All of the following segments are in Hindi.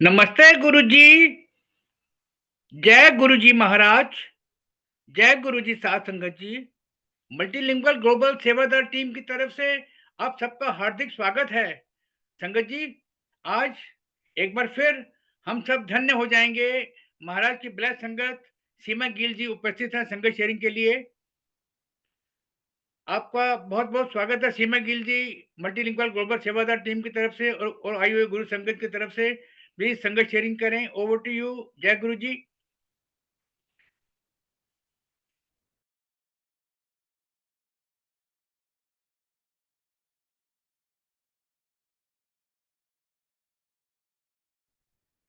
नमस्ते गुरुजी। जय गुरुजी महाराज। जय गुरुजी साध संगत जी। मल्टीलिंगुअल ग्लोबल सेवादार टीम की तरफ से आप सबका हार्दिक स्वागत है। संगत जी, आज एक बार फिर हम सब धन्य हो जाएंगे। महाराज की ब्लेस संगत सीमा गिल जी उपस्थित हैं संगत शेयरिंग के लिए। आपका बहुत बहुत स्वागत है सीमा गिल जी, मल्टीलिंगुअल ग्लोबल सेवादार टीम की तरफ से और आई हुए गुरु संगत की तरफ से। प्लीज संगत शेयरिंग करें। Over to you. जय गुरु जी।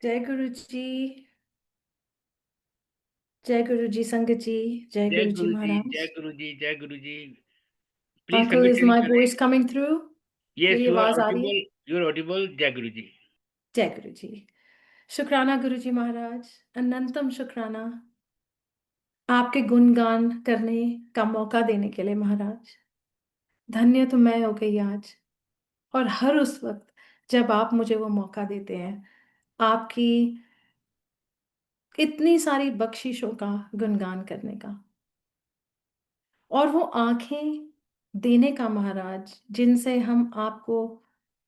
जय गुरु जी। जय गुरु जी संगत जी। जय जय गुरु जी गुरु जी। महाराज। जय गुरु जी। जय गुरु जी। प्लीज अंकल, संगत इज शेयरिंग माय करें। Voice coming through? यस, मेरी यू आर आवाज आ रही है? ऑडिबल। You are audible. जय गुरु जी। जय गुरु जी। शुक्राना गुरु जी महाराज। अनंतम शुक्राना आपके गुणगान करने का मौका देने के लिए महाराज। धन्य तो मैं हो गई आज, और हर उस वक्त जब आप मुझे वो मौका देते हैं, आपकी इतनी सारी बख्शिशों का गुणगान करने का। और वो आंखें देने का महाराज, जिनसे हम आपको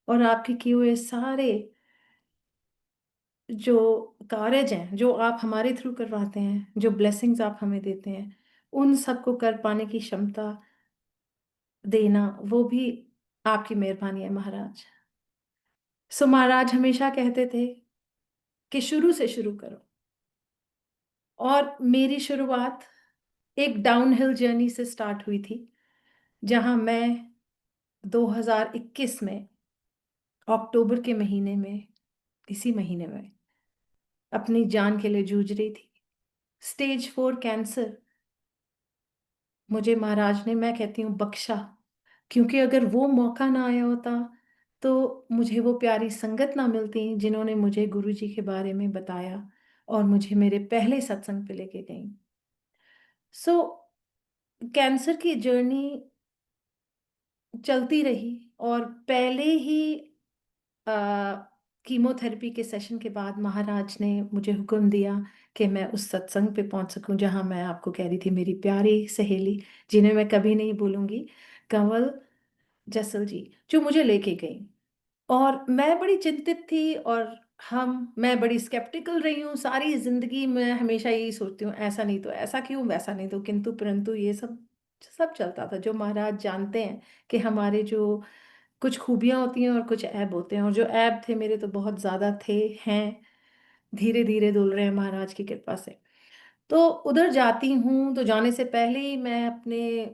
और आपके किए हुए सारे जो कार्य हैं, जो आप हमारे थ्रू करवाते हैं, जो ब्लेसिंग्स आप हमें देते हैं, उन सबको कर पाने की क्षमता देना, वो भी आपकी मेहरबानी है महाराज। सो महाराज हमेशा कहते थे कि शुरू से शुरू करो, और मेरी शुरुआत एक डाउनहिल जर्नी से स्टार्ट हुई थी, जहां मैं 2021 में अक्टूबर के महीने में, इसी महीने में अपनी जान के लिए जूझ रही थी। स्टेज 4 कैंसर मुझे महाराज ने, मैं कहती हूँ, बख्शा। क्योंकि अगर वो मौका ना आया होता तो मुझे वो प्यारी संगत ना मिलती जिन्होंने मुझे गुरु जी के बारे में बताया और मुझे मेरे पहले सत्संग पे लेके गई। सो कैंसर की जर्नी चलती रही, और पहले ही कीमोथेरेपी के सेशन के बाद महाराज ने मुझे हुक्म दिया कि मैं उस सत्संग पे पहुंच सकूं जहां मैं आपको कह रही थी, मेरी प्यारी सहेली, जिन्हें मैं कभी नहीं भूलूंगी, कंवल जसल जी, जो मुझे लेके गई। और मैं बड़ी चिंतित थी, और मैं बड़ी स्केप्टिकल रही हूँ सारी जिंदगी। मैं हमेशा यही सोचती हूँ, ऐसा नहीं तो ऐसा क्यों, वैसा नहीं तो किंतु परंतु, ये सब सब चलता था। जो महाराज जानते हैं कि हमारे जो कुछ खूबियां होती हैं और कुछ ऐब होते हैं, और जो ऐब थे मेरे तो बहुत ज्यादा थे, हैं, धीरे धीरे धुल रहे हैं महाराज की कृपा से। तो उधर जाती हूँ तो जाने से पहले ही मैं अपने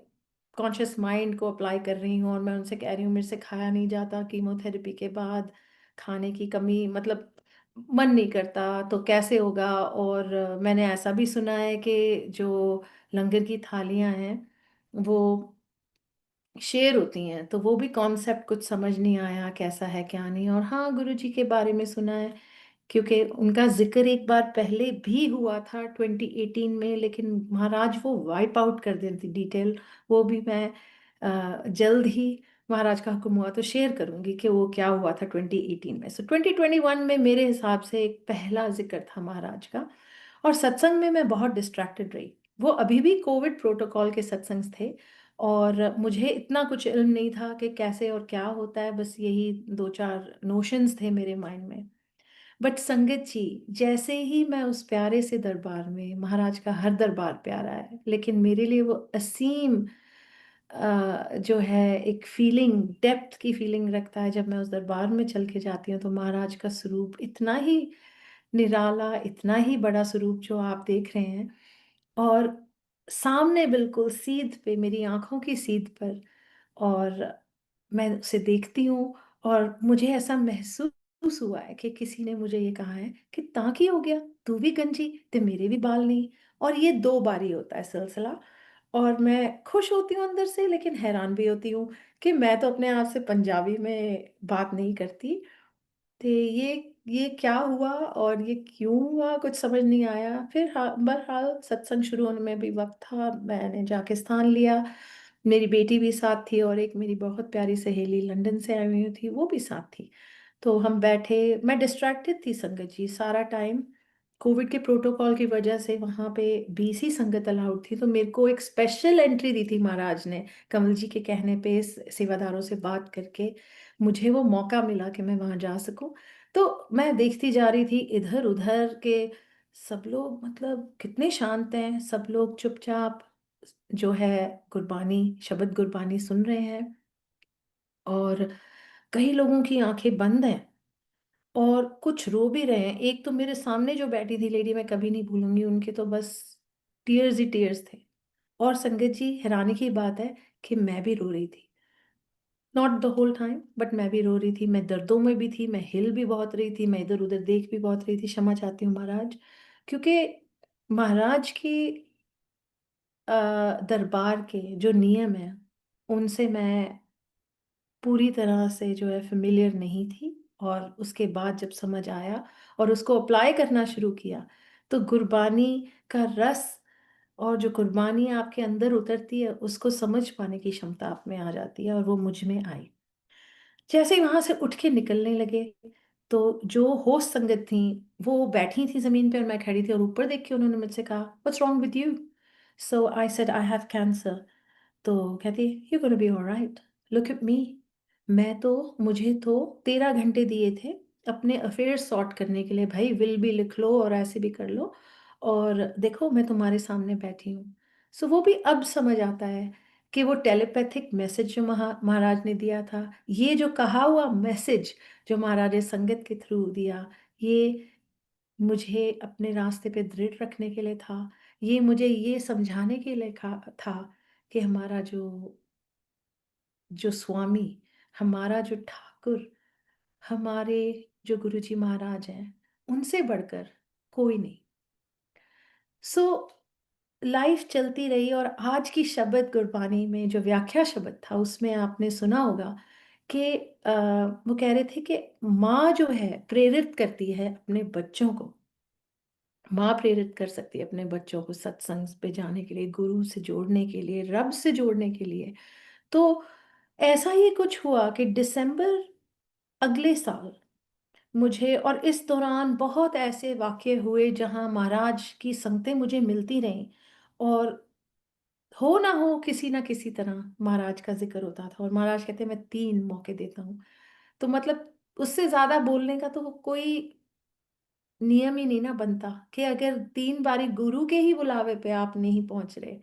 कॉन्शियस माइंड को अप्लाई कर रही हूँ, और मैं उनसे कह रही हूँ, मेरे से खाया नहीं जाता कीमोथेरेपी के बाद, खाने की कमी, मतलब मन नहीं करता, तो कैसे होगा। और मैंने ऐसा भी सुना है कि जो लंगर की थालियां हैं वो शेयर होती हैं, तो वो भी कॉन्सेप्ट कुछ समझ नहीं आया, कैसा है क्या नहीं। और हाँ, गुरु जी के बारे में सुना है, क्योंकि उनका जिक्र एक बार पहले भी हुआ था 2018 में, लेकिन महाराज वो वाइप आउट कर देती डिटेल। वो भी मैं जल्द ही, महाराज का हुक्म हुआ तो शेयर करूंगी कि वो क्या हुआ था 2018 में। सो 2021 में मेरे हिसाब से एक पहला जिक्र था महाराज का। और सत्संग में मैं बहुत डिस्ट्रैक्टेड रही। वो अभी भी कोविड प्रोटोकॉल के सत्संग थे, और मुझे इतना कुछ इल्म नहीं था कि कैसे और क्या होता है, बस यही दो चार नोशंस थे मेरे माइंड में। बट संगत जी, जैसे ही मैं उस प्यारे से दरबार में, महाराज का हर दरबार प्यारा है, लेकिन मेरे लिए वो असीम जो है, एक फीलिंग, डेप्थ की फीलिंग रखता है जब मैं उस दरबार में चल के जाती हूँ। तो महाराज का स्वरूप इतना ही निराला, इतना ही बड़ा स्वरूप जो आप देख रहे हैं, और सामने बिल्कुल सीध पे, मेरी आंखों की सीध पर, और मैं उसे देखती हूँ, और मुझे ऐसा महसूस हुआ है कि किसी ने मुझे ये कहा है कि ताकि हो गया, तू भी गंजी, ते मेरे भी बाल नहीं। और ये 2 बार ही होता है सिलसिला। और मैं खुश होती हूँ अंदर से, लेकिन हैरान भी होती हूँ कि मैं तो अपने आप से पंजाबी में बात नहीं करती। तो ये क्या हुआ और ये क्यों हुआ, कुछ समझ नहीं आया। फिर बहरहाल सत्संग शुरू होने में भी वक्त था, मैंने जाके स्थान लिया। मेरी बेटी भी साथ थी, और एक मेरी बहुत प्यारी सहेली लंदन से आई हुई थी, वो भी साथ थी। तो हम बैठे, मैं डिस्ट्रैक्टेड थी संगत जी सारा टाइम। कोविड के प्रोटोकॉल की वजह से वहां पे 20 ही संगत अलाउड थी, तो मेरे को एक स्पेशल एंट्री दी थी महाराज ने, कमल जी के कहने पे सेवादारों से बात करके मुझे वो मौका मिला कि मैं वहां जा सकूं। तो मैं देखती जा रही थी इधर उधर के सब लोग, मतलब कितने शांत हैं सब लोग, चुपचाप जो है गुरबानी, शब्द गुरबानी सुन रहे हैं। और कई लोगों की आंखें बंद हैं और कुछ रो भी रहे हैं। एक तो मेरे सामने जो बैठी थी लेडी, मैं कभी नहीं भूलूंगी, उनके तो बस टीयर्स ही टीयर्स थे। और संगत जी, हैरानी की बात है कि मैं भी रो रही थी, not the whole time but मैं भी रो रही थी, मैं दर्दों में भी थी, मैं हिल भी बहुत रही थी, मैं इधर उधर देख भी बहुत रही थी। क्षमा चाहती हूँ महाराज, क्योंकि महाराज की दरबार के जो नियम है उनसे मैं पूरी तरह से जो है फेमिलियर नहीं थी। और उसके बाद जब समझ आया और उसको अप्लाई करना शुरू किया, तो गुरबानी का रस और जो कुर्बानी आपके अंदर उतरती है उसको समझ पाने की क्षमता आप में आ जाती है, और वो मुझ में आई। जैसे ही वहां से उठ के निकलने लगे, तो जो होस्ट संगत थी वो बैठी थी जमीन पे और मैं खड़ी थी, और ऊपर देख के उन्होंने मुझसे कहा, what's wrong with you? So I said I have cancer. तो कहती, you gonna be alright, look at me. मुझे तो 13 घंटे दिए थे अपने अफेयर सॉर्ट करने के लिए, भाई विल भी लिख लो और ऐसे भी कर लो, और देखो मैं तुम्हारे सामने बैठी हूँ। सो वो भी अब समझ आता है कि वो टेलीपैथिक मैसेज जो महाराज ने दिया था, ये जो कहा हुआ मैसेज जो महाराज ने संगत के थ्रू दिया, ये मुझे अपने रास्ते पे दृढ़ रखने के लिए था। ये मुझे ये समझाने के लिए था कि हमारा जो जो स्वामी, हमारा जो ठाकुर, हमारे जो गुरुजी महाराज हैं, उनसे बढ़कर कोई नहीं। सो लाइफ चलती रही, और आज की शब्द गुरबानी में जो व्याख्या शब्द था उसमें आपने सुना होगा कि वो कह रहे थे कि माँ जो है प्रेरित करती है अपने बच्चों को, माँ प्रेरित कर सकती है अपने बच्चों को सत्संग पे जाने के लिए, गुरु से जोड़ने के लिए, रब से जोड़ने के लिए। तो ऐसा ही कुछ हुआ कि दिसंबर अगले साल मुझे, और इस दौरान बहुत ऐसे वाक़ये हुए जहां महाराज की संगतें मुझे मिलती रहीं, और हो ना हो किसी ना किसी तरह महाराज का जिक्र होता था, और महाराज कहते मैं 3 मौके देता हूँ। तो मतलब उससे ज्यादा बोलने का तो कोई नियम ही नहीं ना बनता, कि अगर 3 बारी गुरु के ही बुलावे पे आप नहीं पहुंच रहे,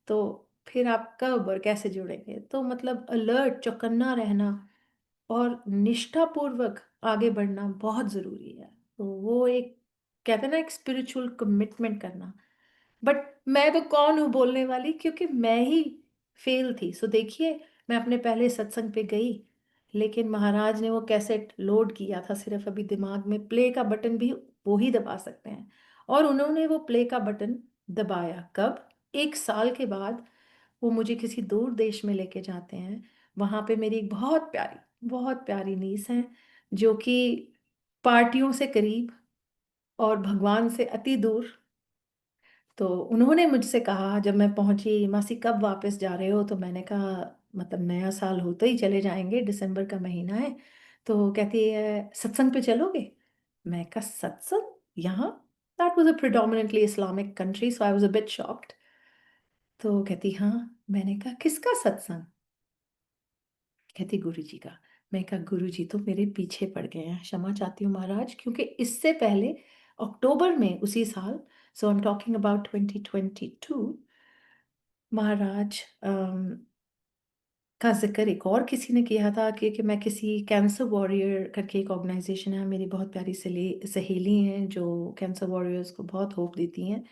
तो फिर आप कब और कैसे जुड़ेंगे? तो मतलब अलर्ट, चौकन्ना रहना और निष्ठापूर्वक आगे बढ़ना बहुत जरूरी है। तो वो एक, कहते हैं ना, एक स्पिरिचुअल कमिटमेंट करना। बट मैं तो कौन हूँ बोलने वाली, क्योंकि मैं ही फेल थी। सो देखिए, मैं अपने पहले सत्संग पे गई, लेकिन महाराज ने वो कैसेट लोड किया था सिर्फ अभी दिमाग में, प्ले का बटन भी वो ही दबा सकते हैं। और उन्होंने वो प्ले का बटन दबाया कब? 1 साल के बाद वो मुझे किसी दूर देश में लेके जाते हैं। वहां पे मेरी एक बहुत प्यारी नीस है, जो कि पार्टियों से करीब और भगवान से अति दूर। तो उन्होंने मुझसे कहा जब मैं पहुंची, मासी कब वापस जा रहे हो? तो मैंने कहा मतलब नया साल होते ही चले जाएंगे, दिसंबर का महीना है। तो कहती है सत्संग पे चलोगे? मैं कहा सत्संग यहाँ? That was a predominantly Islamic country, so I was a bit shocked. तो कहती हाँ। मैंने कहा किसका सत्संग? कहती गुरु जी का। मैं कहा गुरु जी तो मेरे पीछे पड़ गए हैं, क्षमा चाहती हूँ महाराज, क्योंकि इससे पहले अक्टूबर में उसी साल, सो आई एम टॉकिंग अबाउट 2022, महाराज का जिक्र एक और किसी ने किया था कि मैं किसी कैंसर वॉरियर करके एक ऑर्गेनाइजेशन है, मेरी बहुत प्यारी सहेली हैं जो कैंसर वॉरियर्स को बहुत होप देती हैं।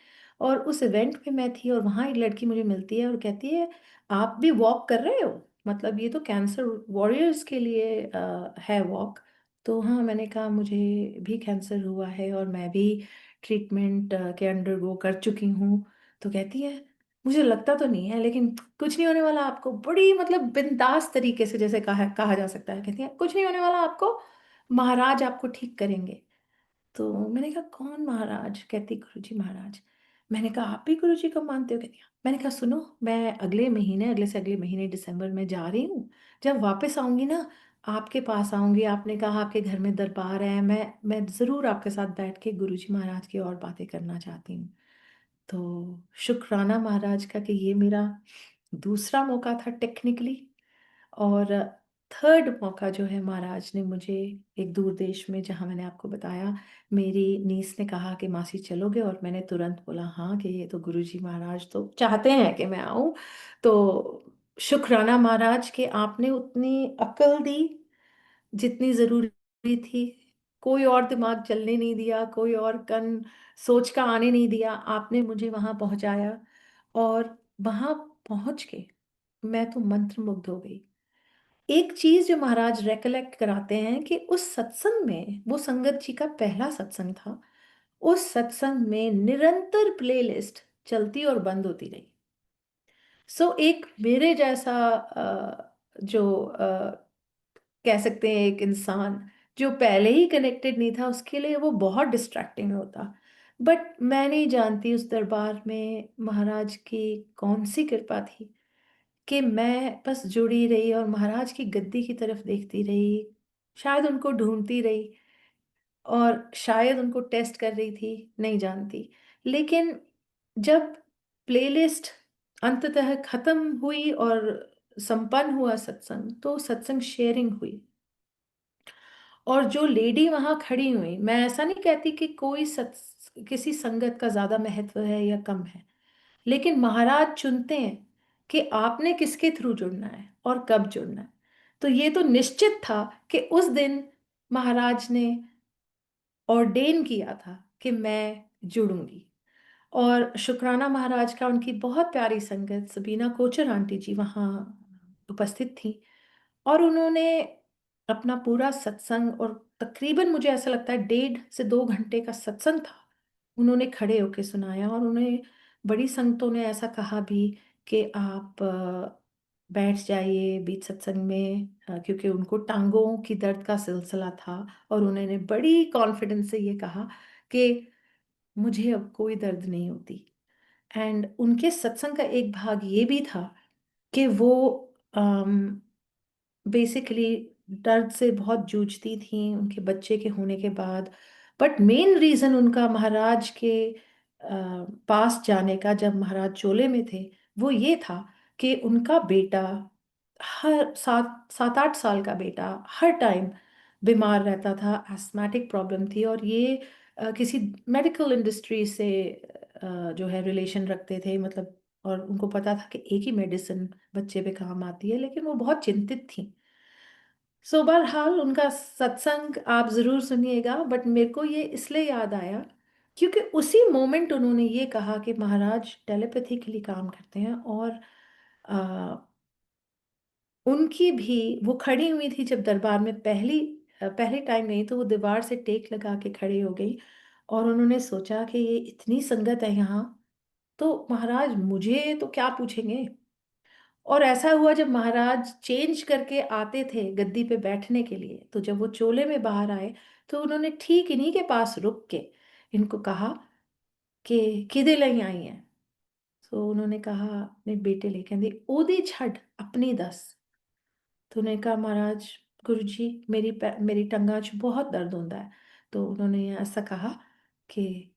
और उस इवेंट में मैं थी, और वहाँ एक लड़की मुझे मिलती है और कहती है आप भी वॉक कर रहे हो? मतलब ये तो कैंसर वॉरियर्स के लिए है वॉक। तो हाँ, मैंने कहा मुझे भी कैंसर हुआ है और मैं भी ट्रीटमेंट के अंडरगो कर चुकी हूँ। तो कहती है मुझे लगता तो नहीं है, लेकिन कुछ नहीं होने वाला आपको, बड़ी मतलब बिंदास तरीके से, जैसे कहा जा सकता है, कहती है कुछ नहीं होने वाला आपको, महाराज आपको ठीक करेंगे। तो मैंने कहा कौन महाराज? कहती गुरुजी महाराज। मैंने कहा आप भी गुरुजी को मानते हो? कहती मैंने कहा सुनो, मैं अगले से अगले महीने दिसंबर में जा रही हूँ, जब वापस आऊंगी ना, आपके पास आऊंगी। आपने कहा आपके घर में दरबार है, मैं ज़रूर आपके साथ बैठ के गुरुजी महाराज की और बातें करना चाहती हूँ। तो शुक्राना महाराज का कि ये मेरा दूसरा मौका था टेक्निकली। और थर्ड मौका जो है, महाराज ने मुझे एक दूर देश में, जहाँ मैंने आपको बताया, मेरी नीस ने कहा कि मासी चलोगे, और मैंने तुरंत बोला हाँ, कि ये तो गुरुजी महाराज तो चाहते हैं कि मैं आऊँ। तो शुक्राना महाराज कि आपने उतनी अक्ल दी जितनी ज़रूरी थी। कोई और दिमाग चलने नहीं दिया, कोई और कन सोच का आने नहीं दिया, आपने मुझे वहां पहुंचाया। और वहां पहुंच के मैं तो मंत्रमुग्ध हो गई। एक चीज जो महाराज रेकलेक्ट कराते हैं कि उस सत्संग में, वो संगत जी का पहला सत्संग था, उस सत्संग में निरंतर प्लेलिस्ट चलती और बंद होती रही। सो एक मेरे जैसा जो कह सकते हैं एक इंसान जो पहले ही कनेक्टेड नहीं था, उसके लिए वो बहुत डिस्ट्रैक्टिंग होता। बट मैं नहीं जानती उस दरबार में महाराज की कौन सी कृपा थी कि मैं बस जुड़ी रही और महाराज की गद्दी की तरफ देखती रही। शायद उनको ढूंढती रही, और शायद उनको टेस्ट कर रही थी, नहीं जानती। लेकिन जब प्लेलिस्ट अंततः खत्म हुई और संपन्न हुआ सत्संग, तो सत्संग शेयरिंग हुई। और जो लेडी वहां खड़ी हुई, मैं ऐसा नहीं कहती कि किसी संगत का ज्यादा महत्व है या कम है, लेकिन महाराज चुनते हैं कि आपने किसके थ्रू जुड़ना है और कब जुड़ना है। तो ये तो निश्चित था कि उस दिन महाराज ने ऑर्डेन किया था कि मैं जुड़ूंगी। और शुक्राना महाराज का, उनकी बहुत प्यारी संगत सबीना कोचर आंटी जी वहाँ उपस्थित थी। और उन्होंने अपना पूरा सत्संग, और तकरीबन मुझे ऐसा लगता है 1.5 से 2 घंटे का सत्संग था, उन्होंने खड़े होके सुनाया। और उन्हें बड़ी संगतों ने ऐसा कहा भी कि आप बैठ जाइए बीच सत्संग में, क्योंकि उनको टांगों की दर्द का सिलसिला था। और उन्होंने बड़ी कॉन्फिडेंस से ये कहा कि मुझे अब कोई दर्द नहीं होती। एंड उनके सत्संग का एक भाग ये भी था कि वो बेसिकली दर्द से बहुत जूझती थी उनके बच्चे के होने के बाद। बट मेन रीजन उनका महाराज के पास जाने का, जब महाराज चोले में थे, वो ये था कि उनका बेटा, हर 7 8 साल का बेटा, हर टाइम बीमार रहता था, एस्थमेटिक प्रॉब्लम थी। और ये किसी मेडिकल इंडस्ट्री से जो है रिलेशन रखते थे, मतलब। और उनको पता था कि एक ही मेडिसिन बच्चे पे काम आती है, लेकिन वो बहुत चिंतित थी। सो बहरहाल उनका सत्संग आप जरूर सुनिएगा। बट मेरे को ये इसलिए याद आया क्योंकि उसी मोमेंट उन्होंने ये कहा कि महाराज टेलीपैथिकली काम करते हैं। और आ, उनकी भी, वो खड़ी हुई थी जब दरबार में पहली टाइम गई, तो वो दीवार से टेक लगा के खड़ी हो गई। और उन्होंने सोचा कि ये इतनी संगत है यहाँ, तो महाराज मुझे तो क्या पूछेंगे। और ऐसा हुआ, जब महाराज चेंज करके आते थे गद्दी पे बैठने के लिए, तो जब वो चोले में बाहर आए, तो उन्होंने ठीक इन्हीं के पास रुक के इनको कहा कि किदे लई आई हैं। तो उन्होंने कहा अपने बेटे ले, कहते ओदी छड़ अपनी दस। तो उन्होंने कहा महाराज, गुरु जी मेरी टंगा च बहुत दर्द होता है। तो उन्होंने ऐसा कहा कि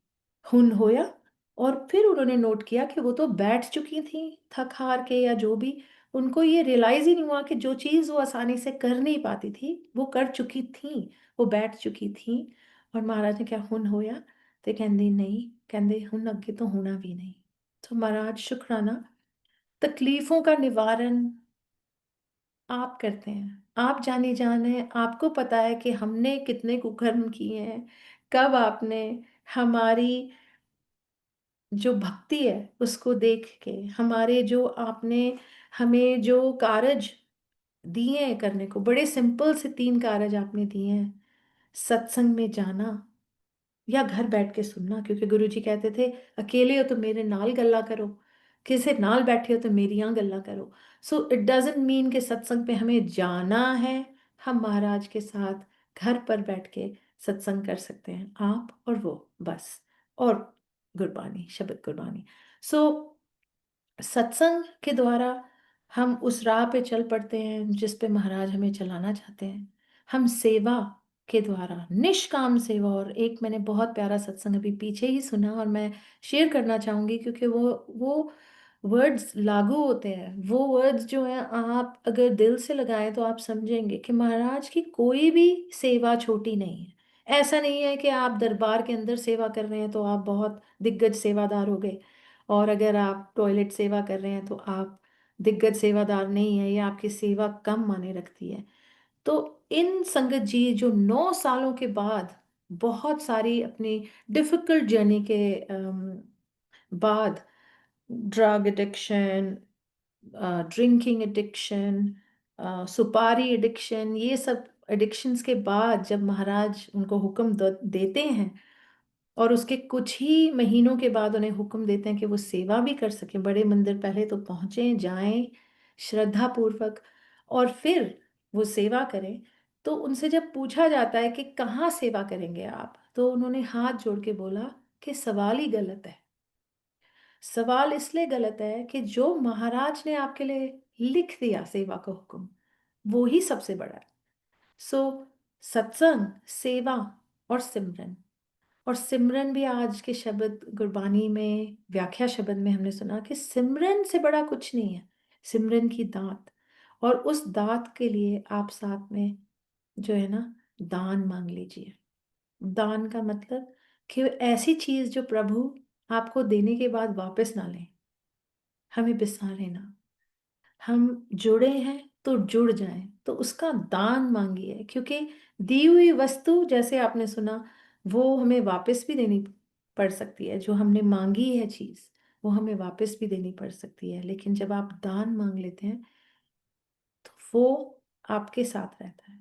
हुन होया। और फिर उन्होंने नोट किया कि वो तो बैठ चुकी थी, थक हार के या जो भी। उनको ये रियलाइज ही नहीं हुआ कि जो चीज़ वो आसानी से कर नहीं पाती थी, वो कर चुकी थी, वो बैठ चुकी थी। और महाराज ने क्या हुन होया, तो कहते नहीं, कहते हुन अगे तो होना भी नहीं। तो महाराज शुक्राना, तकलीफों का निवारण आप करते हैं, आप जाने जान है, आपको पता है कि हमने कितने कुकर्म किए हैं। कब आपने हमारी जो भक्ति है उसको देख के, हमारे जो आपने हमें जो कारज दिए हैं करने को, बड़े सिंपल से 3 कारज आपने दिए हैं। सत्संग में जाना या घर बैठ के सुनना, क्योंकि गुरुजी कहते थे अकेले हो तो मेरे नाल गल्ला करो, किसी नाल बैठे हो तो मेरियां गल्ला करो। सो इट डजंट मीन कि सत्संग पे हमें जाना है। हम महाराज के साथ घर पर बैठ के सत्संग कर सकते हैं, आप और वो, बस। और गुरबानी, शब्द गुरबानी। सो सत्संग के द्वारा हम उस राह पे चल पड़ते हैं जिस पे महाराज हमें चलाना चाहते हैं। हम सेवा के द्वारा, निष्काम सेवा, और एक मैंने बहुत प्यारा सत्संग अभी पीछे ही सुना और मैं शेयर करना चाहूंगी, क्योंकि वो वर्ड्स लागू होते हैं। वो वर्ड्स जो हैं, आप अगर दिल से लगाएं तो आप समझेंगे कि महाराज की कोई भी सेवा छोटी नहीं है। ऐसा नहीं है कि आप दरबार के अंदर सेवा कर रहे हैं तो आप बहुत दिग्गज सेवादार हो गए, और अगर आप टॉयलेट सेवा कर रहे हैं तो आप दिग्गज सेवादार नहीं है, या आपकी सेवा कम माने रखती है। तो इन संगत जी जो 9 सालों के बाद, बहुत सारी अपनी डिफिकल्ट जर्नी के बाद, ड्रग एडिक्शन, ड्रिंकिंग एडिक्शन, सुपारी एडिक्शन, ये सब एडिक्शंस के बाद जब महाराज उनको हुक्म देते हैं, और उसके कुछ ही महीनों के बाद उन्हें हुक्म देते हैं कि वो सेवा भी कर सकें, बड़े मंदिर पहले तो पहुंचे, जाएं श्रद्धा पूर्वक, और फिर वो सेवा करें। तो उनसे जब पूछा जाता है कि कहाँ सेवा करेंगे आप, तो उन्होंने हाथ जोड़ के बोला कि सवाल ही गलत है। सवाल इसलिए गलत है कि जो महाराज ने आपके लिए लिख दिया सेवा का हुक्म, वो ही सबसे बड़ा है। सो सत्संग, सेवा और सिमरन। और सिमरन भी आज के शब्द गुरबानी में, व्याख्या शब्द में हमने सुना कि सिमरन से बड़ा कुछ नहीं है, सिमरन की दात। और उस दात के लिए आप साथ में जो है ना, दान मांग लीजिए। दान का मतलब कि ऐसी चीज जो प्रभु आपको देने के बाद वापस ना लें, हमें बिसारे ना। हम जुड़े हैं तो जुड़ जाएं, तो उसका दान मांगिए, क्योंकि दी हुई वस्तु, जैसे आपने सुना, वो हमें वापस भी देनी पड़ सकती है। जो हमने मांगी है चीज, वो हमें वापस भी देनी पड़ सकती है। लेकिन जब आप दान मांग लेते हैं तो वो आपके साथ रहता है।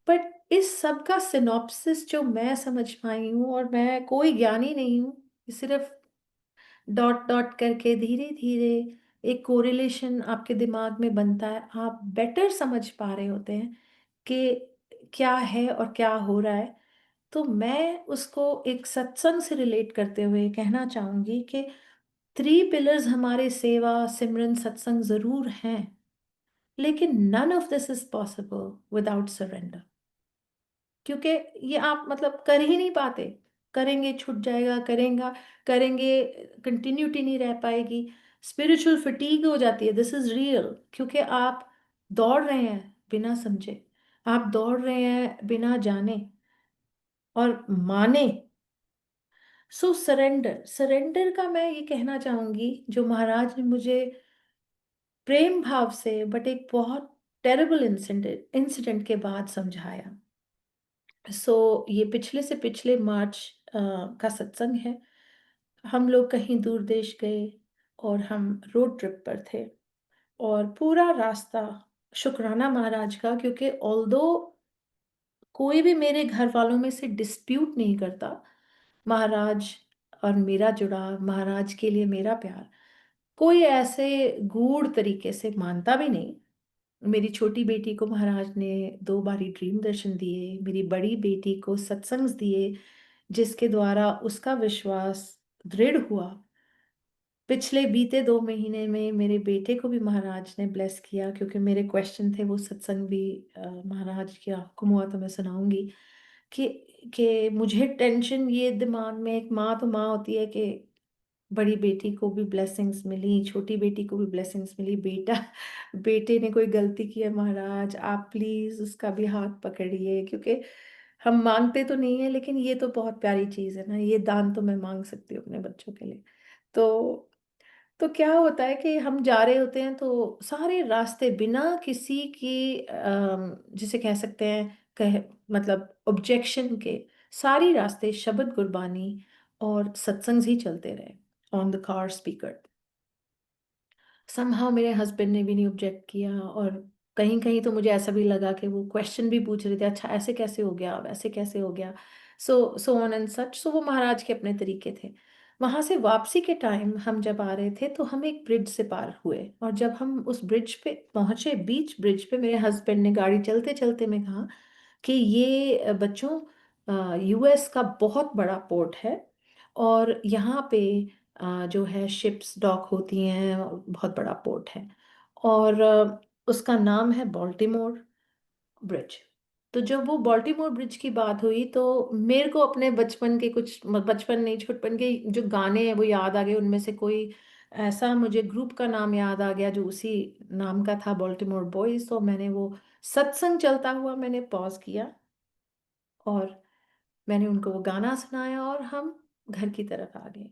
बट इस सब का सिनॉप्सिस जो मैं समझ पाई हूँ, और मैं कोई ज्ञानी नहीं हूँ, सिर्फ डॉट डॉट करके धीरे धीरे एक कोरिलेशन आपके दिमाग में बनता है, आप बेटर समझ पा रहे होते हैं कि क्या है और क्या हो रहा है। तो मैं उसको एक सत्संग से रिलेट करते हुए कहना चाहूंगी कि 3 पिलर्स हमारे सेवा, सिमरन, सत्संग जरूर हैं, लेकिन none of this is possible without surrender. क्योंकि ये आप मतलब कर ही नहीं पाते। करेंगे छूट जाएगा, करेंगे कंटिन्यूटी नहीं रह पाएगी, स्पिरिचुअल फटीग हो जाती है। दिस इज रियल, क्योंकि आप दौड़ रहे हैं बिना समझे, आप दौड़ रहे हैं बिना जाने और माने। सो सरेंडर, सरेंडर का मैं ये कहना चाहूंगी, जो महाराज ने मुझे प्रेम भाव से, बट एक बहुत टेरिबल इंसिडेंट के बाद समझाया। सो ये पिछले से पिछले मार्च का सत्संग है। हम लोग कहीं दूर देश गए और हम रोड ट्रिप पर थे, और पूरा रास्ता शुक्राना महाराज का, क्योंकि ऑल्दो कोई भी मेरे घर वालों में से डिस्प्यूट नहीं करता, महाराज और मेरा जुड़ाव, महाराज के लिए मेरा प्यार कोई ऐसे गूढ़ तरीके से मानता भी नहीं। मेरी छोटी बेटी को महाराज ने 2 बारी ड्रीम दर्शन दिए, मेरी बड़ी बेटी को सत्संग दिए, जिसके द्वारा उसका विश्वास दृढ़ हुआ। पिछले बीते 2 महीने में मेरे बेटे को भी महाराज ने ब्लेस किया, क्योंकि मेरे क्वेश्चन थे, वो सत्संग भी महाराज का हुक्म हुआ तो मैं सुनाऊंगी। कि मुझे टेंशन ये दिमाग में, एक माँ तो माँ होती है कि बड़ी बेटी को भी ब्लेसिंग्स मिली, छोटी बेटी को भी ब्लेसिंग्स मिली, बेटे ने कोई गलती की है महाराज, आप प्लीज उसका भी हाथ पकड़िए, क्योंकि हम मांगते तो नहीं है, लेकिन ये तो बहुत प्यारी चीज है ना, ये दान तो मैं मांग सकती हूँ अपने बच्चों के लिए। तो क्या होता है कि हम जा रहे होते हैं तो सारे रास्ते बिना किसी की जिसे कह सकते हैं, मतलब ऑब्जेक्शन के, सारी रास्ते शब्द गुरबानी और सत्संग ही चलते रहे on the car speaker. Somehow मेरे हस्बैंड ने भी नहीं ऑब्जेक्ट किया, और कहीं कहीं तो मुझे ऐसा भी लगा कि वो क्वेश्चन भी पूछ रहे थे, अच्छा ऐसे कैसे हो गया, वैसे कैसे हो गया, सो ऑन एंड सच। सो वो महाराज के अपने तरीके थे। वहां से वापसी के टाइम हम जब आ रहे थे तो हम एक ब्रिज से पार हुए, और जब हम उस ब्रिज पे पहुंचे, बीच ब्रिज पे, मेरे हस्बैंड ने गाड़ी चलते चलते में कहा कि ये बच्चों, यूएस का बहुत बड़ा पोर्ट है, और यहाँ पे जो है शिप्स डॉक होती हैं, बहुत बड़ा पोर्ट है, और उसका नाम है बॉल्टीमोर ब्रिज। तो जब वो बॉल्टीमोर ब्रिज की बात हुई तो मेरे को अपने बचपन के कुछ बचपन नहीं छुटपन के जो गाने हैं वो याद आ गए। उनमें से कोई ऐसा मुझे ग्रुप का नाम याद आ गया जो उसी नाम का था, बॉल्टीमोर बॉयज। तो मैंने वो सत्संग चलता हुआ मैंने पॉज किया और मैंने उनको वो गाना सुनाया और हम घर की तरफ आ गए।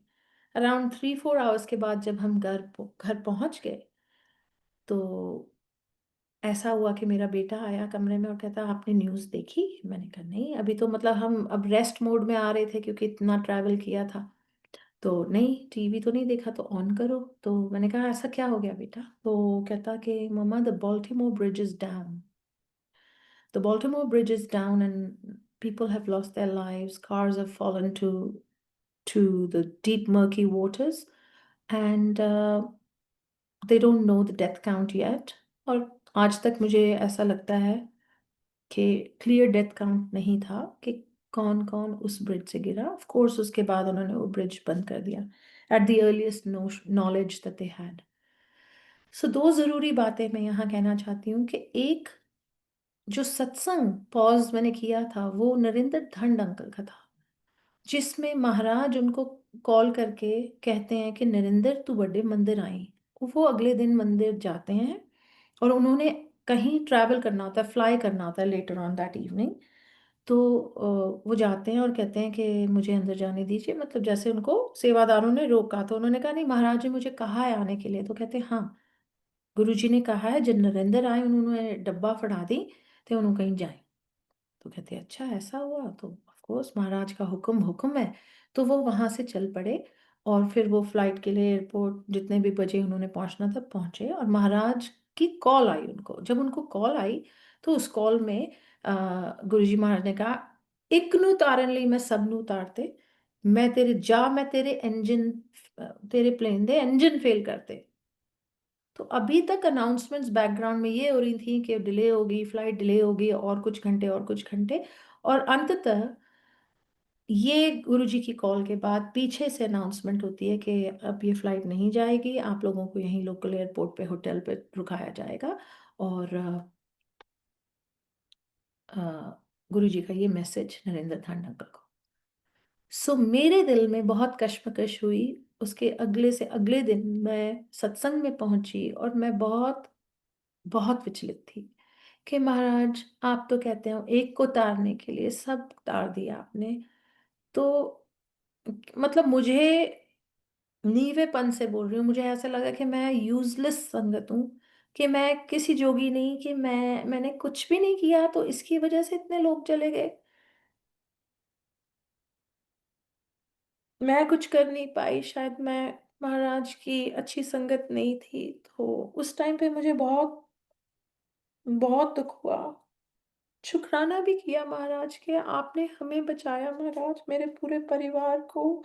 अराउंड 3-4 आवर्स के बाद जब हम घर पहुंच गए तो ऐसा हुआ कि मेरा बेटा आया कमरे में और कहता आपने न्यूज़ देखी? मैंने कहा नहीं, अभी तो मतलब हम अब रेस्ट मोड में आ रहे थे क्योंकि इतना ट्रैवल किया था। तो नहीं, टीवी तो नहीं देखा। तो ऑन करो। तो मैंने कहा ऐसा क्या हो गया बेटा? तो कहता कि mamma the Baltimore bridge is down. The Baltimore bridge is down and people have lost their lives. Cars have fallen to the deep murky waters, and they don't know the death count yet. और आज तक मुझे ऐसा लगता है कि क्लियर डेथ काउंट नहीं था कि कौन कौन उस ब्रिज से गिरा। ऑफ कोर्स उसके बाद उन्होंने वो ब्रिज बंद कर दिया at the earliest knowledge that they had. So दो ज़रूरी बातें मैं यहाँ कहना चाहती हूँ कि एक, जो सत्संग पॉज मैंने किया था वो नरेंद्र धंड अंकल का था, जिसमें महाराज उनको कॉल करके कहते हैं कि नरेंद्र तू बड़े मंदिर आई। वो अगले दिन मंदिर जाते हैं और उन्होंने कहीं ट्रैवल करना होता है, फ्लाई करना होता है लेटर ऑन दैट इवनिंग। तो वो जाते हैं और कहते हैं कि मुझे अंदर जाने दीजिए। मतलब जैसे उनको सेवादारों ने रोका तो उन्होंने कहा नहीं, महाराज ने मुझे कहा है आने के लिए। तो कहते हैं हाँ, गुरुजी ने कहा है जब नरेंद्र आए उन्होंने डब्बा फड़ा दी तो उन्होंने कहीं जाए। तो कहते अच्छा ऐसा हुआ? तो ऑफ कोर्स महाराज का हुक्म हुक्म है। तो वो वहां से चल पड़े और फिर वो फ्लाइट के लिए एयरपोर्ट जितने भी बजे उन्होंने पहुंचना था पहुंचे। और महाराज की कॉल आई उनको। जब उनको कॉल आई तो उस कॉल में गुरुजी महाराज ने कहा एक नू तारन ली मैं सब नू उतारते, मैं तेरे इंजन तेरे प्लेन दे इंजन फेल करते। तो अभी तक अनाउंसमेंट्स बैकग्राउंड में ये हो रही थी कि डिले होगी, फ्लाइट डिले होगी और कुछ घंटे और कुछ घंटे। और अंततः ये गुरुजी की कॉल के बाद पीछे से अनाउंसमेंट होती है कि अब ये फ्लाइट नहीं जाएगी, आप लोगों को यहीं लोकल एयरपोर्ट पे होटल पे रुकाया जाएगा। और गुरुजी का ये मैसेज नरेंद्र धांड अंकल को। सो मेरे दिल में बहुत कश्मकश हुई। उसके अगले से अगले दिन मैं सत्संग में पहुंची और मैं बहुत बहुत विचलित थी कि महाराज आप तो कहते हो एक को तारने के लिए सब तार दिया आपने। तो मतलब मुझे नीवेपन से बोल रही हूँ, मुझे ऐसा लगा कि मैं यूजलेस संगत हूँ, कि मैं किसी जोगी नहीं, कि मैंने कुछ भी नहीं किया तो इसकी वजह से इतने लोग चले गए। मैं कुछ कर नहीं पाई, शायद मैं महाराज की अच्छी संगत नहीं थी। तो उस टाइम पे मुझे बहुत बहुत दुख हुआ। शुक्राना भी किया महाराज के, आपने हमें बचाया महाराज, मेरे पूरे परिवार को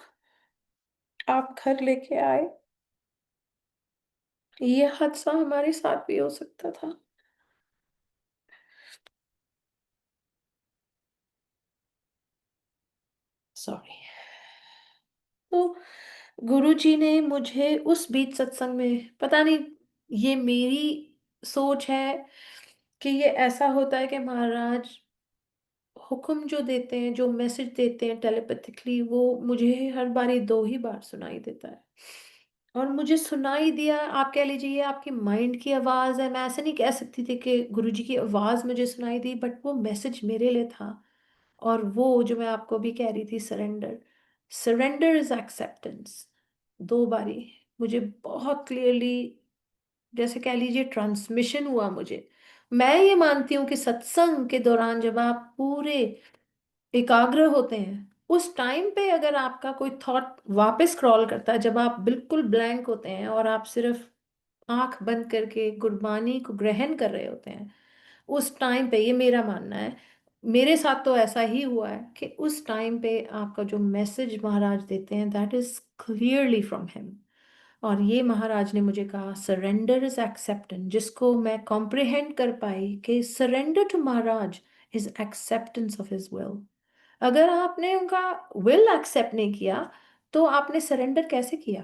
आप घर लेके आए। ये हादसा हमारे साथ भी हो सकता था। सॉरी। तो गुरुजी ने मुझे उस बीच सत्संग में, पता नहीं ये मेरी सोच है कि ये ऐसा होता है कि महाराज हुक्म जो देते हैं, जो मैसेज देते हैं टेलीपैथिकली, वो मुझे हर बारी दो ही बार सुनाई देता है। और मुझे सुनाई दिया, आप कह लीजिए ये आपकी माइंड की आवाज है। मैं ऐसे नहीं कह सकती थी कि गुरुजी की आवाज मुझे सुनाई दी, बट वो मैसेज मेरे लिए था। और वो जो मैं आपको भी कह रही थी, सरेंडर, सरेंडर इज एक्सेप्टेंस। दो बारी मुझे बहुत क्लियरली, जैसे कह लीजिए ट्रांसमिशन हुआ मुझे। मैं ये मानती हूँ कि सत्संग के दौरान जब आप पूरे एकाग्र होते हैं, उस टाइम पे अगर आपका कोई थॉट वापस क्रॉल करता है, जब आप बिल्कुल ब्लैंक होते हैं और आप सिर्फ आंख बंद करके गुरबानी को ग्रहण कर रहे होते हैं, उस टाइम पे, ये मेरा मानना है, मेरे साथ तो ऐसा ही हुआ है कि उस टाइम पे आपका जो मैसेज महाराज देते हैं that is clearly from him. और ये महाराज ने मुझे कहा सरेंडर इज एक्सेप्टेंस, जिसको मैं कॉम्प्रिहेंड कर पाई कि surrender to Maharaj is acceptance of his will. अगर आपने उनका विल एक्सेप्ट नहीं किया तो आपने सरेंडर कैसे किया?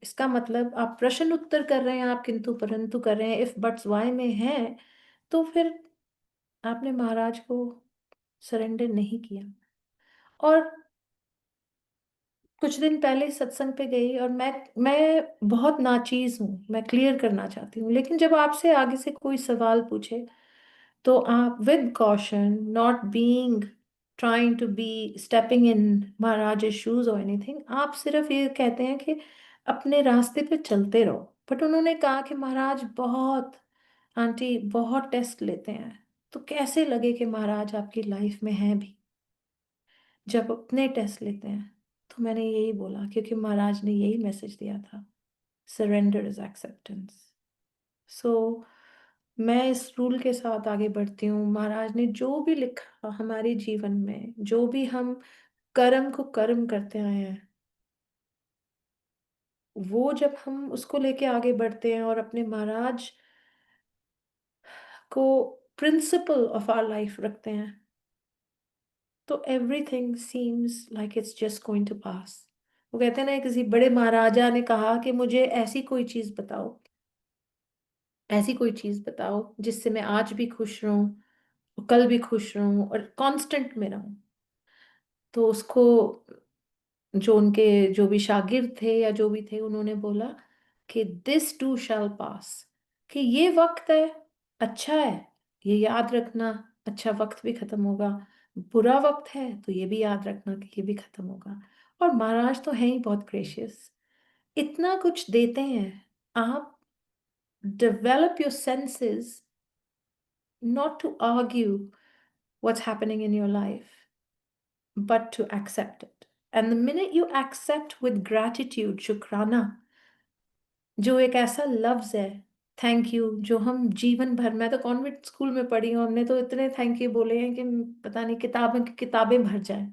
इसका मतलब आप प्रश्न उत्तर कर रहे हैं, आप किंतु परंतु कर रहे हैं, इफ बट्स वाई में हैं, तो फिर आपने महाराज को सरेंडर नहीं किया। और कुछ दिन पहले सत्संग पे गई, और मैं बहुत नाचीज हूँ, मैं क्लियर करना चाहती हूँ, लेकिन जब आपसे आगे से कोई सवाल पूछे तो आप with caution, not being trying to be stepping in Maharaj shoes और एनीथिंग, आप सिर्फ ये कहते हैं कि अपने रास्ते पे चलते रहो। बट उन्होंने कहा कि महाराज बहुत, आंटी बहुत टेस्ट लेते हैं। तो कैसे लगे कि महाराज आपकी लाइफ में हैं भी जब अपने टेस्ट लेते हैं? तो मैंने यही बोला, क्योंकि महाराज ने यही मैसेज दिया था, सरेंडर इज एक्सेप्टेंस। सो मैं इस रूल के साथ आगे बढ़ती हूँ। महाराज ने जो भी लिखा हमारे जीवन में, जो भी हम कर्म को कर्म करते आए हैं, वो जब हम उसको लेके आगे बढ़ते हैं और अपने महाराज को प्रिंसिपल ऑफ आवर लाइफ रखते हैं, तो everything seems like it's just going to pass. वो कहते हैं ना, किसी बड़े महाराजा ने कहा कि मुझे ऐसी कोई चीज बताओ, ऐसी कोई चीज बताओ जिससे मैं आज भी खुश रहूं, कल भी खुश रहूं और कांस्टेंट में रहूं। तो उसको, जो उनके जो भी शागिर्द थे या जो भी थे, उन्होंने बोला कि दिस टू शैल पास, कि ये वक्त है, अच्छा है, ये याद रखना, अच्छा वक्त भी खत्म होगा। बुरा वक्त है तो ये भी याद रखना कि ये भी खत्म होगा। और महाराज तो हैं ही बहुत ग्रेशियस, इतना कुछ देते हैं। आप develop your senses not to argue what's happening in your life, but to accept it. And the minute you accept with gratitude, शुक्राना, जो एक ऐसा लफ्ज है, थैंक यू, जो हम जीवन भर, मैं तो कॉन्वेंट स्कूल में पढ़ी हूँ, हमने तो इतने थैंक यू बोले हैं कि पता नहीं किताबें की किताबें भर जाएं।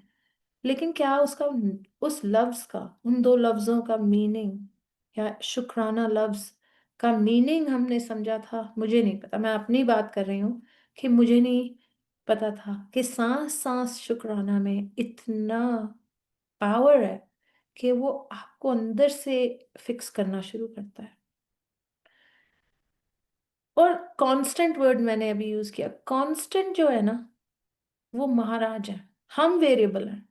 लेकिन क्या उसका, उस लफ्ज का, उन दो लफ्जों का मीनिंग, या शुक्राना लफ्ज का मीनिंग हमने समझा था? मुझे नहीं पता, मैं अपनी बात कर रही हूँ कि मुझे नहीं पता था कि सांस सांस शुक्राना में इतना पावर है कि वो आपको अंदर से फिक्स करना शुरू करता है। और कांस्टेंट वर्ड मैंने अभी यूज किया, कांस्टेंट जो है ना, वो महाराज है। हम वेरिएबल हैं,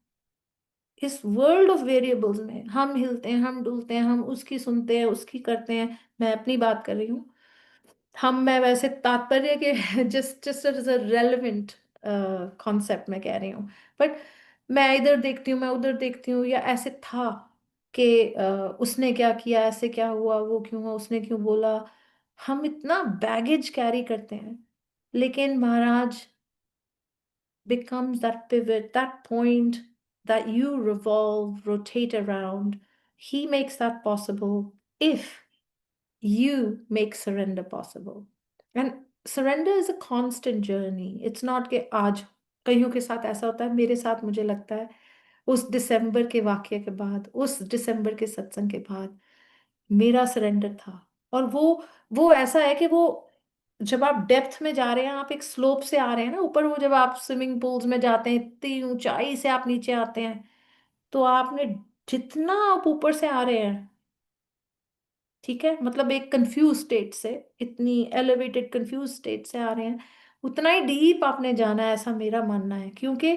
इस वर्ल्ड ऑफ वेरिएबल्स में हम हिलते हैं, हम डुलते हैं, हम उसकी सुनते हैं, उसकी करते हैं। मैं अपनी बात कर रही हूँ। मैं वैसे तात्पर्य के just just as a relevant concept में कह रही हूँ। बट मैं इधर देखती हूँ, मैं उधर देखती हूँ, या ऐसे था कि उसने क्या किया, ऐसे क्या हुआ, वो क्यों हुआ, उसने क्यों बोला। हम इतना बैगेज कैरी करते हैं, लेकिन महाराज becomes that pivot, that point that you revolve, rotate around. He makes that possible if you make surrender possible. And surrender is a constant journey. It's not कि आज, कईयों के साथ ऐसा होता है, मेरे साथ मुझे लगता है उस दिसंबर के वाक्य के बाद, उस दिसंबर के सत्संग के बाद मेरा सरेंडर था। और वो ऐसा है कि वो, जब आप डेप्थ में जा रहे हैं, आप एक स्लोप से आ रहे हैं ना ऊपर, वो जब आप स्विमिंग पूल्स में जाते हैं, इतनी ऊंचाई से आप नीचे आते हैं, तो आपने, जितना आप ऊपर से आ रहे हैं, ठीक है, मतलब एक कंफ्यूज स्टेट से, इतनी एलिवेटेड कंफ्यूज स्टेट से आ रहे हैं, उतना ही डीप आपने जाना है, ऐसा मेरा मानना है। क्योंकि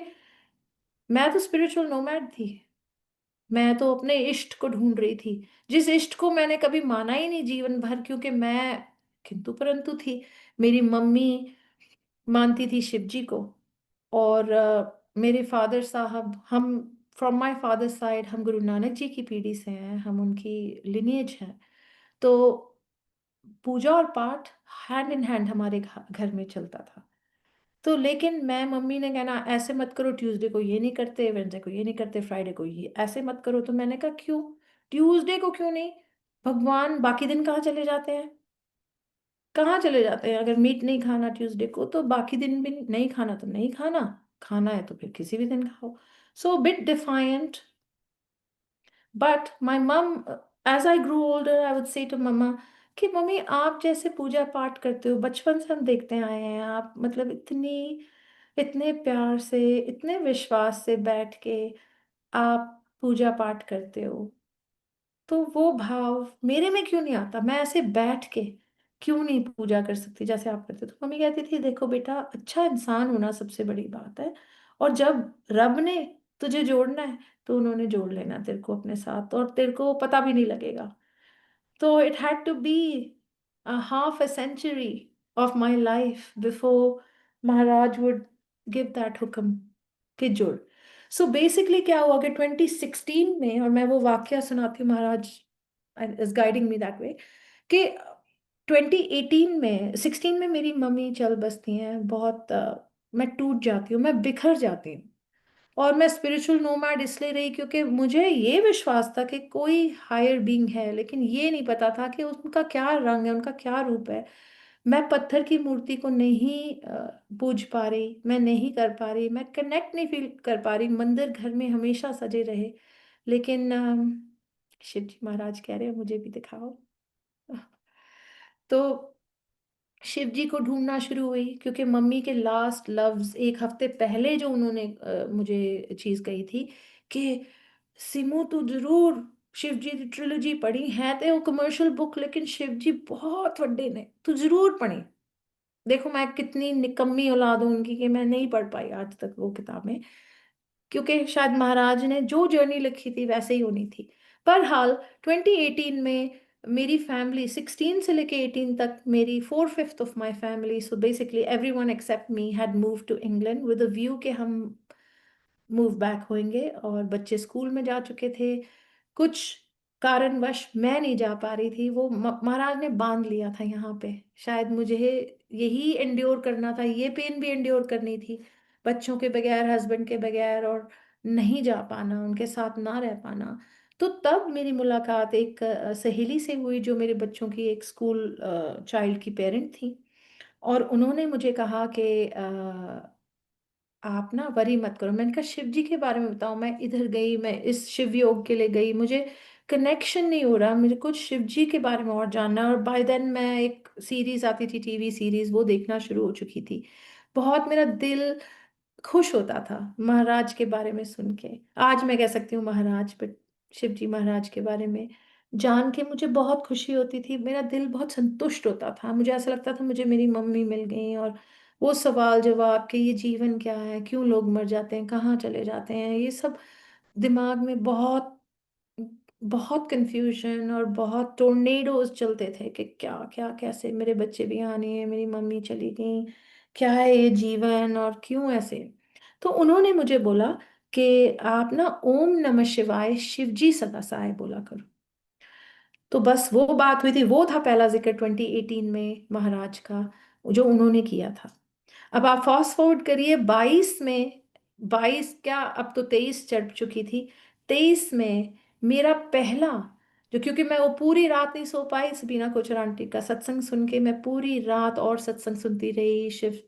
मैं तो स्पिरिचुअल नोमैड थी, मैं तो अपने इष्ट को ढूंढ रही थी, जिस इष्ट को मैंने कभी माना ही नहीं जीवन भर, क्योंकि मैं किंतु परंतु थी। मेरी मम्मी मानती थी शिव जी को, और मेरे फादर साहब, हम फ्रॉम माय फादर साइड, हम गुरु नानक जी की पीढ़ी से हैं, हम उनकी लिनिएज हैं। तो पूजा और पाठ हैंड इन हैंड हमारे घर में चलता था। तो लेकिन मैं, मम्मी ने कहना ऐसे मत करो, ट्यूसडे को ये नहीं करते, वेडनेसडे को ये नहीं करते, फ्राइडे को ये ऐसे मत करो। तो मैंने कहा क्यों, ट्यूसडे को क्यों नहीं? भगवान बाकी दिन कहाँ चले जाते हैं? कहाँ चले जाते हैं? अगर मीट नहीं खाना ट्यूसडे को, तो बाकी दिन भी नहीं खाना, तो नहीं खाना, खाना है तो फिर किसी भी दिन खाओ। So bit defiant. But my mum, as I grow older, I would say to mamma कि मम्मी आप जैसे पूजा पाठ करते हो, बचपन से हम देखते आए हैं, आप मतलब इतनी, इतने प्यार से, इतने विश्वास से बैठ के आप पूजा पाठ करते हो, तो वो भाव मेरे में क्यों नहीं आता? मैं ऐसे बैठ के क्यों नहीं पूजा कर सकती जैसे आप करते? तो मम्मी कहती थी देखो बेटा, अच्छा इंसान होना सबसे बड़ी बात है, और जब रब ने तुझे जोड़ना है तो उन्होंने जोड़ लेना तेरे को अपने साथ, और तेरे को पता भी नहीं लगेगा। So it had to be a half a century of my life before Maharaj would give that हुक्म कि जुड़। सो बेसिकली क्या हुआ कि 2016 में, और मैं वो वाकया सुनाती हूँ, महाराज is guiding me that way, कि 2018 में 16 में मेरी मम्मी चल बसती हैं बहुत, मैं टूट जाती हूँ, मैं बिखर जाती हूँ। और मैं स्पिरिचुअल नोमैड इसलिए रही क्योंकि मुझे ये विश्वास था कि कोई हायर बीइंग है, लेकिन ये नहीं पता था कि उनका क्या रंग है, उनका क्या रूप है। मैं पत्थर की मूर्ति को नहीं पूज पा रही, मैं नहीं कर पा रही, मैं कनेक्ट नहीं फील कर पा रही। मंदिर घर में हमेशा सजे रहे, लेकिन शिव जी महाराज कह रहे हैं मुझे भी दिखाओ। तो शिव जी को ढूंढना शुरू हुई, क्योंकि मम्मी के लास्ट लव्स एक हफ्ते पहले जो उन्होंने मुझे चीज कही थी कि सिमू तू जरूर शिव जी की ट्रिलोजी पढ़ी है, तो वो कमर्शियल बुक, लेकिन शिव जी बहुत वड्डे ने, तू जरूर पढ़ी। देखो मैं कितनी निकम्मी औलाद हूं उनकी कि मैं नहीं पढ़ पाई आज तक वो किताबें, क्योंकि शायद महाराज ने जो जर्नी लिखी थी वैसे ही होनी थी। पर हाल 2018 में मेरी फैमिली 16 से लेके 18 तक, मेरी 4/5 of my family, so basically everyone except me, had move to England with a view कि हम मूव बैक होंगे, और बच्चे स्कूल में जा चुके थे। कुछ कारणवश मैं नहीं जा पा रही थी, वो महाराज ने बांध लिया था यहाँ पे। शायद मुझे यही एंड्योर करना था, ये पेन भी एंड्योर करनी थी, बच्चों के बगैर, हस्बैंड के बगैर, और नहीं जा पाना, उनके साथ ना रह पाना। तो तब मेरी मुलाकात एक सहेली से हुई जो मेरे बच्चों की एक स्कूल चाइल्ड की पेरेंट थी, और उन्होंने मुझे कहा कि आप ना वरी मत करो। मैंने कहा शिव जी के बारे में बताओ। मैं इधर गई, मैं इस शिव योग के लिए गई, मुझे कनेक्शन नहीं हो रहा, मुझे कुछ शिव जी के बारे में और जानना है। और बाय देन मैं एक सीरीज आती थी, टीवी सीरीज, वो देखना शुरू हो चुकी थी। बहुत मेरा दिल खुश होता था महाराज के बारे में सुन के। आज मैं कह सकती हूँ महाराज, बट शिव जी महाराज के बारे में जान के मुझे बहुत खुशी होती थी, मेरा दिल बहुत संतुष्ट होता था। मुझे ऐसा लगता था मुझे मेरी मम्मी मिल गई, और वो सवाल जवाब कि ये जीवन क्या है, क्यों लोग मर जाते हैं, कहाँ चले जाते हैं, ये सब दिमाग में बहुत बहुत कंफ्यूजन और बहुत टोर्नेडोज चलते थे कि क्या क्या कैसे, मेरे बच्चे भी यहाँ नहीं है, मेरी मम्मी चली गई, क्या है ये जीवन और क्यों ऐसे। तो उन्होंने मुझे बोला कि आप ना ओम नमः शिवाय शिव जी सदा सहाय बोला करो। तो बस वो बात हुई थी, वो था पहला जिक्र 2018 में महाराज का, जो उन्होंने किया था। अब आप फास्ट फॉरवर्ड करिए 22 में, 22 क्या, अब तो 23 चढ़ चुकी थी। 23 में मेरा पहला, जो, क्योंकि मैं वो पूरी रात नहीं सो पाई, सबीना कोचर आंटी का सत्संग सुन के मैं पूरी रात और सत्संग सुनती रही, शिव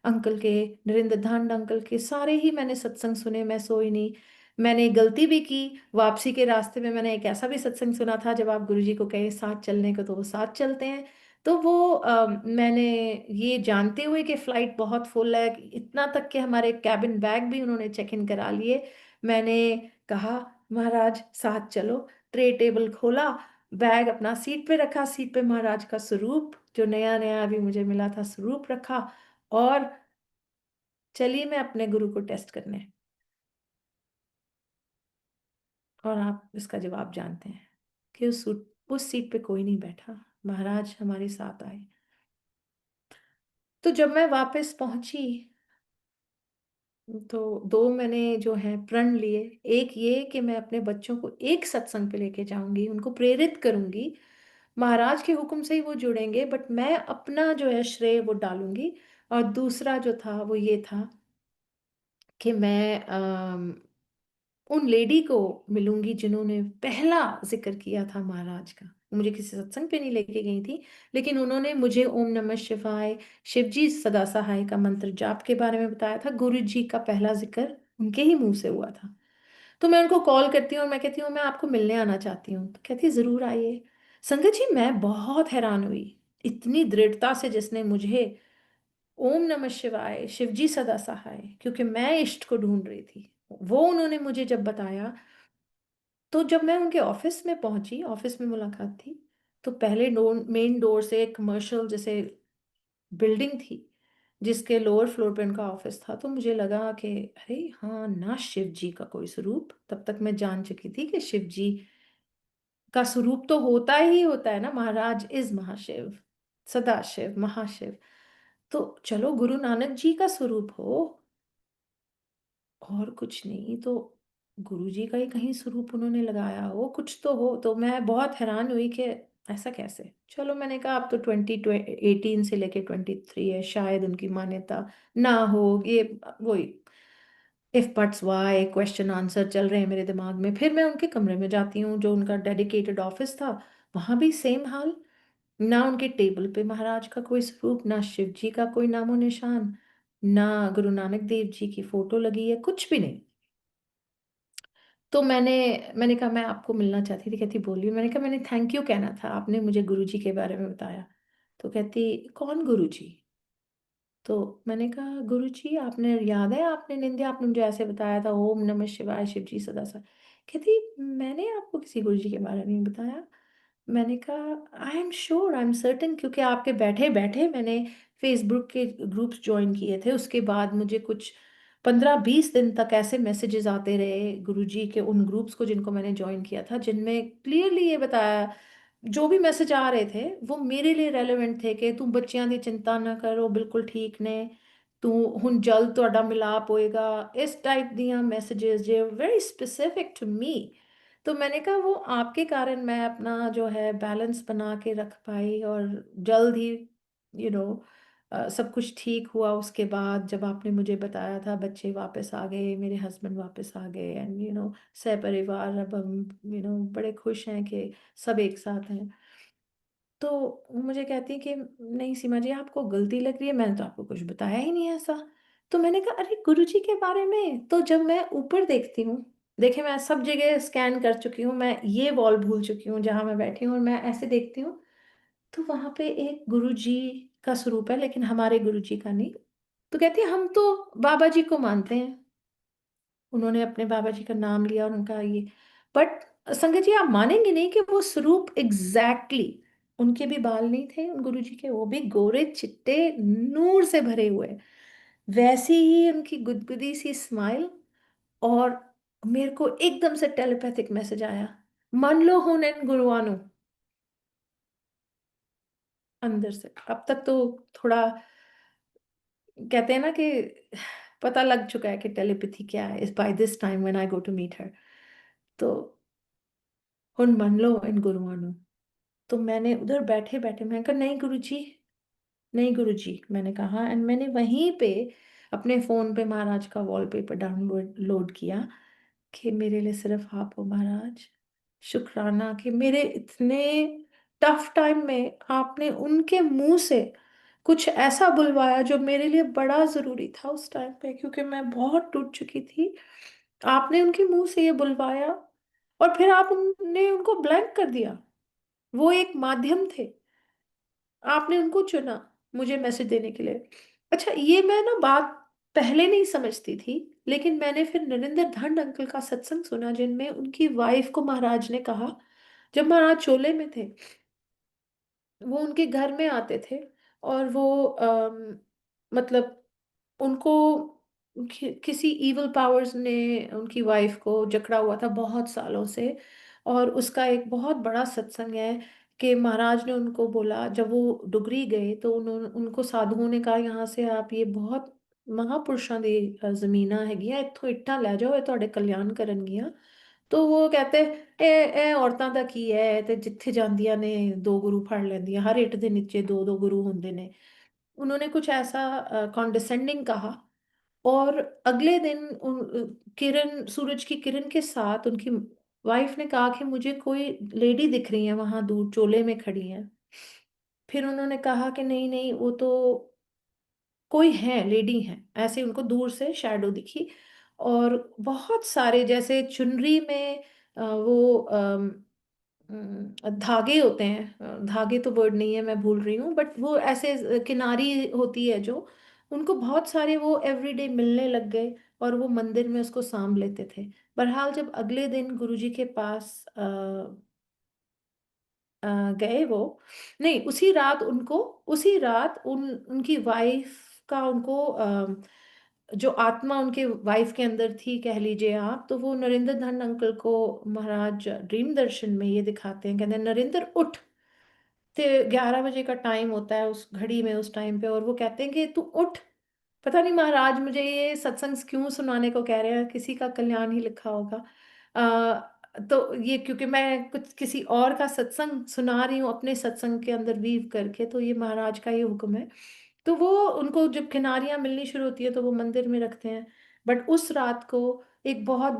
अंकल के, नरेंद्र धांड अंकल के, सारे ही मैंने सत्संग सुने, मैं सोई नहीं। मैंने एक गलती भी की, वापसी के रास्ते में मैंने एक ऐसा भी सत्संग सुना था, जब आप गुरुजी को कहे साथ चलने को तो वो साथ चलते हैं। तो वो मैंने ये जानते हुए कि फ्लाइट बहुत फुल है, इतना तक कि हमारे कैबिन बैग भी उन्होंने चेक इन करा लिए, मैंने कहा महाराज साथ चलो। ट्रे टेबल खोला, बैग अपना सीट पे रखा, सीट पे महाराज का स्वरूप जो नया नया अभी मुझे मिला था स्वरूप रखा, और चलिए मैं अपने गुरु को टेस्ट करने। और आप इसका जवाब जानते हैं कि उस सीट पे कोई नहीं बैठा, महाराज हमारे साथ आए। तो जब मैं वापस पहुंची, तो दो मैंने जो है प्रण लिए। एक ये कि मैं अपने बच्चों को एक सत्संग पे लेके जाऊंगी, उनको प्रेरित करूंगी, महाराज के हुक्म से ही वो जुड़ेंगे, बट मैं अपना जो है श्रेय वो डालूंगी। और दूसरा जो था वो ये था कि मैं उन लेडी को मिलूंगी जिन्होंने पहला जिक्र किया था महाराज का। मुझे किसी सत्संग पे नहीं लेके गई थी, लेकिन उन्होंने मुझे ओम नमः शिवाय शिव जी सदा सहाय का मंत्र जाप के बारे में बताया था। गुरु जी का पहला जिक्र उनके ही मुंह से हुआ था। तो मैं उनको कॉल करती हूँ और मैं कहती हूँ मैं आपको मिलने आना चाहती हूँ, तो कहती जरूर आइए। संगत जी मैं बहुत हैरान हुई, इतनी दृढ़ता से जिसने मुझे ओम नमः शिवाय शिवजी सदा सहाय, क्योंकि मैं इष्ट को ढूंढ रही थी, वो उन्होंने मुझे जब बताया, तो जब मैं उनके ऑफिस में पहुंची, ऑफिस में मुलाकात थी, तो पहले डोर, मेन डोर से एक कमर्शियल जैसे बिल्डिंग थी जिसके लोअर फ्लोर पे उनका ऑफिस था। तो मुझे लगा कि अरे हाँ ना, शिव जी का कोई स्वरूप। तब तक मैं जान चुकी थी कि शिव जी का स्वरूप तो होता ही होता है ना, महाराज इज महाशिव, सदाशिव, महाशिव। तो चलो गुरु नानक जी का स्वरूप हो, और कुछ नहीं तो गुरु जी का ही कहीं स्वरूप उन्होंने लगाया हो, कुछ तो हो। तो मैं बहुत हैरान हुई कि ऐसा कैसे। चलो मैंने कहा अब तो 2018 से लेके 23 है, शायद उनकी मान्यता ना हो। ये वही if buts why question answer चल रहे हैं मेरे दिमाग में। फिर मैं उनके कमरे में जाती हूँ जो उनका डेडिकेटेड ऑफिस था, वहां भी सेम हाल। ना उनके टेबल पे महाराज का कोई स्वरूप, ना शिव जी का कोई नामो निशान, ना गुरु नानक देव जी की फोटो लगी है, कुछ भी नहीं। तो मैंने कहा मैं आपको मिलना चाहती थी। कहती बोलिए। मैंने कहा मैंने थैंक यू कहना था, आपने मुझे गुरुजी के बारे में बताया। तो कहती कौन गुरुजी। तो मैंने कहा गुरुजी आपने, याद है आपने निंदे, आपने मुझे ऐसे बताया था, ओम नमः शिवाय शिव जी सदा सदा। कहती मैंने आपको किसी गुरुजी के बारे में नहीं बताया। मैंने कहा I am sure, I am certain, क्योंकि आपके बैठे बैठे मैंने फेसबुक के ग्रुप्स ज्वाइन किए थे। उसके बाद मुझे कुछ 15-20 दिन तक ऐसे मैसेजेस आते रहे गुरुजी के उन ग्रुप्स को जिनको मैंने ज्वाइन किया था, जिनमें क्लियरली ये बताया, जो भी मैसेज आ रहे थे वो मेरे लिए रेलेवेंट थे कि तू बच्चियां दी चिंता ना करो, बिल्कुल ठीक ने, तू हुन जल्द ਤੁਹਾਡਾ मिलाप होएगा। इस टाइप दियां मैसेजेस जो वेरी स्पेसिफिक टू मी। तो मैंने कहा वो आपके कारण मैं अपना जो है बैलेंस बना के रख पाई, और जल्द ही यू नो सब कुछ ठीक हुआ। उसके बाद जब आपने मुझे बताया था बच्चे वापस आ गए, मेरे हस्बैंड वापस आ गए, एंड सहपरिवार अब हम बड़े खुश हैं कि सब एक साथ हैं। तो वो मुझे कहती है कि नहीं सीमा जी आपको गलती लग रही है, मैंने तो आपको कुछ बताया ही नहीं ऐसा। तो मैंने कहा अरे गुरुजी के बारे में तो जब मैं ऊपर देखती हूँ, देखे मैं सब जगह स्कैन कर चुकी हूँ, मैं ये वॉल भूल चुकी हूँ जहां मैं बैठी हूँ, और मैं ऐसे देखती हूँ तो वहां पे एक गुरुजी का स्वरूप है, लेकिन हमारे गुरुजी का नहीं। तो कहती है हम तो बाबा जी को मानते हैं। उन्होंने अपने बाबा जी का नाम लिया और उनका ये, बट संगत जी आप मानेंगे नहीं कि वो स्वरूप एग्जैक्टली उनके भी बाल नहीं थे उन गुरुजी के, वो भी गोरे चिट्टे नूर से भरे हुए, वैसी ही उनकी गुदगुदी सी स्माइल। और मेरे को एकदम से टेलीपैथिक मैसेज आया, मन लो हुनैन गुरुआनु, अंदर से। अब तक तो थोड़ा कहते हैं ना कि पता लग चुका है कि टेलीपैथी क्या है, इस by this time when I go to meet her. तो हुन मन लो इन गुरुआनु। तो मैंने उधर बैठे बैठे मैं कहा नहीं गुरुजी, नहीं गुरुजी, मैंने कहा, एंड मैंने वहीं पे अपने फोन पे महाराज का वॉलपेपर डाउनलोड लोड किया कि मेरे लिए सिर्फ आप हो महाराज। शुक्राना कि मेरे इतने टफ टाइम में आपने उनके मुंह से कुछ ऐसा बुलवाया जो मेरे लिए बड़ा जरूरी था उस टाइम पे, क्योंकि मैं बहुत टूट चुकी थी। आपने उनके मुंह से ये बुलवाया, और फिर आपने उनको ब्लैंक कर दिया। वो एक माध्यम थे, आपने उनको चुना मुझे मैसेज देने के लिए। अच्छा ये मैं ना बात पहले नहीं समझती थी, लेकिन मैंने फिर नरेंद्र धंड अंकल का सत्संग सुना जिनमें उनकी वाइफ को महाराज ने कहा, जब महाराज चोले में थे, वो उनके घर में आते थे, और वो मतलब उनको किसी इवल पावर्स ने उनकी वाइफ को जकड़ा हुआ था बहुत सालों से। और उसका एक बहुत बड़ा सत्संग है कि महाराज ने उनको बोला, जब वो डुगरी गए तो उन्होंने उनको साधुओं ने कहा यहाँ से आप ये बहुत महापुरुषों ਦੀ ਜ਼ਮੀਨਾਂ ਹੈਗੀਆਂ, ਇੱਥੋਂ ਇੱਟਾਂ ਲੈ ਜਾਓ, ਇਹ ਤੁਹਾਡੇ ਕਲਿਆਣ ਕਰਨਗੀਆਂ। तो वो कहते ਇਹ ਔਰਤਾਂ ਦਾ ਕੀ ਹੈ, ਤੇ ਜਿੱਥੇ ਜਾਂਦੀਆਂ ਨੇ ਦੋ ਗੁਰੂ ਫੜ ਲੈਂਦੀਆਂ, ਹਰ ਇੱਟ ਦੇ ਨੀਚੇ ਦੋ ਦੋ गुरु ਹੁੰਦੇ ਨੇ। उन्होंने कुछ ऐसा कॉन्डिसेंडिंग कहा। और अगले दिन किरण, सूरज की किरण के साथ उनकी वाइफ ने कहा कि मुझे कोई लेडी दिख रही है वहां दूर चोले में खड़ी है। फिर उन्होंने कहा कि नहीं नहीं वो तो कोई है, लेडी है, ऐसे उनको दूर से शैडो दिखी। और बहुत सारे जैसे चुनरी में वो धागे होते हैं, धागे तो वर्ड नहीं है मैं भूल रही हूँ, बट वो ऐसे किनारी होती है जो उनको बहुत सारे वो एवरीडे मिलने लग गए और वो मंदिर में उसको सांभ लेते थे। बहरहाल जब अगले दिन गुरुजी के पास अ, गए वो, नहीं उसी रात उनको, उसी रात उनकी वाइफ का उनको जो आत्मा उनके वाइफ के अंदर थी कह लीजिए आप, तो वो नरेंद्र धन अंकल को महाराज ड्रीम दर्शन में ये दिखाते हैं, कहते हैं नरेंद्र उठ। ते 11 बजे का टाइम होता है उस घड़ी में, उस टाइम पे, और वो कहते हैं कि तू उठ। पता नहीं महाराज मुझे ये सत्संग क्यों सुनाने को कह रहे हैं, किसी का कल्याण ही लिखा होगा। तो ये क्योंकि मैं कुछ किसी और का सत्संग सुना रही हूँ अपने सत्संग के अंदर वीव करके, तो ये महाराज का ये हुक्म है। तो वो उनको जब किनारियां मिलनी शुरू होती है तो वो मंदिर में रखते हैं। बट उस रात को एक बहुत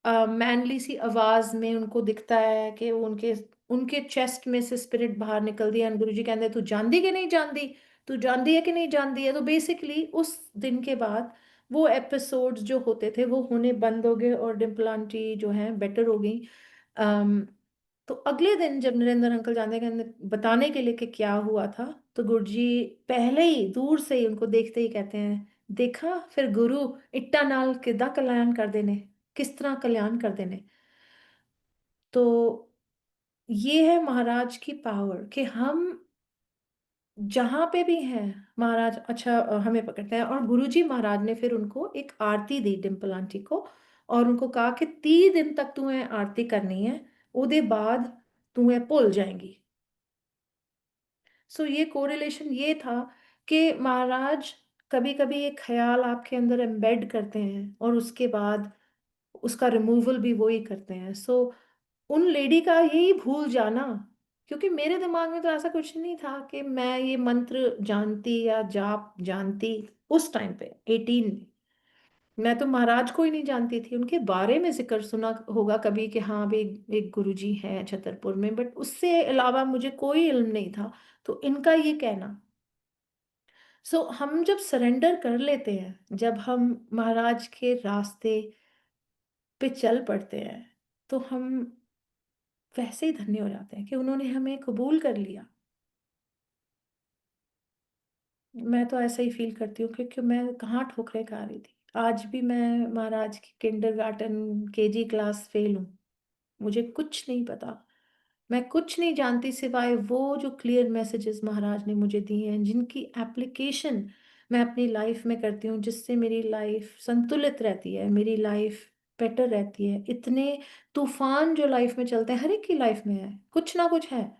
मैनली सी आवाज में उनको दिखता है कि वो उनके उनके चेस्ट में से स्पिरिट बाहर निकल दिया। गुरु जी कहते हैं तू जानती कि नहीं जानती, तू जानती है कि नहीं जानती है। तो बेसिकली उस दिन के बाद वो एपिसोड्स जो होते थे वो होने बंद हो गए और डिम्पल आंटी जो है बेटर हो गई। अम, तो अगले दिन जब नरेंद्र अंकल जाने के बताने के लिए कि क्या हुआ था, तो गुरुजी पहले ही दूर से ही उनको देखते ही कहते हैं देखा फिर गुरु इट्टा नाल किदा कल्याण कर देने, किस तरह कल्याण कर देने। तो ये है महाराज की पावर कि हम जहां पे भी हैं महाराज अच्छा हमें पकड़ते हैं। और गुरुजी महाराज ने फिर उनको एक आरती दी डिम्पल आंटी को, और उनको कहा कि 30 दिन तक तुम्हें आरती करनी है, उदे बाद तुम्हें भूल जाएंगी। सो ये कोरिलेशन ये था कि महाराज कभी कभी एक ख्याल आपके अंदर एम्बेड करते हैं और उसके बाद उसका रिमूवल भी वो ही करते हैं। सो उन लेडी का यही भूल जाना, क्योंकि मेरे दिमाग में तो ऐसा कुछ नहीं था कि मैं ये मंत्र जानती या जाप जानती। उस टाइम पे 18 में मैं तो महाराज को ही नहीं जानती थी, उनके बारे में जिक्र सुना होगा कभी कि हाँ भी एक गुरुजी हैं छतरपुर में, बट उससे अलावा मुझे कोई इल्म नहीं था। तो इनका ये कहना, सो हम जब सरेंडर कर लेते हैं, जब हम महाराज के रास्ते पे चल पड़ते हैं, तो हम वैसे ही धन्य हो जाते हैं कि उन्होंने हमें कबूल कर लिया। मैं तो ऐसा ही फील करती हूँ क्योंकि मैं कहाँ ठोकरें खा रही थी। आज भी मैं महाराज की किंडरगार्टन केजी क्लास फेल हूँ, मुझे कुछ नहीं पता। मैं कुछ नहीं जानती सिवाय वो जो क्लियर मैसेजेस महाराज ने मुझे दिए हैं, जिनकी एप्लीकेशन मैं अपनी लाइफ में करती हूँ, जिससे मेरी लाइफ संतुलित रहती है, मेरी लाइफ बेटर रहती है। इतने तूफान जो लाइफ में चलते हैं, हर एक की लाइफ में है, कुछ ना कुछ है।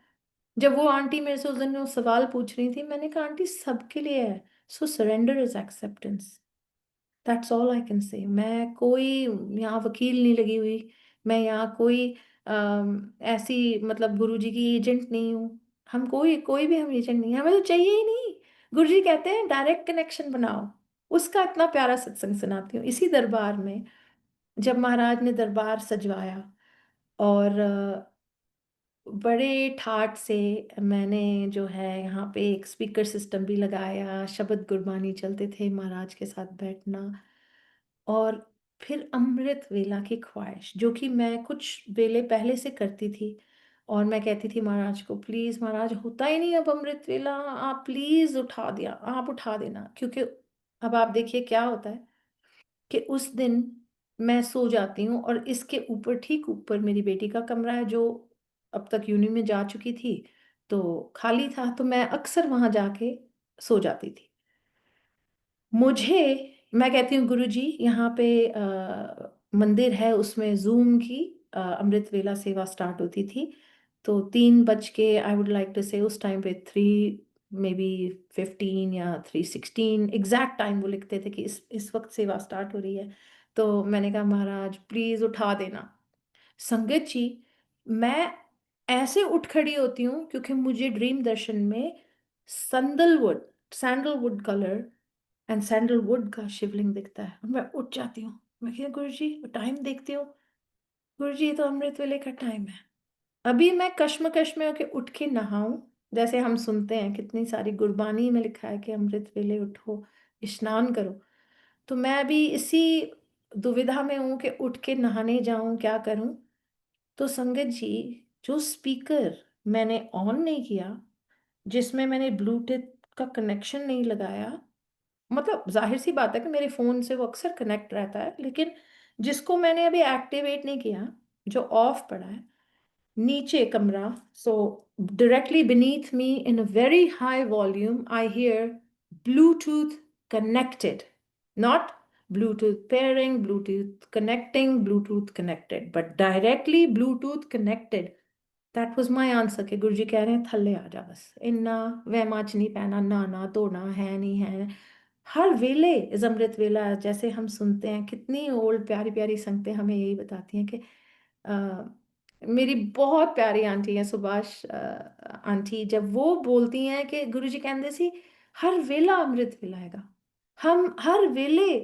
जब वो आंटी मेरे से उस दिन वो सवाल पूछ रही थी, मैंने कहा आंटी सबके लिए है। So surrender is acceptance, that's all I can say. मैं कोई यहाँ वकील नहीं लगी हुई, मैं यहाँ कोई ऐसी मतलब गुरुजी की एजेंट नहीं हूँ। हम कोई कोई भी हम एजेंट नहीं है, हमें तो चाहिए ही नहीं। गुरुजी कहते हैं डायरेक्ट कनेक्शन बनाओ। उसका इतना प्यारा सत्संग सुनाती हूँ इसी दरबार में, जब महाराज ने दरबार सजवाया और बड़े ठाट से मैंने जो है यहाँ पे एक स्पीकर सिस्टम भी लगाया, शब्द गुरबानी चलते थे, महाराज के साथ बैठना। और फिर अमृत वेला की ख्वाहिश जो कि मैं कुछ वेले पहले से करती थी, और मैं कहती थी महाराज को प्लीज महाराज होता ही नहीं अब अमृत वेला, आप प्लीज उठा दिया, आप उठा देना। क्योंकि अब आप देखिए क्या होता है कि उस दिन मैं सो जाती हूँ और इसके ऊपर ठीक ऊपर मेरी बेटी का कमरा है जो अब तक यूनि में जा चुकी थी, तो खाली था, तो मैं अक्सर वहां जाके सो जाती थी। मुझे, मैं कहती हूँ गुरुजी यहाँ पे मंदिर है, उसमें जूम की अमृत वेला सेवा स्टार्ट होती थी। तो 3 बज के आई वुड लाइक टू से उस टाइम पे 3 मे बी 15 या 3:16 एग्जैक्ट टाइम वो लिखते थे कि इस वक्त सेवा स्टार्ट हो रही है। तो मैंने कहा महाराज प्लीज उठा देना। संगत जी, मैं ऐसे उठ खड़ी होती हूँ क्योंकि मुझे ड्रीम दर्शन में sandalwood sandalwood colour and sandalwood का शिवलिंग दिखता है, और मैं उठ जाती हूँ। मैं कहती गुरु जी टाइम देखते हो, गुरु जी ये तो अमृत वेले का टाइम है। अभी मैं कश्मकश में होके उठ के नहाऊं, जैसे हम सुनते हैं कितनी सारी गुरबानी में लिखा है कि अमृत वेले उठो स्नान करो, तो मैं अभी इसी दुविधा में हूं कि उठ के नहाने जाऊं क्या करूं। तो संगत जी, जो स्पीकर मैंने ऑन नहीं किया, जिसमें मैंने ब्लूटूथ का कनेक्शन नहीं लगाया, मतलब जाहिर सी बात है कि मेरे फोन से वो अक्सर कनेक्ट रहता है, लेकिन जिसको मैंने अभी एक्टिवेट नहीं किया, जो ऑफ पड़ा है, नीचे कमरा, सो directly beneath me in a very high volume I hear Bluetooth connected, not Bluetooth pairing, Bluetooth connecting, Bluetooth connected, but directly Bluetooth connected. That was my answer कि गुरुजी कह रहे हैं थल्ले आ जा, बस इन्ना वहमा च नहीं पैना, नहाना धोना है नहीं है। हर वेले इस अमृत वेला, जैसे हम सुनते हैं, कितनी ओल्ड प्यारी प्यारी संगतें हमें यही बताती हैं कि मेरी बहुत प्यारी आंटी है सुभाष आंटी, जब वो बोलती हैं कि गुरुजी कहंदे सी हर वेला अमृत वेला हैगा, हम हर वेले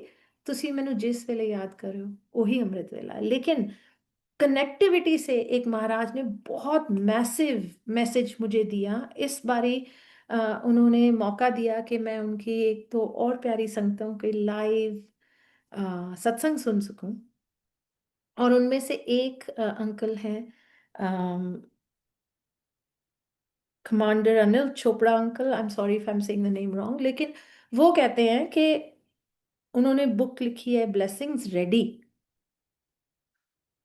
ਤੁਸੀਂ ਮੈਨੂੰ जिस वेले याद कर रहे हो वही अमृत वेला है। लेकिन कनेक्टिविटी से एक महाराज ने बहुत मैसिव मैसेज मुझे दिया इस बारी। उन्होंने मौका दिया कि मैं उनकी एक तो और प्यारी संगतों के लाइव सत्संग सुन सकूं। और उनमें से एक अंकल हैं, commander Anil Chopra uncle, I am sorry if I am saying the name wrong, लेकिन वो कहते हैं कि उन्होंने बुक लिखी है ब्लेसिंग्स रेडी।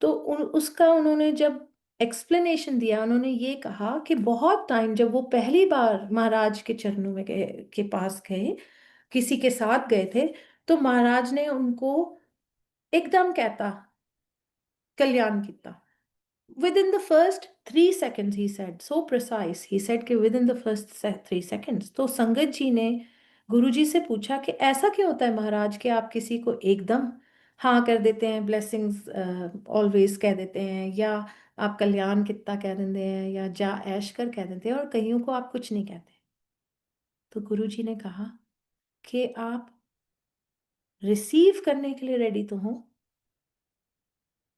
तो उसका उन्होंने जब एक्सप्लेनेशन दिया, उन्होंने ये कहा कि बहुत टाइम जब वो पहली बार महाराज के चरणों में गए, के पास गए, किसी के साथ गए थे, तो महाराज ने उनको एकदम कहता कल्याण किता। Within the first 3 seconds, he said, so precise. He said कि within the first 3 seconds। तो संगत जी ने गुरु जी से पूछा कि ऐसा क्यों होता है महाराज कि आप किसी को एकदम हाँ कर देते हैं, ब्लेसिंग्स ऑलवेज कह देते हैं, या आप कल्याण कितना कह देते हैं, या जा ऐश कर कह देते हैं, और कईयों को आप कुछ नहीं कहते। तो गुरु जी ने कहा कि आप रिसीव करने के लिए रेडी तो हो,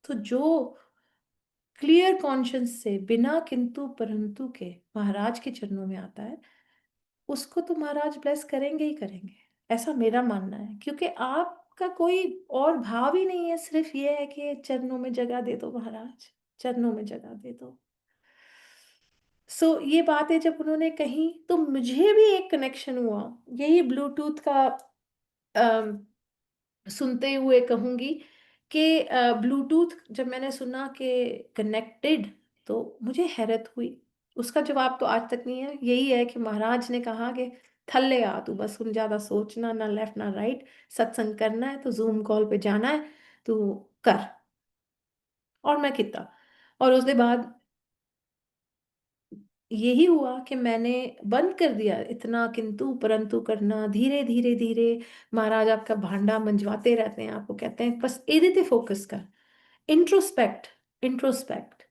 तो जो क्लियर कॉन्शियंस से बिना किंतु परंतु के महाराज के चरणों में आता है, उसको तो महाराज ब्लेस करेंगे ही करेंगे, ऐसा मेरा मानना है। क्योंकि आपका कोई और भाव ही नहीं है, सिर्फ ये है कि चरणों में जगह दे दो महाराज, चरणों में जगह दे दो। ये बातें जब उन्होंने कही तो मुझे भी एक कनेक्शन हुआ, यही ब्लूटूथ का सुनते हुए कहूंगी कि ब्लूटूथ जब मैंने सुना कि कनेक्टेड, तो मुझे हैरत हुई। उसका जवाब तो आज तक नहीं है, यही है कि महाराज ने कहा कि थल्ले आ तू, बस उन ज्यादा सोचना ना लेफ्ट ना राइट, सत्संग करना है तो जूम कॉल पे जाना है, तू कर। और मैं किता, और उसके बाद यही हुआ कि मैंने बंद कर दिया इतना किंतु परंतु करना। धीरे धीरे धीरे महाराज आपका भांडा मंजवाते रहते हैं, आपको कहते हैं बस एदे ते फोकस कर, इंट्रोस्पेक्ट, इंट्रोस्पेक्ट।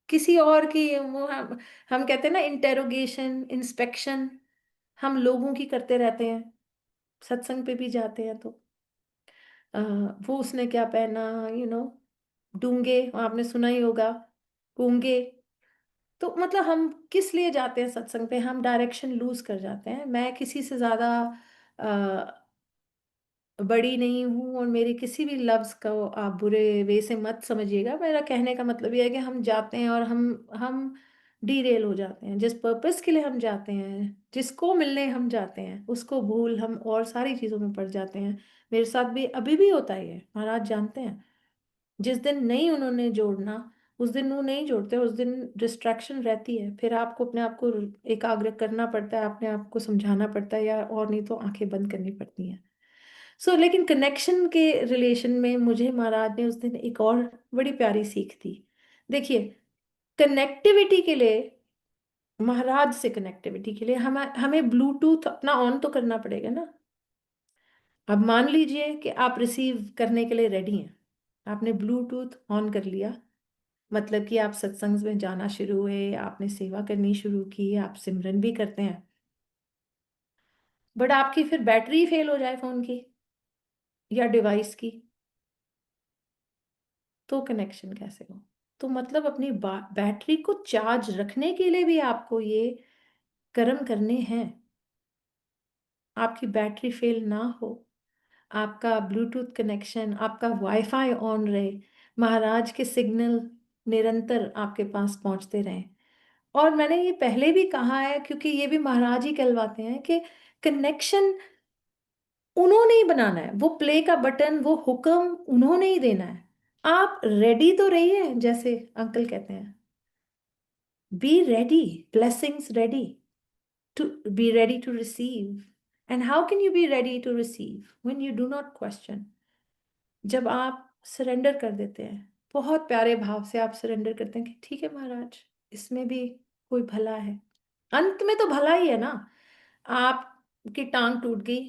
किसी और की वो हम कहते हैं ना इंटेरोगेशन इंस्पेक्शन, हम लोगों की करते रहते हैं, सत्संग पे भी जाते हैं तो वो उसने क्या पहना, डूंगे, आपने सुना ही होगा, गूंगे। तो मतलब हम किस लिए जाते हैं सत्संग पे, हम डायरेक्शन लूज कर जाते हैं। मैं किसी से ज्यादा बड़ी नहीं हूँ, और मेरे किसी भी लफ्ज को आप बुरे वे से मत समझिएगा। मेरा कहने का मतलब ये है कि हम जाते हैं और हम डीरेल हो जाते हैं, जिस पर्पस के लिए हम जाते हैं, जिसको मिलने हम जाते हैं, उसको भूल हम और सारी चीजों में पड़ जाते हैं। मेरे साथ भी अभी भी होता ही है, महाराज जानते हैं। जिस दिन नहीं उन्होंने जोड़ना, उस दिन वो नहीं जोड़ते, उस दिन डिस्ट्रैक्शन रहती है, फिर आपको अपने आप को एकाग्र करना पड़ता है, अपने आप को समझाना पड़ता है, या और नहीं तो आंखें बंद करनी पड़ती हैं। लेकिन कनेक्शन के रिलेशन में मुझे महाराज ने उस दिन एक और बड़ी प्यारी सीख दी। देखिए, कनेक्टिविटी के लिए, महाराज से कनेक्टिविटी के लिए हमें ब्लूटूथ अपना ऑन तो करना पड़ेगा ना। अब मान लीजिए कि आप रिसीव करने के लिए रेडी हैं, आपने ब्लूटूथ ऑन कर लिया, मतलब कि आप सत्संग में जाना शुरू हुए, आपने सेवा करनी शुरू की, आप सिमरन भी करते हैं, बट आपकी फिर बैटरी फेल हो जाए फोन की या डिवाइस की, तो कनेक्शन कैसे हो? तो मतलब अपनी बैटरी को चार्ज रखने के लिए भी आपको ये कर्म करने हैं। आपकी बैटरी फेल ना हो, आपका ब्लूटूथ कनेक्शन, आपका वाईफाई ऑन रहे, महाराज के सिग्नल निरंतर आपके पास पहुंचते रहें। और मैंने ये पहले भी कहा है, क्योंकि ये भी महाराज ही कहलवाते हैं कि कनेक्शन उन्होंने ही बनाना है, वो प्ले का बटन, वो हुक्म उन्होंने ही देना है। आप रेडी तो रहिए, जैसे अंकल कहते हैं, be ready, blessings ready, to be ready to receive. And how can you be ready to receive when you do not question? जब आप सरेंडर कर देते हैं, बहुत प्यारे भाव से आप सरेंडर करते हैं कि ठीक है महाराज, इसमें भी कोई भला है, अंत में तो भला ही है ना। आपकी टांग टूट गई,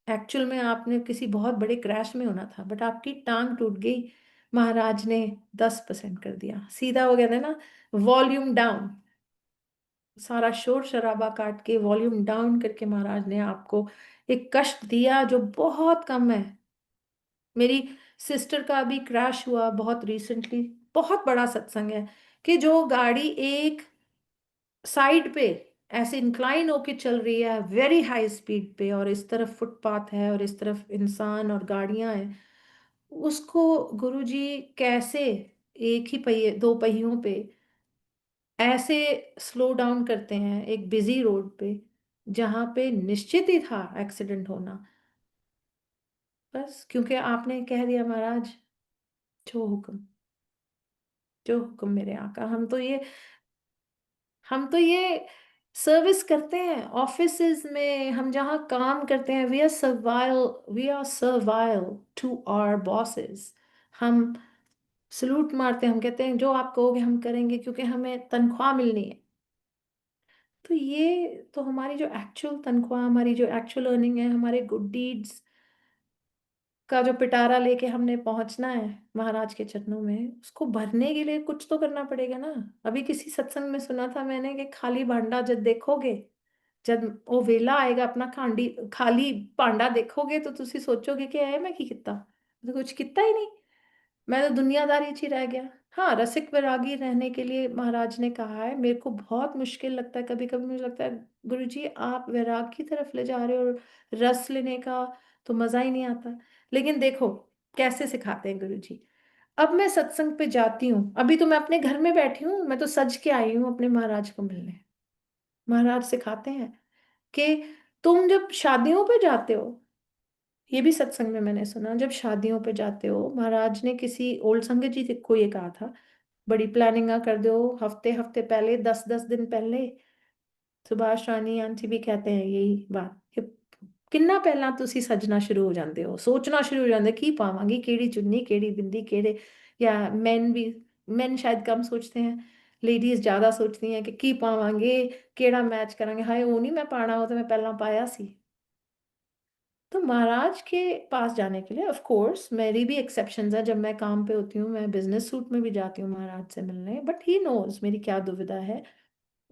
एक्चुअल में आपने किसी बहुत बड़े क्रैश में होना था, बट आपकी टांग टूट गई, महाराज ने 10% कर दिया, सीधा हो गया था ना, वॉल्यूम डाउन, सारा शोर शराबा काट के वॉल्यूम डाउन करके महाराज ने आपको एक कष्ट दिया जो बहुत कम है। मेरी सिस्टर का अभी क्रैश हुआ बहुत रिसेंटली, बहुत बड़ा सत्संग है, कि जो गाड़ी एक साइड पे ऐसे इंक्लाइन होके चल रही है वेरी हाई स्पीड पे, और इस तरफ फुटपाथ है और इस तरफ इंसान और गाड़ियां हैं, उसको गुरुजी कैसे एक ही पहिए, दो पहियों पे ऐसे स्लो डाउन करते हैं एक बिजी रोड पे, जहां पे निश्चित ही था एक्सीडेंट होना, बस क्योंकि आपने कह दिया महाराज, जो हुक्म, जो हुक्म मेरे आका। हम तो ये सर्विस करते हैं ऑफिसेज में, हम जहाँ काम करते हैं, we are servile to our bosses. हम सलूट मारते हैं, हम कहते हैं जो आप कहोगे हम करेंगे, क्योंकि हमें तनख्वाह मिलनी है। तो ये तो हमारी जो एक्चुअल तनख्वाह, हमारी जो एक्चुअल अर्निंग है, हमारे गुड डीड्स का जो पिटारा लेके हमने पहुंचना है महाराज के चरणों में, उसको भरने के लिए कुछ तो करना पड़ेगा ना। अभी किसी सत्संग में सुना था मैंने कि खाली भांडा जब देखोगे, जब वो वेला आएगा अपना खांडी खाली भांडा देखोगे, तो तुसी सोचोगे कि है मैं की किता, तो कुछ किता ही नहीं, मैं तो दुनियादारी च ही रह गया। हाँ, रसिक वैरागी रहने के लिए महाराज ने कहा है, मेरे को बहुत मुश्किल लगता है, कभी कभी मुझे लगता है गुरु जी आप वैराग की तरफ ले जा रहे हो, और रस लेने का तो मजा ही नहीं आता। लेकिन देखो कैसे सिखाते हैं गुरु जी। अब मैं सत्संग पे जाती हूँ, अभी तो मैं अपने घर में बैठी हूँ, मैं तो सज के आई हूँ अपने महाराज को मिलने। महाराज सिखाते हैं कि तुम जब शादियों पे जाते हो, ये भी सत्संग में मैंने सुना, जब शादियों पे जाते हो, महाराज ने किसी ओल्ड संगत जी को ये कहा था, बड़ी प्लानिंग कर दो, हफ्ते हफ्ते पहले, 10-10 दिन पहले। सुभाष रानी आंटी भी कहते हैं यही बात कि किन्ना पहला तुसी सजना शुरू हो जाते हो, सोचना शुरू हो जाते की पावांगी, केड़ी चुन्नी, केड़ी बिंदी, केड़े, या मेन भी, मेन शायद कम सोचते हैं, लेडीज ज्यादा सोचती हैं कि की पावांगे, केड़ा मैच करांगे, हाय वो नहीं मैं पाना, हो तो मैं पहला पाया सी। तो महाराज के पास जाने के लिए ऑफ कोर्स मेरी भी एक्सेप्शंस है, जब मैं काम पे होती हूँ मैं बिजनेस सूट में भी जाती हूँ महाराज से मिलने, बट ही नोज मेरी क्या दुविधा है।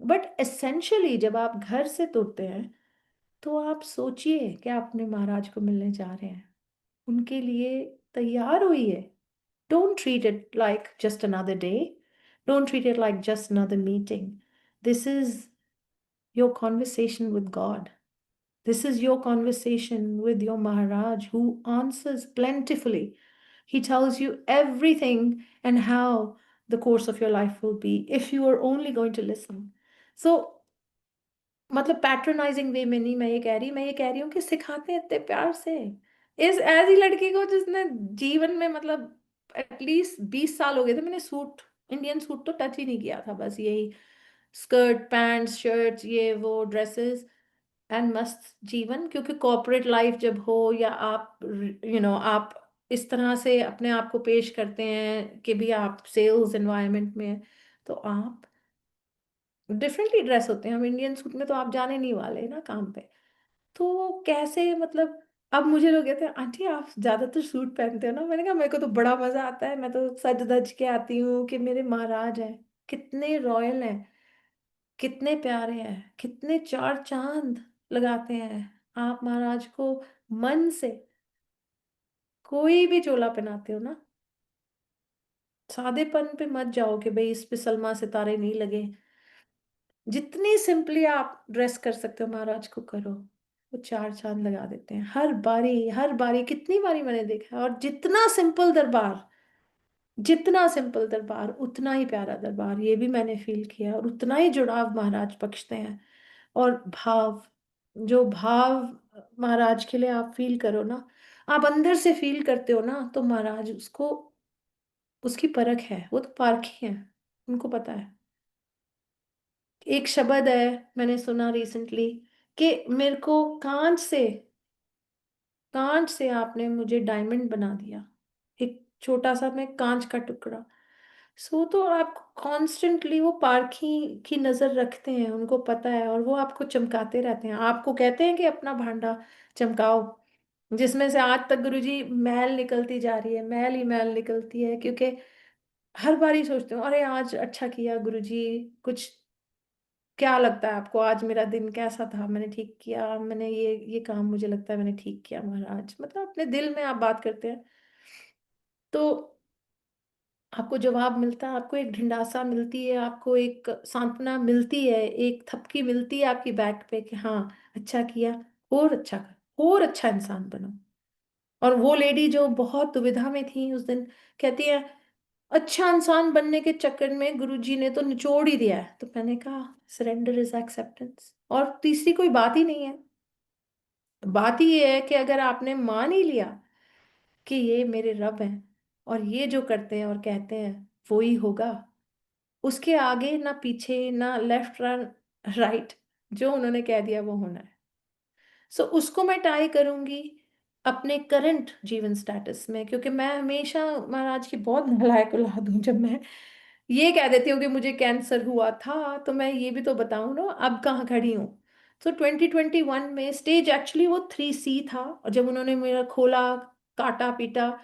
बट एसेंशियली जब आप घर से तुरते हैं, तो आप सोचिए कि आप अपने महाराज को मिलने जा रहे हैं, उनके लिए तैयार होइए। Don't treat it like just another day, don't treat it like just another meeting, this is your conversation with God, this is your conversation with your Maharaj who answers plentifully. He tells you everything and how the course of your life will be if you are only going to listen. So, मतलब पैट्रोनाइजिंग वे में नहीं मैं ये कह रही, मैं ये कह रही हूँ कि सिखाते हैं इतने प्यार से, इस ऐसी लड़की को जिसने जीवन में मतलब एटलीस्ट 20 साल हो गए थे, मैंने सूट, इंडियन सूट तो टच ही नहीं किया था, बस यही स्कर्ट पैंट्स शर्ट्स ये वो ड्रेसेस एंड मस्त जीवन। क्योंकि कॉर्पोरेट लाइफ जब हो, या आप आप इस तरह से अपने आप को पेश करते हैं कि भी आप सेल्स एनवायरनमेंट में हैं, तो आप डिफरेंटली ड्रेस होते हैं, हम इंडियन सूट में तो आप जाने नहीं वाले ना काम पे। तो कैसे मतलब, अब मुझे लोग कहते हैं आंटी आप ज्यादातर सूट पहनते हो ना, मैंने कहा मेरे को तो बड़ा मजा आता है, मैं तो सज धज के आती हूँ कि मेरे महाराज हैं, कितने रॉयल हैं, कितने प्यारे हैं, कितने चार चांद लगाते हैं। आप महाराज को मन से कोई भी चोला पहनाते हो ना, सादेपन पे मत जाओ कि भाई इस पे सलमा सितारे नहीं लगे, जितनी सिंपली आप ड्रेस कर सकते हो महाराज को करो, वो चार चांद लगा देते हैं हर बारी, हर बारी, कितनी बारी मैंने देखा है। और जितना सिंपल दरबार, जितना सिंपल दरबार उतना ही प्यारा दरबार, ये भी मैंने फील किया, और उतना ही जुड़ाव महाराज बख्शते हैं, और भाव, जो भाव महाराज के लिए आप फील करो ना, आप अंदर से फील करते हो ना, तो महाराज उसको, उसकी परख है, वो तो पारखी है, उनको पता है। एक शब्द है, मैंने सुना रिसेंटली, कि मेरे को कांच से आपने मुझे डायमंड बना दिया, एक छोटा सा मैं कांच का टुकड़ा। सो तो आप कॉन्स्टेंटली वो पारखी की नजर रखते हैं, उनको पता है, और वो आपको चमकाते रहते हैं, आपको कहते हैं कि अपना भांडा चमकाओ, जिसमें से आज तक गुरुजी मैल निकलती जा रही है, मैल ही मैल निकलती है, क्योंकि हर बार ही सोचते हो अरे आज अच्छा किया गुरुजी, कुछ क्या लगता है आपको आज मेरा दिन कैसा था, मैंने ठीक किया, मैंने ये काम मुझे लगता है मैंने ठीक किया महाराज, मतलब अपने दिल में आप बात करते हैं, तो आपको जवाब मिलता है, आपको एक ढिंढासा मिलती है, आपको एक सांत्वना मिलती है, एक थपकी मिलती है आपकी बैक पे कि हाँ अच्छा किया, और अच्छा कर, और अच्छा इंसान बनो। और वो लेडी जो बहुत दुविधा में थी उस दिन, कहती है अच्छा इंसान बनने के चक्कर में गुरुजी ने तो निचोड़ ही दिया है, तो मैंने कहा सरेंडर इज एक्सेप्टेंस, और तीसरी कोई बात ही नहीं है। बात ही ये है कि अगर आपने मान ही लिया कि ये मेरे रब हैं, और ये जो करते हैं और कहते हैं वो ही होगा, उसके आगे ना पीछे ना लेफ्ट रन राइट, जो उन्होंने कह दिया वो होना है। सो उसको मैं टाई करूंगी अपने करंट जीवन स्टेटस में, क्योंकि मैं हमेशा महाराज की बहुत नालायक औलाद हूं। जब मैं ये कह देती हूँ कि मुझे कैंसर हुआ था, तो मैं ये भी तो बताऊं ना अब कहाँ खड़ी हूँ। तो 2021 में स्टेज एक्चुअली वो 3C था, और जब उन्होंने मेरा खोला, काटा पीटा,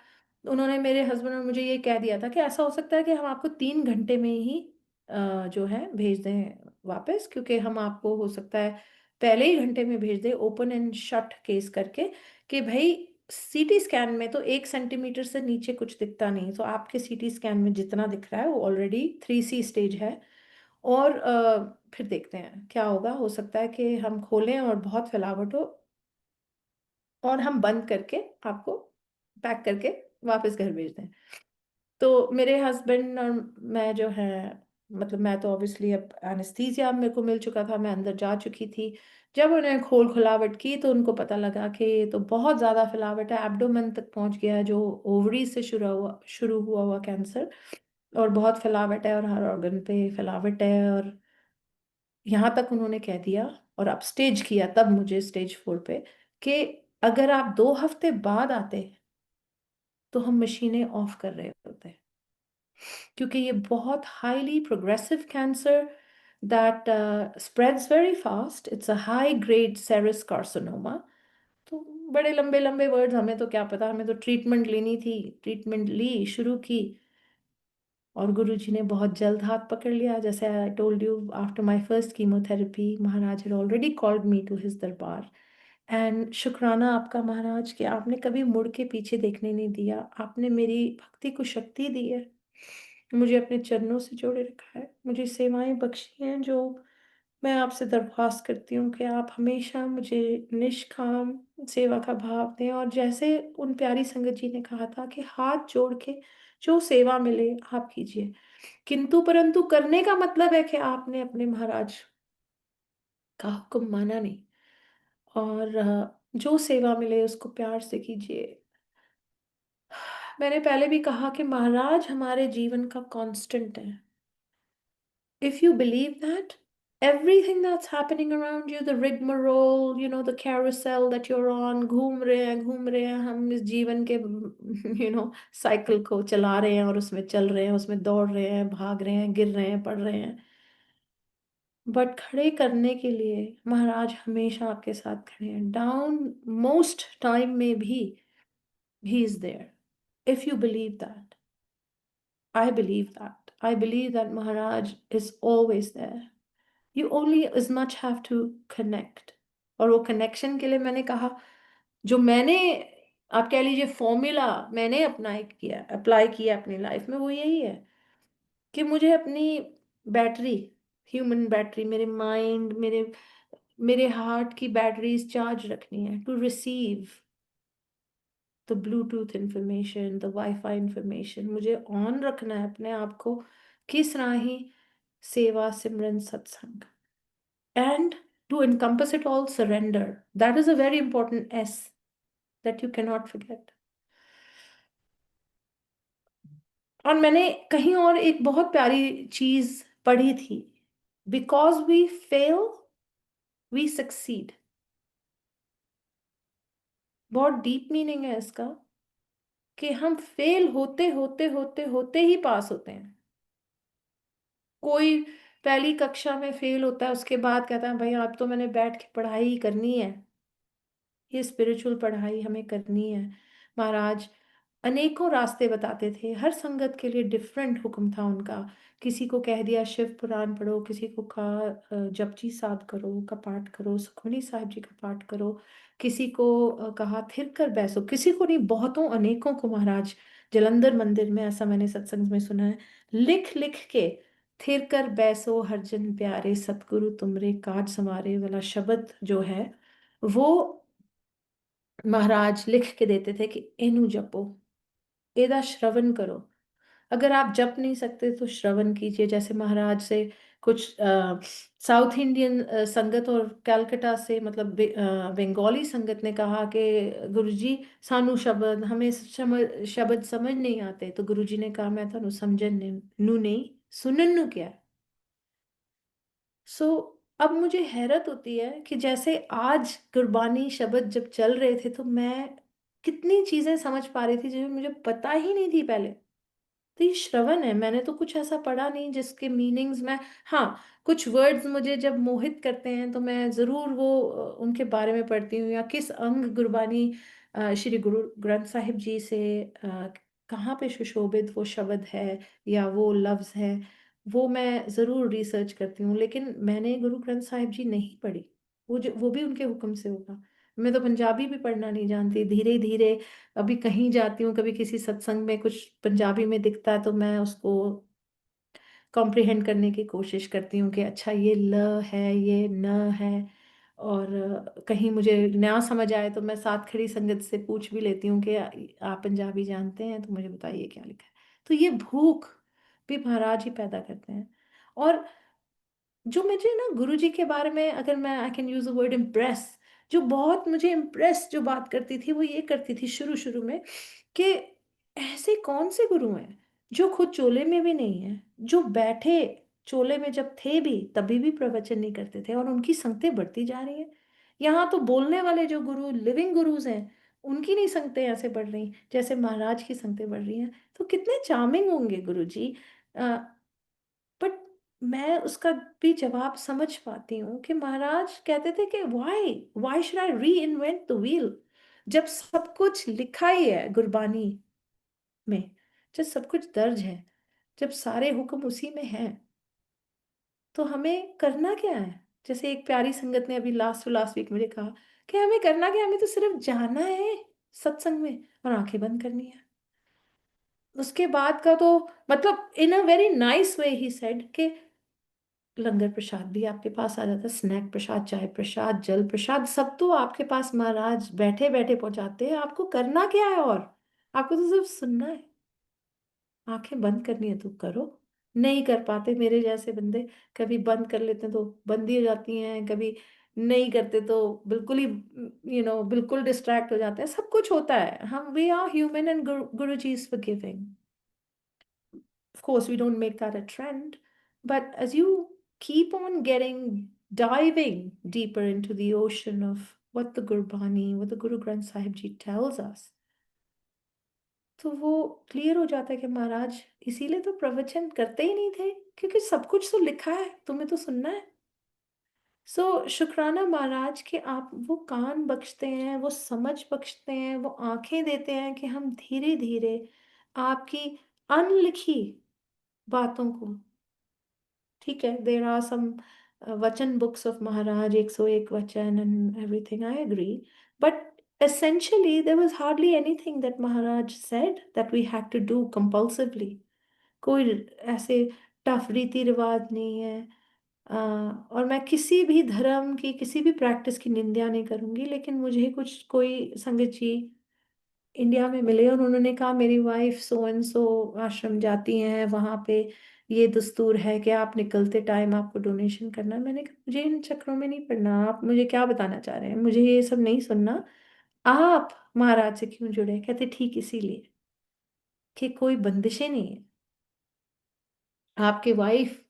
उन्होंने, मेरे हस्बैंड ने मुझे ये कह दिया था कि ऐसा हो सकता है कि हम आपको 3 घंटे में ही जो है भेज दें वापस, क्योंकि हम आपको हो सकता है पहले ही घंटे में भेज दें, ओपन एंड शट केस करके, कि भाई सीटी स्कैन में तो 1 सेंटीमीटर से नीचे कुछ दिखता नहीं, तो आपके सीटी स्कैन में जितना दिख रहा है वो ऑलरेडी 3C स्टेज है। और फिर देखते हैं क्या होगा, हो सकता है कि हम खोलें और बहुत फैलावट हो, और हम बंद करके आपको पैक करके वापस घर भेज दें। तो मेरे हस्बैंड और मैं जो है, मतलब मैं तो ऑब्वियसली अब एनेस्थीसिया मेरे को मिल चुका था, मैं अंदर जा चुकी थी। जब उन्हें खोल खुलावट की तो उनको पता लगा कि ये तो बहुत ज़्यादा फैलावट है, एब्डोमेन तक पहुंच गया है, जो ओवरी से शुरू हुआ कैंसर, और बहुत फैलावट है, और हर ऑर्गन पे फैलावट है, और यहाँ तक उन्होंने कह दिया, और अब स्टेज किया तब मुझे स्टेज 4 पे, कि अगर आप 2 हफ्ते बाद आते तो हम मशीनें ऑफ कर रहे होते, क्योंकि ये बहुत highly progressive cancer that spreads very fast, it's a high grade serous carcinoma. तो बड़े लंबे लंबे वर्ड्स, हमें तो क्या पता, हमें तो ट्रीटमेंट लेनी थी, ट्रीटमेंट ली, शुरू की, और गुरुजी ने बहुत जल्द हाथ पकड़ लिया। जैसे I told you, after my first chemotherapy Maharaj had already called me to his दरबार। एंड शुक्राना आपका महाराज कि आपने कभी मुड़ के पीछे देखने नहीं दिया, आपने मेरी भक्ति को शक्ति दी है, मुझे अपने चरणों से जोड़े रखा है, मुझे सेवाएं बख्शी हैं, जो मैं आपसे दरख्वास्त करती हूँ कि आप हमेशा मुझे निष्काम सेवा का भाव दें। और जैसे उन प्यारी संगत जी ने कहा था कि हाथ जोड़ के जो सेवा मिले आप कीजिए, किंतु परंतु करने का मतलब है कि आपने अपने महाराज का हुक्म माना नहीं, और जो सेवा मिले उसको प्यार से कीजिए। मैंने पहले भी कहा कि महाराज हमारे जीवन का कांस्टेंट है। If you believe that, everything that's happening around you, the rigmarole, the carousel that you're on, घूम रहे हैं हम इस जीवन के साइकिल को चला रहे हैं, और उसमें चल रहे हैं, उसमें दौड़ रहे हैं, भाग रहे हैं, गिर रहे हैं, पड़ रहे हैं, बट खड़े करने के लिए महाराज हमेशा आपके साथ खड़े हैं, डाउन मोस्ट टाइम में भी he is there. If you believe that, I believe that. I believe that Maharaj is always there. You only as much have to connect. और वो कनेक्शन के लिए मैंने कहा, जो मैंने, आप कह लीजिए फॉर्मूला मैंने अप्लाई किया अपनी लाइफ में, वो यही है कि मुझे अपनी बैटरी, ह्यूमन बैटरी, मेरे माइंड, मेरे मेरे हार्ट की बैटरीज चार्ज रखनी है, to receive the Bluetooth information, the WiFi information, मुझे ऑन रखना है अपने आप को, किस राही सेवा सिमरन सत्संग। And To encompass it all, surrender. That is a very important S that you cannot forget. और मैंने कहीं और एक बहुत प्यारी चीज पढ़ी थी, because we fail we succeed. बहुत डीप मीनिंग है इसका, कि हम फेल होते होते होते होते ही पास होते हैं। कोई पहली कक्षा में फेल होता है, उसके बाद कहता है भाई अब तो मैंने बैठ के पढ़ाई ही करनी है, ये स्पिरिचुअल पढ़ाई हमें करनी है। महाराज अनेकों रास्ते बताते थे, हर संगत के लिए डिफरेंट हुक्म था उनका। किसी को कह दिया शिव पुराण पढ़ो, किसी को कहा जपजी साध करो, का पाठ करो, सुखमनी साहिब जी का पाठ करो, किसी को कहा थिर कर बैसो, किसी को नहीं, बहुतों अनेकों को महाराज जलंधर मंदिर में, ऐसा मैंने सत्संग में सुना है, लिख लिख के थिर कर बैसो हर जन प्यारे सतगुरु तुमरे काज संवारे वाला शब्द जो है, वो महाराज लिख के देते थे कि इनु जपो, एदा श्रवण करो। अगर आप जप नहीं सकते तो श्रवण कीजिए। जैसे महाराज से कुछ साउथ इंडियन संगत और कलकत्ता से, मतलब बंगाली संगत ने कहा कि गुरुजी सानू शब्द हमें शब्द समझ नहीं आते, तो गुरुजी ने कहा मैं थानू समझन नू नहीं सुनन नू क्या। सो अब मुझे हैरत होती है कि जैसे आज गुरबानी शब्द जब चल रहे थे तो मैं कितनी चीजें समझ पा रही थी जो मुझे पता ही नहीं थी पहले। तो ये श्रवण है, मैंने तो कुछ ऐसा पढ़ा नहीं जिसके मीनिंग्स में, हाँ कुछ वर्ड्स मुझे जब मोहित करते हैं तो मैं जरूर वो उनके बारे में पढ़ती हूँ, या किस अंग गुरबानी श्री गुरु ग्रंथ साहिब जी से कहाँ पे सुशोभित वो शब्द है या वो लफ्ज है, वो मैं जरूर रिसर्च करती हूँ। लेकिन मैंने गुरु ग्रंथ साहिब जी नहीं पढ़ी, वो भी उनके हुक्म से होगा। मैं तो पंजाबी भी पढ़ना नहीं जानती, धीरे धीरे अभी कहीं जाती हूँ, कभी किसी सत्संग में कुछ पंजाबी में दिखता है तो मैं उसको कॉम्प्रिहेंड करने की कोशिश करती हूँ कि अच्छा ये ल है, ये न है। और कहीं मुझे नया समझ आए तो मैं साथ खड़ी संगत से पूछ भी लेती हूँ कि आप पंजाबी जानते हैं तो मुझे बताइए क्या लिखा है। तो ये भूख भी महाराज ही पैदा करते हैं। और जो मुझे ना गुरुजी के बारे में, अगर मैं I can use the word impress, जो बहुत मुझे इम्प्रेस जो बात करती थी वो ये करती थी शुरू शुरू में, कि ऐसे कौन से गुरु हैं जो खुद चोले में भी नहीं है, जो बैठे चोले में जब थे भी तभी भी प्रवचन नहीं करते थे, और उनकी संगतें बढ़ती जा रही हैं। यहाँ तो बोलने वाले जो गुरु लिविंग गुरुज हैं उनकी नहीं संगतें ऐसे बढ़ रही जैसे महाराज की संगतें बढ़ रही हैं। तो कितने चार्मिंग होंगे गुरु जी। बट मैं उसका भी जवाब समझ पाती हूँ कि महाराज कहते थे कि व्हाई व्हाई शुड आई री इन्वेंट द व्हील, जब सब कुछ लिखा ही है गुरबानी में, जब सब कुछ दर्ज है, जब सारे हुक्म उसी में हैं, तो हमें करना क्या है। जैसे एक प्यारी संगत ने अभी लास्ट वीक मुझे कहा कि हमें करना क्या है, हमें तो सिर्फ जाना है सत्संग में और आंखें बंद करनी है। उसके बाद का तो मतलब in a very nice way he said कि लंगर प्रसाद भी आपके पास आ जाता है, स्नैक प्रसाद, चाय प्रसाद, जल प्रसाद, सब तो आपके पास महाराज बैठे बैठे पहुंचाते हैं। आपको करना क्या है, और आपको तो सिर्फ सुनना है, आंखें बंद करनी है तो करो। नहीं कर पाते मेरे जैसे बंदे, कभी बंद कर लेते हैं तो बंद ही हो जाती हैं, कभी नहीं करते तो बिल्कुल ही बिल्कुल डिस्ट्रैक्ट हो जाते हैं। सब कुछ होता है, हम we are human and Guru ji is forgiving. Of course, we don't make that a trend, but as you keep on diving deeper into the ocean of what the Gurbani, what the Guru Granth Sahib Ji tells us, तो वो क्लियर हो जाता है कि महाराज इसीलिए तो प्रवचन करते ही नहीं थे, क्योंकि सब कुछ तो लिखा है, तुम्हें तो सुनना है। सो शुक्राना महाराज कि आप वो कान बख्शते हैं, वो समझ बख्शते हैं, वो आंखें देते हैं कि हम धीरे धीरे आपकी अनलिखी बातों को, ठीक है देर आर सम वचन बुक्स ऑफ महाराज, 101 वचन and everything, I agree, but essentially there was hardly anything that Maharaj said that we had to do compulsively. कोई ऐसे टफ रीति रिवाज नहीं है। और मैं किसी भी धर्म की किसी भी प्रैक्टिस की निंदा नहीं करूंगी, लेकिन मुझे कुछ कोई संगत जी इंडिया में मिले और उन्होंने कहा मेरी वाइफ सो एंड सो आश्रम जाती हैं, वहाँ पे ये दस्तूर है कि आप निकलते टाइम आपको डोनेशन करना है। मैंने कहा मुझे इन चक्रों में नहीं पड़ना, आप मुझे क्या बताना चाह रहे हैं, मुझे ये सब नहीं सुनना। आप महाराज से क्यों जुड़े? कहते ठीक इसीलिए कि कोई बंदिशें नहीं है। आपके वाइफ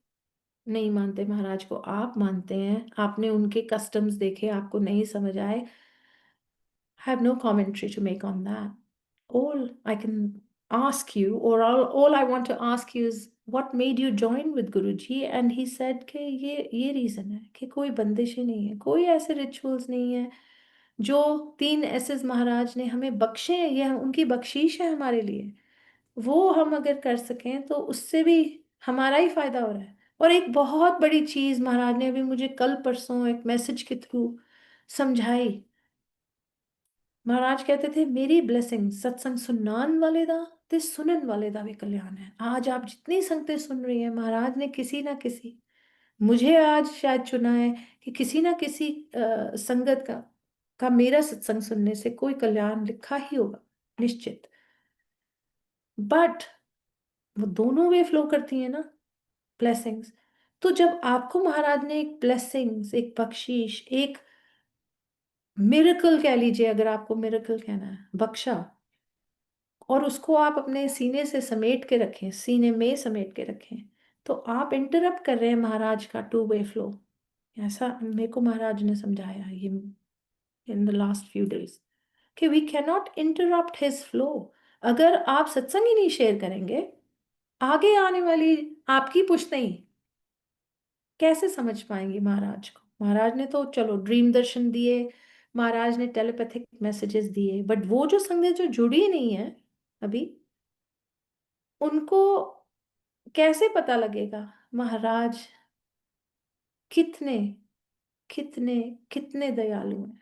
नहीं मानते महाराज को, आप मानते हैं, आपने उनके कस्टम्स देखे, आपको नहीं समझ आए। I have no commentary to make on that. All I can ask you, or all I want to ask you is what made you join with Guruji? And he said कि ये रीजन है कि कोई बंदिश ही नहीं है, कोई ऐसे रिचुअल्स नहीं है जो तीन एसेस महाराज ने हमें बख्शे हैं, ये उनकी बख्शीश है हमारे लिए। वो हम अगर कर सकें तो उससे भी हमारा ही फायदा हो रहा है। और एक बहुत बड़ी चीज महाराज ने अभी मुझे कल परसों एक मैसेज के थ्रू समझाई। महाराज कहते थे मेरी ब्लेसिंग सत्संग सुनान वाले दा ते सुनन वाले दा भी कल्याण है। आज आप जितनी संगतें सुन रही हैं, महाराज ने किसी ना किसी, मुझे आज शायद चुना है कि किसी ना किसी संगत का मेरा सत्संग सुनने से कोई कल्याण लिखा ही होगा, निश्चित। बट वो दोनों वे फ्लो करती है ना, ब्लेसिंग्स। तो जब आपको महाराज ने एक ब्लेसिंग्स, एक बख्शीश, एक मिरेकल कह लीजिए, अगर आपको मिरेकल कहना है, बख्शा, और उसको आप अपने सीने से समेट के रखें, सीने में समेट के रखें, तो आप इंटरप्ट कर रहे हैं महाराज का टू वे फ्लो। ऐसा मेरे को महाराज ने समझाया ये in the last few days कि we can not interrupt his flow. अगर आप सत्संग ही नहीं शेयर करेंगे, आगे आने वाली आपकी पुश्तैं कैसे समझ पाएंगी महाराज को? महाराज ने तो चलो ड्रीम दर्शन दिए, महाराज ने टेलीपैथिक मैसेजेस दिए, बट वो जो संगत जो जुड़ी नहीं है अभी, उनको कैसे पता लगेगा महाराज कितने कितने कितने दयालु हैं,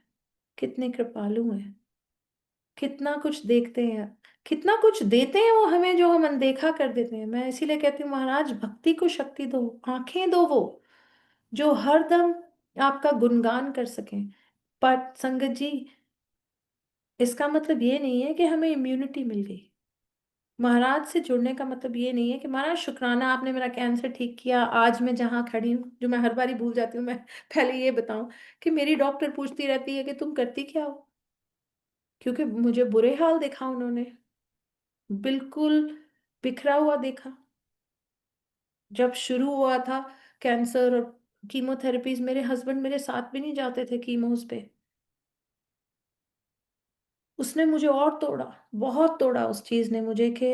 कितने कृपालु हैं, कितना कुछ देखते हैं, कितना कुछ देते हैं वो हमें जो हम अनदेखा कर देते हैं। मैं इसीलिए कहती हूँ महाराज भक्ति को शक्ति दो, आंखें दो वो जो हरदम आपका गुणगान कर सकें। पर संगत जी, इसका मतलब ये नहीं है कि हमें इम्यूनिटी मिल गई। महाराज से जुड़ने का मतलब ये नहीं है कि महाराज शुक्राना आपने मेरा कैंसर ठीक किया, आज मैं जहाँ खड़ी हूँ, जो मैं हर बारी भूल जाती हूँ। मैं पहले ये बताऊं कि मेरी डॉक्टर पूछती रहती है कि तुम करती क्या हो, क्योंकि मुझे बुरे हाल देखा उन्होंने, बिल्कुल बिखरा हुआ देखा। जब शुरू हुआ था कैंसर और कीमोथेरेपीज, मेरे हस्बैंड मेरे साथ भी नहीं जाते थे कीमोज पे। उसने मुझे और तोड़ा, बहुत तोड़ा उस चीज ने मुझे कि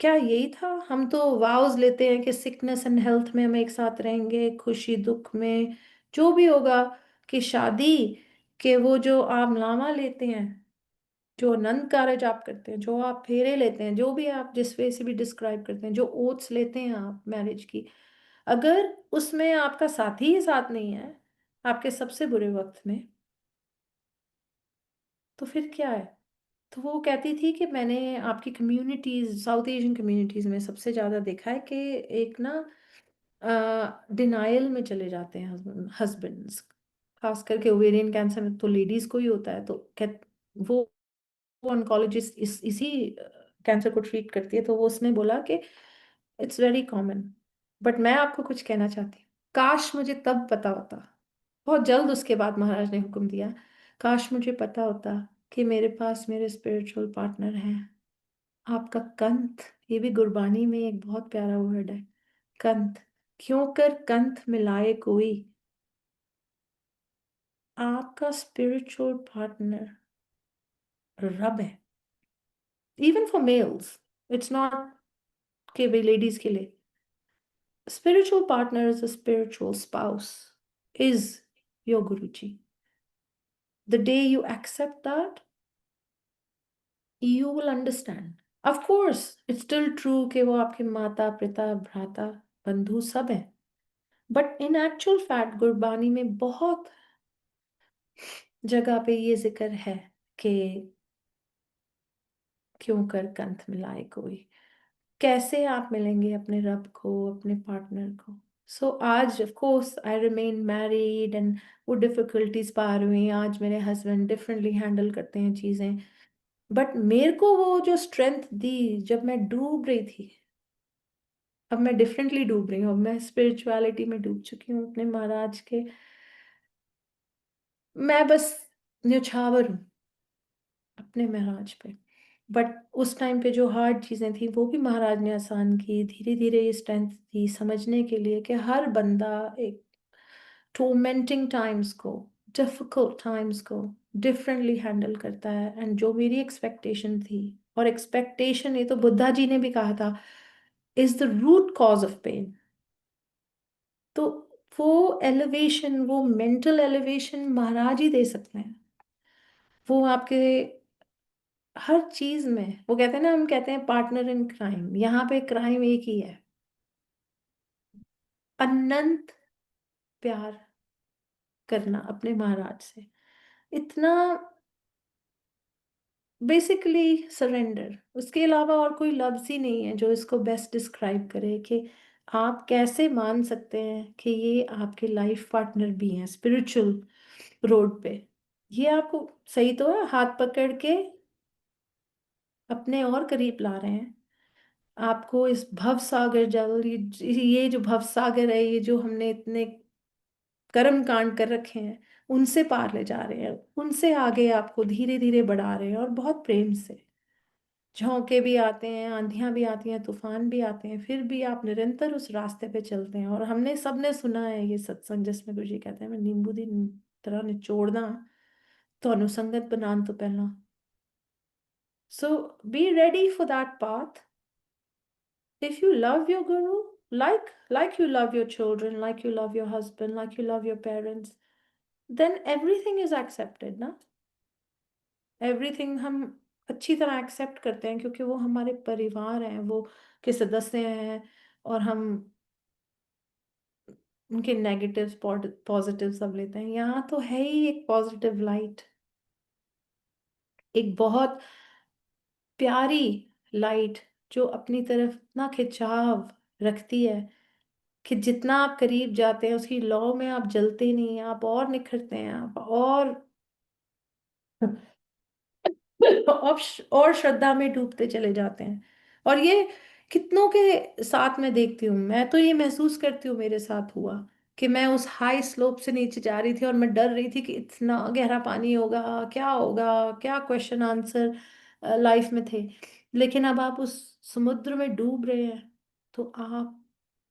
क्या यही था? हम तो वाउज लेते हैं कि सिकनेस एंड हेल्थ में हम एक साथ रहेंगे, खुशी दुख में जो भी होगा, कि शादी के वो जो आप लामा लेते हैं, जो आनंद कारज आप करते हैं, जो आप फेरे लेते हैं, जो भी आप जिस वे से भी डिस्क्राइब करते हैं, जो ओथ्स लेते हैं आप मैरिज की, अगर उसमें आपका साथी ही साथ नहीं है आपके सबसे बुरे वक्त में, तो फिर क्या है? तो वो कहती थी कि मैंने आपकी कम्युनिटीज, साउथ एशियन कम्युनिटीज में सबसे ज्यादा देखा है कि एक ना डिनायल में चले जाते हैं हस्बैंड्स, खास करके ओवेरियन कैंसर में तो लेडीज को ही होता है। तो वो ऑन्कोलॉजिस्ट इसी कैंसर को ट्रीट करती है, तो वो उसने बोला कि इट्स वेरी कॉमन। बट मैं आपको कुछ कहना चाहती हूँ, काश मुझे तब पता होता, बहुत जल्द उसके बाद महाराज ने हुक्म दिया, काश मुझे पता होता कि मेरे पास मेरे स्पिरिचुअल पार्टनर हैं। आपका कंथ, ये भी गुरबानी में एक बहुत प्यारा वर्ड है, कंथ। क्यों कर कंथ मिलाए कोई, आपका स्पिरिचुअल पार्टनर रब है। Even for mails, it's not के वे लेडीज के लिए, spiritual partner is a spiritual spouse, is your Guruji. The day you accept that, you will understand. Of course, it's still true कि वो आपके माता पिता भ्राता बंधु सब हैं, but in actual fact Gurbani में बहुत जगह पे ये जिक्र है कि क्यों कर कंठ मिलाए कोई, कैसे आप मिलेंगे अपने रब को, अपने पार्टनर को। सो आज of course I remain married and वो डिफिकल्टीज पार हुई, आज मेरे हस्बैंड डिफरेंटली हैंडल करते हैं चीज़ें, बट मेरे को वो जो स्ट्रेंथ दी जब मैं डूब रही थी, अब मैं डिफरेंटली डूब रही हूँ, अब मैं स्पिरिचुअलिटी में डूब चुकी हूँ अपने महाराज के। मैं बस न्यौछावर हूँ अपने महाराज पे। बट उस टाइम पे जो हार्ड चीजें थी वो भी महाराज ने आसान की। धीरे धीरे ये स्ट्रेंथ थी समझने के लिए कि हर बंदा एक टोर्मेंटिंग टाइम्स को, डिफिकल्ट टाइम्स को डिफरेंटली हैंडल करता है। एंड जो मेरी एक्सपेक्टेशन थी, और एक्सपेक्टेशन ये तो बुद्धा जी ने भी कहा था, is the root cause of pain. तो वो एलिवेशन, वो मेंटल एलिवेशन महाराज ही दे सकते हैं। वो आपके हर चीज में, वो कहते हैं ना, हम कहते हैं पार्टनर इन क्राइम, यहाँ पे क्राइम एक ही है, अनंत प्यार करना अपने महाराज से। इतना बेसिकली सरेंडर, उसके अलावा और कोई लफ्ज ही नहीं है जो इसको बेस्ट डिस्क्राइब करे कि आप कैसे मान सकते हैं कि ये आपके लाइफ पार्टनर भी हैं स्पिरिचुअल रोड पे। ये आपको सही तो है, हाथ पकड़ के अपने और करीब ला रहे हैं आपको। इस भव सागर जल, ये जो भव सागर है, ये जो हमने इतने कर्म कांड कर रखे हैं, उनसे पार ले जा रहे हैं, उनसे आगे आपको धीरे धीरे बढ़ा रहे हैं, और बहुत प्रेम से। झोंके भी आते हैं, आंधियां भी आती हैं, तूफान भी आते हैं, फिर भी आप निरंतर उस रास्ते पे चलते हैं। और हमने सबने सुना है ये सत्संग जिसमें गुरु जी कहते हैं, मैं नींबू दी तरह निचोड़ना ਤੁਹਾਨੂੰ ਸੰਗਤ ਬਣਾਉਣ ਤੋਂ ਪਹਿਲਾਂ। So be ready for that path. If you love your guru, like you love your children, like you love your husband, like you love your parents, then everything is accepted ना। एवरीथिंग हम अच्छी तरह एक्सेप्ट करते हैं क्योंकि वो हमारे परिवार हैं, वो के सदस्य हैं। और हम उनके नेगेटिव पॉजिटिव सब लेते हैं। यहाँ तो है ही एक पॉजिटिव लाइट, एक बहुत प्यारी लाइट जो अपनी तरफ इतना खिंचाव रखती है कि जितना आप करीब जाते हैं उसकी लौ में आप जलते नहीं हैं, आप और निखरते हैं, आप और श्रद्धा में डूबते चले जाते हैं। और ये कितनों के साथ में देखती हूँ, मैं तो ये महसूस करती हूँ मेरे साथ हुआ कि मैं उस हाई स्लोप से नीचे जा रही थी और मैं डर रही थी कि इतना गहरा पानी होगा, क्या होगा, क्या क्वेश्चन आंसर लाइफ में थे। लेकिन अब आप उस समुद्र में डूब रहे हैं तो आप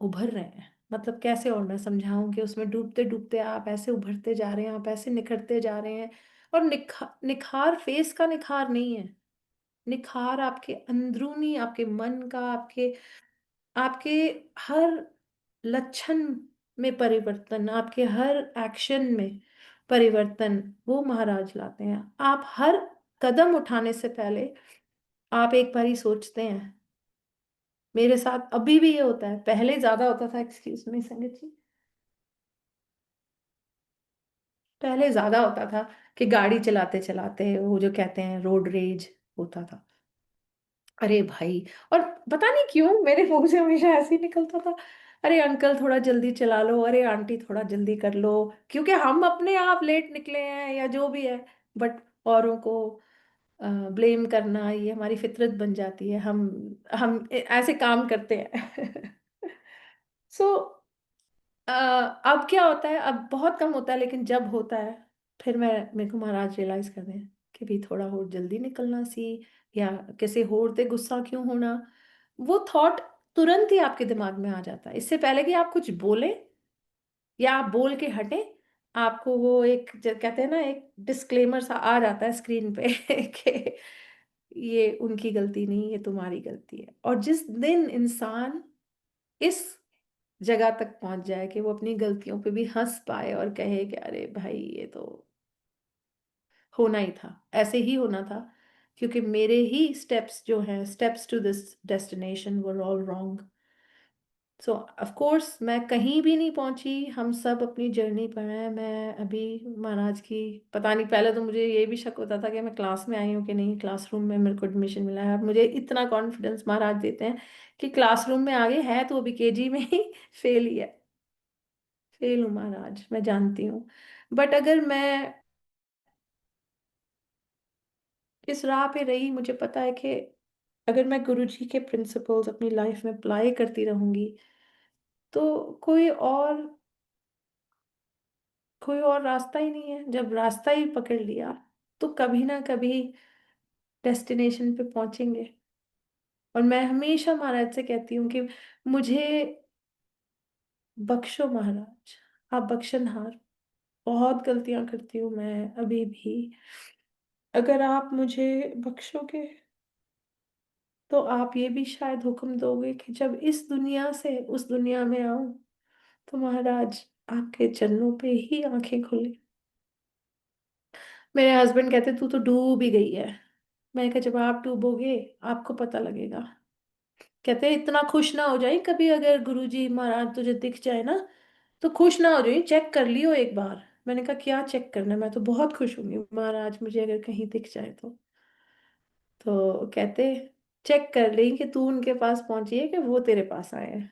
उभर रहे हैं। मतलब कैसे और मैं समझाऊं कि उसमें डूबते डूबते आप ऐसे उभरते जा रहे हैं, आप ऐसे निखरते जा रहे हैं। और निखार फेस का निखार नहीं है, निखार आपके अंदरूनी, आपके मन का, आपके आपके हर लक्षण में परिवर्तन, आपके हर एक्शन में परिवर्तन वो महाराज लाते हैं। आप हर कदम उठाने से पहले आप एक बारी सोचते हैं। मेरे साथ अभी भी ये होता है, पहले ज्यादा होता था, एक्सक्यूज मी संगत जी, पहले ज्यादा होता था कि गाड़ी चलाते चलाते वो जो कहते हैं रोड रेज होता था। अरे भाई, और पता नहीं क्यों मेरे मुंह से हमेशा ऐसे ही निकलता था, अरे अंकल थोड़ा जल्दी चला लो, अरे आंटी थोड़ा जल्दी कर लो, क्योंकि हम अपने आप लेट निकले हैं या जो भी है। बट औरों को ब्लेम करना ये हमारी फितरत बन जाती है, हम ऐसे काम करते हैं। सो अब क्या होता है, अब बहुत कम होता है, लेकिन जब होता है फिर मेरे को महाराज रियलाइज करते हैं कि भी थोड़ा और जल्दी निकलना सी, या किसी होर ते गुस्सा क्यों होना। वो थॉट तुरंत ही आपके दिमाग में आ जाता है, इससे पहले कि आप कुछ बोले या आप बोल के हटे। आपको वो एक जो कहते हैं ना, एक डिस्क्लेमर सा आ जाता है स्क्रीन पे कि ये उनकी गलती नहीं, ये तुम्हारी गलती है। और जिस दिन इंसान इस जगह तक पहुंच जाए कि वो अपनी गलतियों पे भी हंस पाए और कहे कि अरे भाई ये तो होना ही था, ऐसे ही होना था, क्योंकि मेरे ही स्टेप्स जो हैं, steps to this destination were all wrong. So of course मैं कहीं भी नहीं पहुंची, हम सब अपनी जर्नी पर हैं। मैं अभी महाराज की, पता नहीं, पहले तो मुझे ये भी शक होता था कि मैं क्लास में आई हूँ कि नहीं, क्लासरूम में मेरे को एडमिशन मिला है। अब मुझे इतना कॉन्फिडेंस महाराज देते हैं कि क्लासरूम में आगे है तो अभी केजी में ही फेल ही है। फेल हूँ महाराज, मैं जानती हूँ। बट अगर मैं इस राह पे रही, मुझे पता है कि अगर मैं गुरुजी के प्रिंसिपल्स अपनी लाइफ में अप्लाई करती रहूंगी, तो कोई और रास्ता ही नहीं है। जब रास्ता ही पकड़ लिया, तो कभी ना कभी डेस्टिनेशन पे पहुंचेंगे। और मैं हमेशा महाराज से कहती हूँ कि मुझे बख्शो महाराज, आप बख्शनहार। बहुत गलतियां करती हूँ मैं अभी भी। अगर आप मुझे बख्शोगे, तो आप ये भी शायद हुक्म दोगे कि जब इस दुनिया से उस दुनिया में आऊं, तो महाराज आपके चरणों पे ही आंखें खुले। मेरे हस्बैंड कहते तू तो डूब ही गई है। मैं कहा जब आप डूबोगे, आपको पता लगेगा। कहते इतना खुश ना हो जाए कभी, अगर गुरुजी महाराज तुझे दिख जाए ना, तो खुश ना हो जाए, चेक कर लियो एक बार। मैंने कहा क्या चेक करना है? मैं तो बहुत खुश होंगी महाराज मुझे अगर कहीं दिख जाए तो कहते चेक कर ली कि तू उनके पास पहुंची है कि वो तेरे पास आए हैं।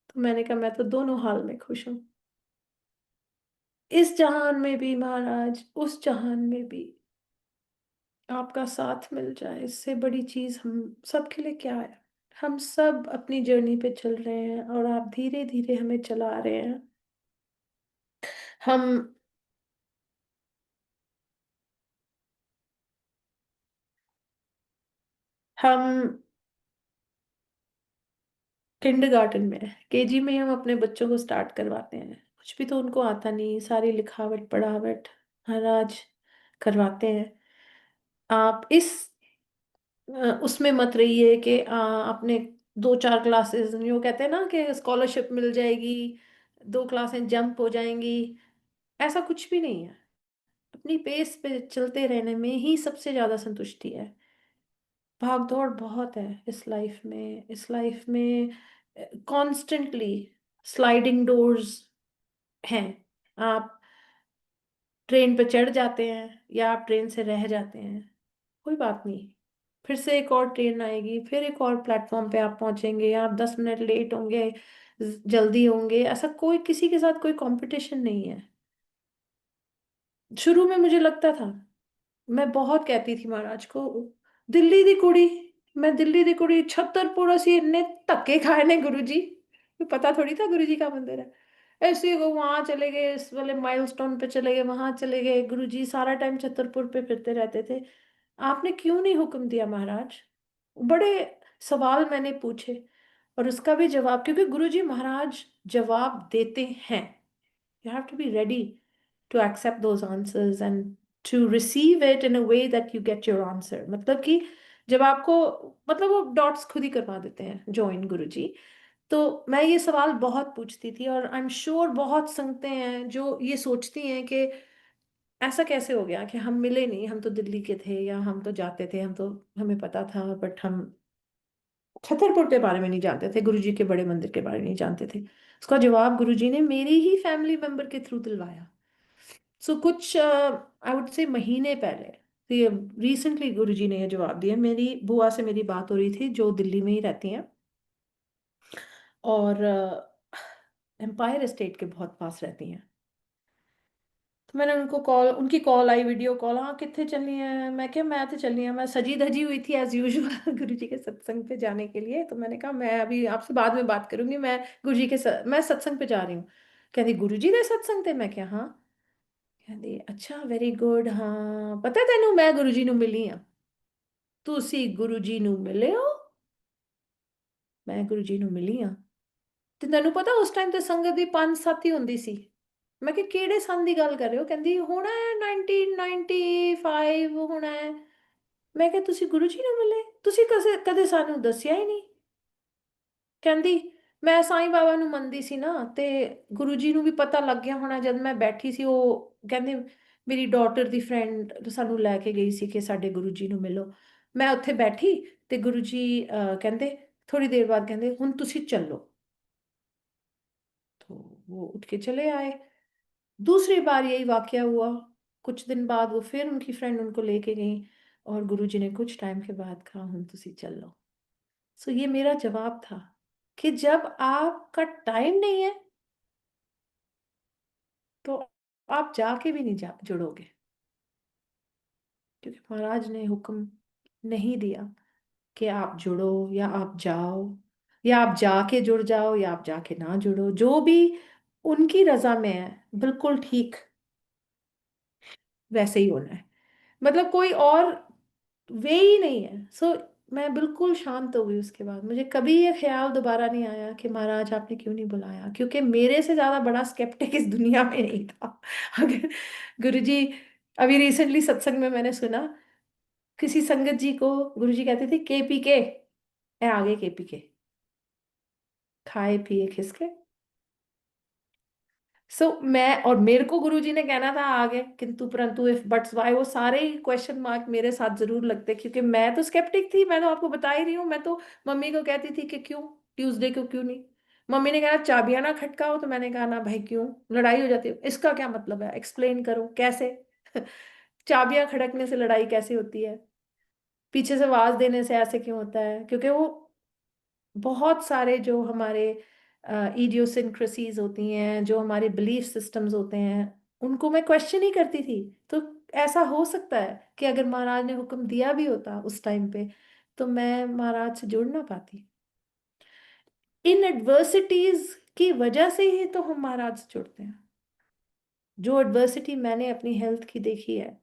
तो मैंने कहा मैं तो दोनों हाल में खुश हूँ। इस जहान में भी महाराज, उस जहान में भी आपका साथ मिल जाए, इससे बड़ी चीज हम सबके लिए क्या है। हम सब अपनी जर्नी पे चल रहे हैं, और आप धीरे धीरे हमें चला रहे हैं। हम हम किंडरगार्टन में, केजी में हम अपने बच्चों को स्टार्ट करवाते हैं। कुछ भी तो उनको आता नहीं, सारी लिखावट पढ़ावट महाराज करवाते हैं। आप इस उसमें मत रहिए कि आपने दो चार क्लासेस, जो कहते हैं ना कि स्कॉलरशिप मिल जाएगी, दो क्लासें जंप हो जाएंगी। ऐसा कुछ भी नहीं है। अपनी पेस पे चलते रहने में ही सबसे ज्यादा संतुष्टि है। भाग दौड़ बहुत है इस लाइफ में कॉन्स्टेंटली स्लाइडिंग डोर्स हैं। आप ट्रेन पे चढ़ जाते हैं, या आप ट्रेन से रह जाते हैं, कोई बात नहीं। फिर से एक और ट्रेन आएगी, फिर एक और प्लेटफॉर्म पे आप पहुंचेंगे। आप 10 मिनट लेट होंगे, जल्दी होंगे, ऐसा कोई किसी के साथ कोई कंपटीशन नहीं है। शुरू में मुझे लगता था, मैं बहुत कहती थी महाराज को, दिल्ली दी कुड़ी, मैं दिल्ली दी कुड़ी, छतरपुर ਅਸੀਂ ਇੰਨੇ ਧੱਕੇ खाए ने गुरुजी। पता थोड़ी था गुरुजी का मंदिर है। ऐसे ही वो वहां चले गए, इस वाले माइलस्टोन पे चले गए, वहां चले गए, गुरुजी सारा टाइम छतरपुर पे फिरते रहते थे। आपने क्यों नहीं हुक्म दिया महाराज? बड़े सवाल मैंने पूछे, और उसका भी जवाब, क्योंकि गुरुजी महाराज जवाब देते हैं। You have to be ready to accept those answers and to receive it in a way that you get your answer। मतलब कि जब आपको, मतलब वो डॉट्स खुद ही करवा देते हैं ज्वाइन गुरुजी। तो मैं ये सवाल बहुत पूछती थी, और आई एम श्योर बहुत संगतें हैं जो ये सोचती हैं कि ऐसा कैसे हो गया कि हम मिले नहीं, हम तो दिल्ली के थे, या हम तो जाते थे, हम तो हमें पता था, बट हम छतरपुर के बारे में नहीं जानते थे, गुरुजी के बड़े मंदिर के बारे में नहीं जानते थे। उसका जवाब गुरुजी ने मेरी ही फैमिली मेंबर के थ्रू दिलवाया। सो कुछ आई वुड से महीने पहले, तो ये रिसेंटली गुरुजी ने ये जवाब दिया। मेरी बुआ से मेरी बात हो रही थी, जो दिल्ली में ही रहती हैं, और एम्पायर स्टेट के बहुत पास रहती हैं। तो मैंने उनकी कॉल आई, वीडियो कॉल, हाँ कितने चलनी है? मैं क्या, मैं तो चलनी है, मैं सजी धजी हुई थी एज यूजुअल गुरुजी के सत्संग पे जाने के लिए। तो मैंने कहा मैं अभी आपसे बाद में बात करूंगी, मैं सत्संग पे जा रही हूँ। कहती गुरुजी दे सत्संग थे? मैं क्या, हाँ। कहती अच्छा वेरी गुड, हाँ पता तेनू मैं गुरुजी ਨੂੰ ਮਿਲੀ ਆ। ਤੁਸੀਂ ਗੁਰੂਜੀ ਨੂੰ ਮਿਲੇ ਹੋ? ਮੈਂ ਗੁਰੂਜੀ ਨੂੰ ਮਿਲੀ ਆ। ਤੇ ਤੈਨੂੰ ਪਤਾ ਉਸ ਟਾਈਮ ਤੇ ਸੰਗਤ ਦੀ 5-7 ਹੀ ਹੁੰਦੀ ਸੀ। ਮੈਂ ਕਿ ਕਿਹੜੇ ਸੰਨ ਦੀ ਗੱਲ ਕਰ ਰਹੇ ਹੋ? ਕਹਿੰਦੀ ਹੋਣਾ ਹੈ 1995 ਹੋਣਾ ਹੈ। ਮੈਂ ਕਿਹਾ ਤੁਸੀਂ ਗੁਰੂ ਜੀ ਨੂੰ ਮਿਲੇ? ਤੁਸੀਂ ਕਦੇ ਕਦੇ ਸਾਨੂੰ ਦੱਸਿਆ ਹੀ ਨਹੀਂ। ਕਹਿੰਦੀ ਮੈਂ ਸਾਈਂ ਬਾਬਾ ਨੂੰ ਮੰਨਦੀ ਸੀ ਨਾ, ਤੇ ਗੁਰੂ ਜੀ ਨੂੰ ਵੀ ਪਤਾ ਲੱਗ ਗਿਆ ਹੋਣਾ ਜਦ ਮੈਂ ਬੈਠੀ ਸੀ। ਉਹ ਕਹਿੰਦੇ ਮੇਰੀ ਡਾਟਰ ਦੀ ਫਰੈਂਡ ਸਾਨੂੰ ਲੈ ਕੇ ਗਈ ਸੀ ਕਿ ਸਾਡੇ ਗੁਰੂ ਜੀ ਨੂੰ ਮਿਲੋ। ਮੈਂ ਉੱਥੇ ਬੈਠੀ, ਤੇ ਗੁਰੂ ਜੀ ਕਹਿੰਦੇ थोड़ी देर बाद कहते हुन तुसी चलो। तो वो उठ के चले आए। दूसरी बार यही वाकया हुआ। कुछ दिन बाद वो फिर उनकी फ्रेंड उनको लेके गई, और गुरुजी ने कुछ टाइम के बाद कहा हुन तुसी चलो। सो ये मेरा जवाब था कि जब आपका टाइम नहीं है, तो आप जाके भी नहीं जा जुड़ोगे, क्योंकि महाराज ने हुक्म नहीं दिया। कि आप जुड़ो या आप जाओ, या आप जाके जुड़ जाओ या आप जाके ना जुड़ो, जो भी उनकी रजा में है, बिल्कुल ठीक वैसे ही होना है। मतलब कोई और वे ही नहीं है। सो मैं बिल्कुल शांत हो गई उसके बाद। मुझे कभी ये ख्याल दोबारा नहीं आया कि महाराज आपने क्यों नहीं बुलाया, क्योंकि मेरे से ज्यादा बड़ा स्केप्टिक इस दुनिया में नहीं था। अगर गुरुजी, अभी रिसेंटली सत्संग में मैंने सुना, किसी संगत जी को गुरुजी कहते थे केपीके, ए आगे केपीके, खाए पिए खिसके। मैं और मेरे को गुरुजी ने कहना था आगे, किंतु परंतु इफ बट्स वाई, वो सारे ही क्वेश्चन मार्क मेरे साथ जरूर लगते, क्योंकि मैं तो स्केप्टिक थी। मैं तो आपको बता ही रही हूँ, मैं तो मम्मी को कहती थी कि क्यों ट्यूसडे को क्यों नहीं। मम्मी ने कहा चाबियां ना खटकाओ, तो मैंने कहा ना भाई, क्यों लड़ाई हो जाती है, इसका क्या मतलब है, एक्सप्लेन करो कैसे। चाबियां खड़कने से लड़ाई कैसे होती है, पीछे से आवाज देने से ऐसे क्यों होता है, क्योंकि वो बहुत सारे जो हमारे इडियोसिंक्रेसीज होती हैं, जो हमारे बिलीफ सिस्टम्स होते हैं, उनको मैं क्वेश्चन ही करती थी। तो ऐसा हो सकता है कि अगर महाराज ने हुक्म दिया भी होता उस टाइम पे, तो मैं महाराज से जुड़ ना पाती। इन एडवर्सिटीज की वजह से ही तो हम महाराज से जुड़ते हैं। जो एडवर्सिटी मैंने अपनी हेल्थ की देखी है,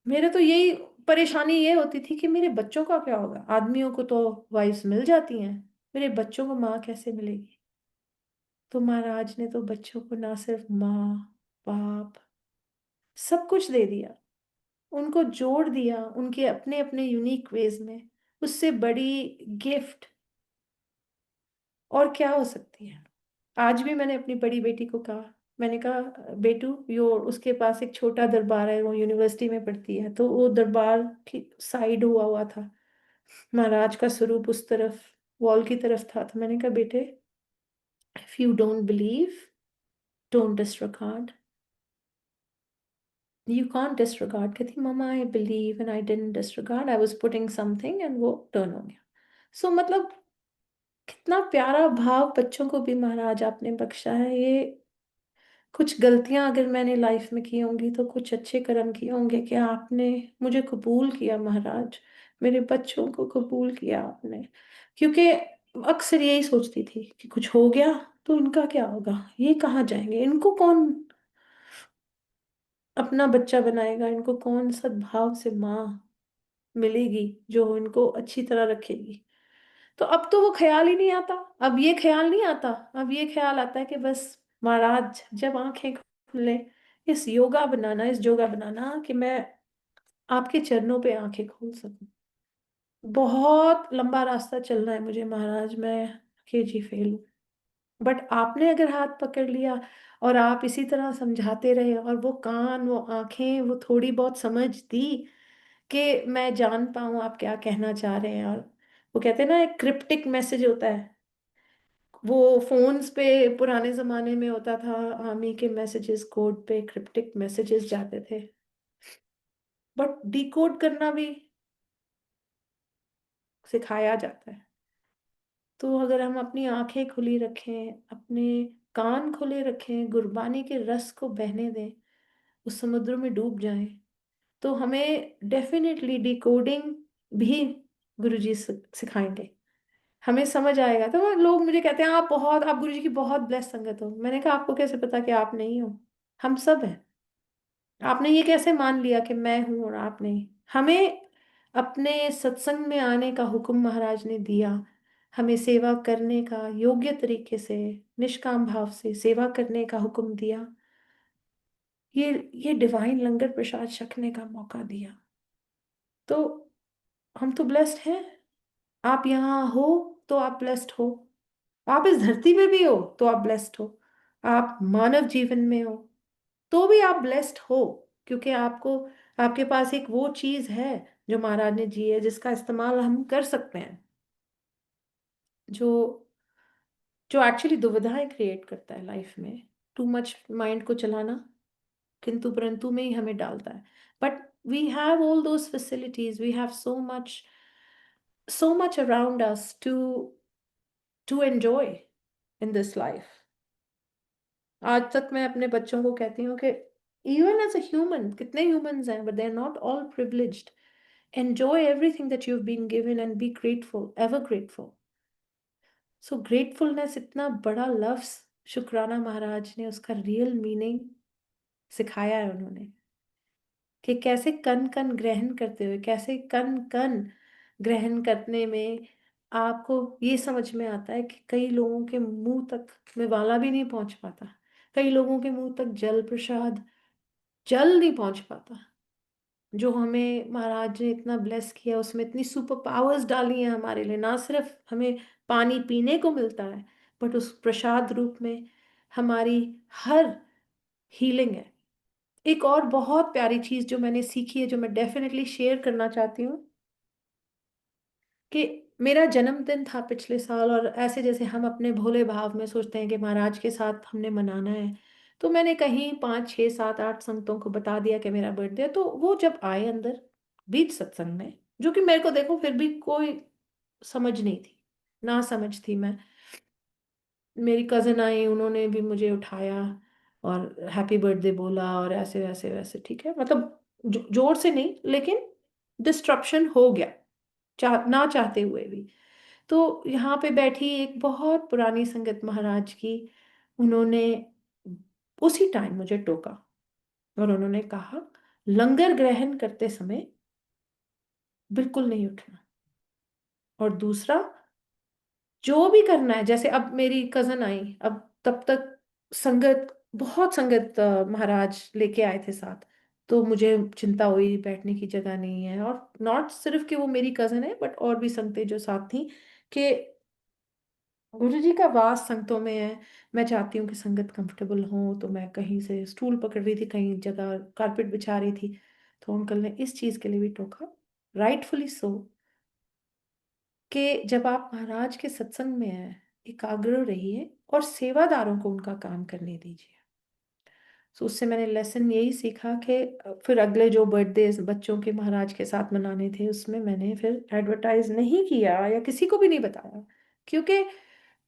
मेरे तो यही परेशानी ये होती थी कि मेरे बच्चों का क्या होगा। आदमियों को तो वाइफ्स मिल जाती हैं, मेरे बच्चों को माँ कैसे मिलेगी। तो महाराज ने तो बच्चों को ना सिर्फ माँ बाप सब कुछ दे दिया, उनको जोड़ दिया उनके अपने अपने यूनिक वेज में। उससे बड़ी गिफ्ट और क्या हो सकती है। आज भी मैंने अपनी बड़ी बेटी को कहा, मैंने कहा बेटू, यो उसके पास एक छोटा दरबार है, वो यूनिवर्सिटी में पढ़ती है, तो वो दरबार की साइड हुआ हुआ था, महाराज का स्वरूप उस तरफ वॉल की तरफ था। तो मैंने कहा बेटे, if you don't believe, don't disregard. You can't disregard। कहती mamma I believe and I didn't disregard, I was putting something and वो टर्न हो गया। मतलब कितना प्यारा भाव बच्चों को भी महाराज आपने बख्शा है। ये कुछ गलतियां अगर मैंने लाइफ में की होंगी, तो कुछ अच्छे कर्म किए होंगे कि आपने मुझे कबूल किया महाराज, मेरे बच्चों को कबूल किया आपने। क्योंकि अक्सर यही सोचती थी कि कुछ हो गया तो इनका क्या होगा, ये कहाँ जाएंगे, इनको कौन अपना बच्चा बनाएगा, इनको कौन सद्भाव से माँ मिलेगी जो इनको अच्छी तरह रखेगी। तो अब तो वो ख्याल ही नहीं आता। अब ये ख्याल नहीं आता। अब ये ख्याल आता है कि बस महाराज जब आंखें खुले, इस योगा बनाना, इस योगा बनाना कि मैं आपके चरणों पे आंखें खोल सकूं। बहुत लंबा रास्ता चलना है मुझे महाराज, मैं केजी फेल हूँ। बट आपने अगर हाथ पकड़ लिया और आप इसी तरह समझाते रहे, और वो कान वो आंखें वो थोड़ी बहुत समझ दी कि मैं जान पाऊं आप क्या कहना चाह रहे हैं। और वो कहते हैं ना, एक क्रिप्टिक मैसेज होता है, वो फोन्स पे पुराने जमाने में होता था, आर्मी के मैसेजेस कोड पे क्रिप्टिक मैसेजेस जाते थे, बट डिकोड करना भी सिखाया जाता है। तो अगर हम अपनी आंखें खुली रखें, अपने कान खुले रखें, गुरबानी के रस को बहने दें, उस समुद्र में डूब जाएं, तो हमें डेफिनेटली डिकोडिंग भी गुरुजी सिखाएंगे, हमें समझ आएगा। तो वो लोग मुझे कहते हैं आप गुरुजी की बहुत ब्लेस संगत हो। मैंने कहा आपको कैसे पता कि आप नहीं हो, हम सब हैं। आपने ये कैसे मान लिया कि मैं हूं और आप नहीं। हमें अपने सत्संग में आने का हुक्म महाराज ने दिया, हमें सेवा करने का, योग्य तरीके से निष्काम भाव से सेवा करने का हुक्म दिया, ये डिवाइन लंगर प्रसाद छकने का मौका दिया। तो हम तो ब्लेस्ड हैं। आप यहाँ हो तो आप ब्लेस्ड हो, आप इस धरती पे भी हो तो आप ब्लेस्ड हो, आप मानव जीवन में हो तो भी आप ब्लेस्ड हो, क्योंकि आपको, आपके पास एक वो चीज है जो महाराज ने दी है, जिसका इस्तेमाल हम कर सकते हैं, जो जो एक्चुअली दुविधाएं क्रिएट करता है लाइफ में। टू मच माइंड को चलाना किंतु परंतु में ही हमें डालता है। But we have all those facilities, we have so much around us to enjoy in this life। आज तक मैं अपने बच्चों को कहती हूँ कि इवन एज अ ह्यूमन, कितने ह्यूमंस हैं but they are not all privileged Enjoy everything that you've been given and be grateful, ever grateful. So gratefulness इतना बड़ा लफ्ज़, शुकराना महाराज ने उसका रियल मीनिंग सिखाया है उन्होंने, कि कैसे कण-कण ग्रहण करते हुए, कैसे कण-कण ग्रहण करने में आपको ये समझ में आता है कि कई लोगों के मुँह तक में वाला भी नहीं पहुँच पाता। कई लोगों के मुँह तक जल प्रसाद, जल नहीं पहुँच पाता। जो हमें महाराज ने इतना ब्लेस किया, उसमें इतनी सुपर पावर्स डाली हैं हमारे लिए, ना सिर्फ हमें पानी पीने को मिलता है, बट उस प्रसाद रूप में हमारी हर हीलिंग है। एक और बहुत प्यारी चीज़ जो मैंने सीखी है, जो मैं डेफ़िनेटली शेयर करना चाहती हूँ, कि मेरा जन्मदिन था पिछले साल, और ऐसे जैसे हम अपने भोले भाव में सोचते हैं कि महाराज के साथ हमने मनाना है, तो मैंने कहीं 5, 6, 7, 8 संगतों को बता दिया कि मेरा बर्थडे है, तो वो जब आए अंदर बीच सत्संग में, जो कि मेरे को देखो फिर भी कोई समझ नहीं थी, नासमझ थी मैं। मेरी कज़िन आई, उन्होंने भी मुझे उठाया और हैप्पी बर्थडे बोला और ऐसे-वैसे, वैसे ठीक है, मतलब ज़ोर से नहीं, लेकिन डिस्ट्रप्शन हो गया, ना चाहते हुए भी। तो यहाँ पे बैठी एक बहुत पुरानी संगत महाराज की, उन्होंने उसी टाइम मुझे टोका और उन्होंने कहा, लंगर ग्रहण करते समय बिल्कुल नहीं उठना, और दूसरा जो भी करना है, जैसे अब मेरी कज़न आई, अब तब तक संगत, बहुत संगत महाराज लेके आए थे साथ, तो मुझे चिंता हुई बैठने की जगह नहीं है, और नॉट सिर्फ कि वो मेरी कज़न है, बट और भी संगतें जो साथ थी, कि गुरुजी का वास संगतों में है, मैं चाहती हूँ कि संगत कंफर्टेबल हो, तो मैं कहीं से स्टूल पकड़ रही थी, कहीं जगह कारपेट बिछा रही थी, तो अंकल ने इस चीज़ के लिए भी टोका, राइटफुली सो, कि जब आप महाराज के सत्संग में हैं, एकाग्र रहिए और सेवादारों को उनका काम करने दीजिए। तो उससे मैंने लेसन यही सीखा कि फिर अगले जो बर्थडेज़ बच्चों के महाराज के साथ मनाने थे, उसमें मैंने फिर एडवर्टाइज़ नहीं किया या किसी को भी नहीं बताया, क्योंकि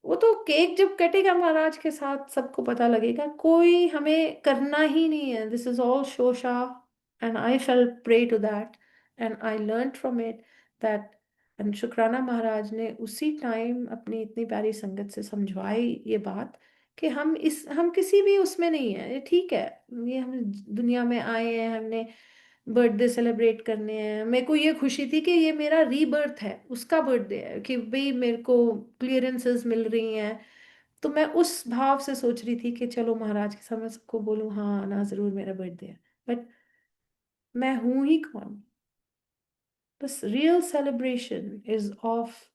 वो तो केक जब कटेगा महाराज के साथ सबको पता लगेगा, कोई हमें करना ही नहीं है। दिस इज़ ऑल शोशा, and I fail pray to that, and I learned from it that, and शुकराना महाराज ने उसी टाइम अपनी इतनी प्यारी संगत से समझवाई ये बात, कि हम किसी भी उसमें नहीं है, ये ठीक है, ये हम दुनिया में आए हैं, हमने बर्थडे सेलिब्रेट करने हैं। मेरे को ये खुशी थी कि ये मेरा रीबर्थ है, उसका बर्थडे है, कि भई मेरे को क्लीयरेंसेस मिल रही हैं। तो मैं उस भाव से सोच रही थी कि चलो महाराज के सामने सबको बोलूँ, हाँ, आना ज़रूर, मेरा बर्थडे है। बट मैं हूँ ही कौन? बस real celebration is of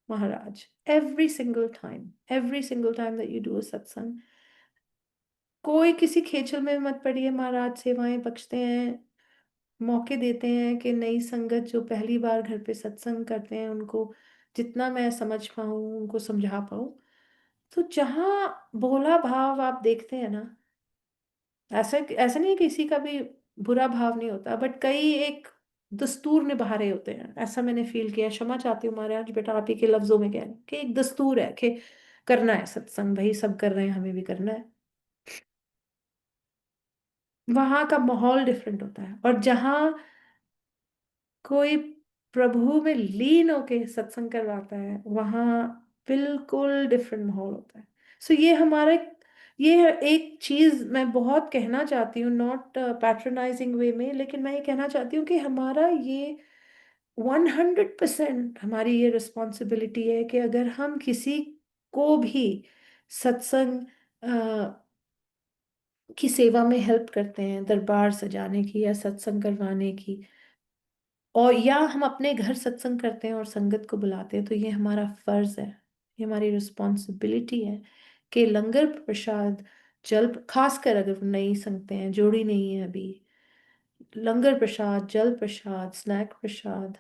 Maharaj. Every single time that you do a satsang, कोई किसी खेचल में मत पड़िए, महाराज सेवाएं बख्शते हैं, मौके देते हैं कि नई संगत जो पहली बार घर पे सत्संग करते हैं, उनको जितना मैं समझ पाऊँ, उनको समझा पाऊँ। तो जहाँ भोला भाव आप देखते हैं ना, ऐसा ऐसा नहीं है कि किसी का भी बुरा भाव नहीं होता, बट कई एक दस्तूर निभा रहे होते हैं, ऐसा मैंने फील किया। क्षमा चाहती हूँ महाराज, बेटा आप ही के लफ्जों में कह रहे हैं कि एक दस्तूर है कि करना है सत्संग, भाई सब कर रहे हैं, हमें भी करना है। वहां का माहौल डिफरेंट होता है, और जहाँ कोई प्रभु में लीन होके सत्संग करवाता है, वहाँ बिल्कुल डिफरेंट माहौल होता है। सो ये हमारा ये एक चीज मैं बहुत कहना चाहती हूँ, नॉट पैट्रोनाइजिंग वे में, लेकिन मैं ये कहना चाहती हूँ कि हमारा ये 100% हमारी ये रिस्पॉन्सिबिलिटी है कि अगर हम किसी को भी सत्संग की सेवा में हेल्प करते हैं, दरबार सजाने की या सत्संग करवाने की, और या हम अपने घर सत्संग करते हैं और संगत को बुलाते हैं, तो ये हमारा फर्ज है, ये हमारी रिस्पॉन्सिबिलिटी है कि लंगर प्रसाद, जल, खासकर अगर नई संगतें हैं, जोड़ी नहीं है अभी, लंगर प्रसाद, जल प्रसाद, स्नैक प्रसाद,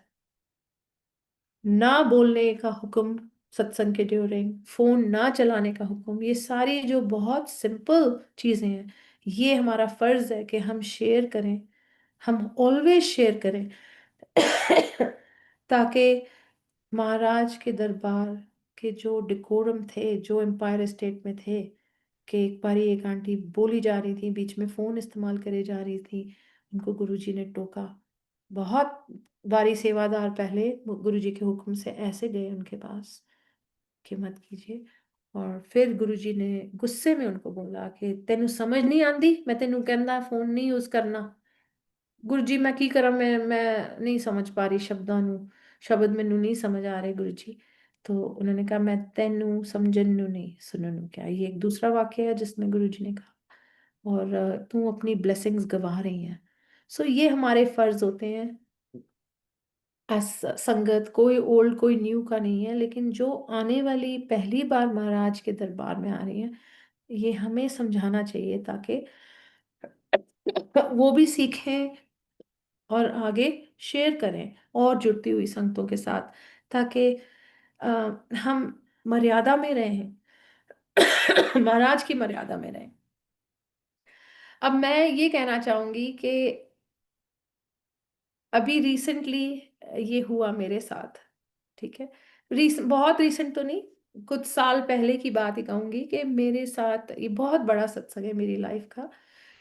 ना बोलने का हुक्म सत्संग के ड्यूरिंग, फोन ना चलाने का हुक्म, ये सारी जो बहुत सिंपल चीजें हैं, ये हमारा फर्ज है कि हम शेयर करें, हम ऑलवेज शेयर करें ताकि महाराज के दरबार के जो डिकोरम थे, जो एम्पायर स्टेट में थे, कि एक बारी एक आंटी बोली जा रही थी, बीच में फोन इस्तेमाल करे जा रही थी, उनको गुरुजी ने टोका, बहुत वारी सेवादार पहले गुरुजी के हुक्म से ऐसे गए उनके पास कि मत कीजिए। और फिर गुरुजी ने गुस्से में उनको बोला कि तेनू समझ नहीं आंदी, मैं तेनू कहंदा फोन नहीं यूज करना। गुरुजी मैं की करा, मैं नहीं समझ पा रही शब्दां नू, शब्द मैनू नहीं समझ आ रहे गुरुजी। तो उन्होंने कहा मैं तेनू समझन नू नहीं सुनन नू क्या। ये एक दूसरा वाक्य है जिसमें गुरुजी ने कहा, और तू अपनी ब्लेसिंग्स गवा रही है। सो ये हमारे फर्ज होते हैं एस संगत, कोई ओल्ड कोई न्यू का नहीं है, लेकिन जो आने वाली पहली बार महाराज के दरबार में आ रही है, ये हमें समझाना चाहिए ताकि वो भी सीखें और आगे शेयर करें और जुड़ती हुई संगतों के साथ, ताकि अ, हम मर्यादा में रहें, महाराज की मर्यादा में रहें। अब मैं ये कहना चाहूंगी कि अभी रिसेंटली ये हुआ मेरे साथ, ठीक है। बहुत रिसेंट तो नहीं, कुछ साल पहले की बात ही कहूंगी कि मेरे साथ ये बहुत बड़ा सत्संग है मेरी लाइफ का।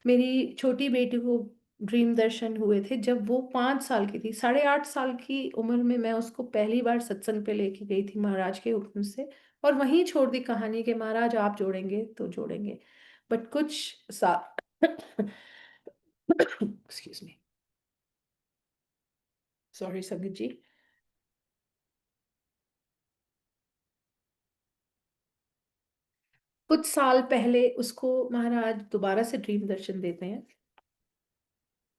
मेरी छोटी बेटी को ड्रीम दर्शन हुए थे जब वो 5 साल की थी। 8.5 साल की उम्र में मैं उसको पहली बार सत्संग पे लेके गई थी महाराज के हुक्म से, और वहीं छोड़ दी कहानी कि महाराज आप जोड़ेंगे तो जोड़ेंगे। बट कुछ साल एक्सक्यूज मी, सॉरी संगत जी। कुछ साल पहले उसको महाराज दोबारा से ड्रीम दर्शन देते हैं।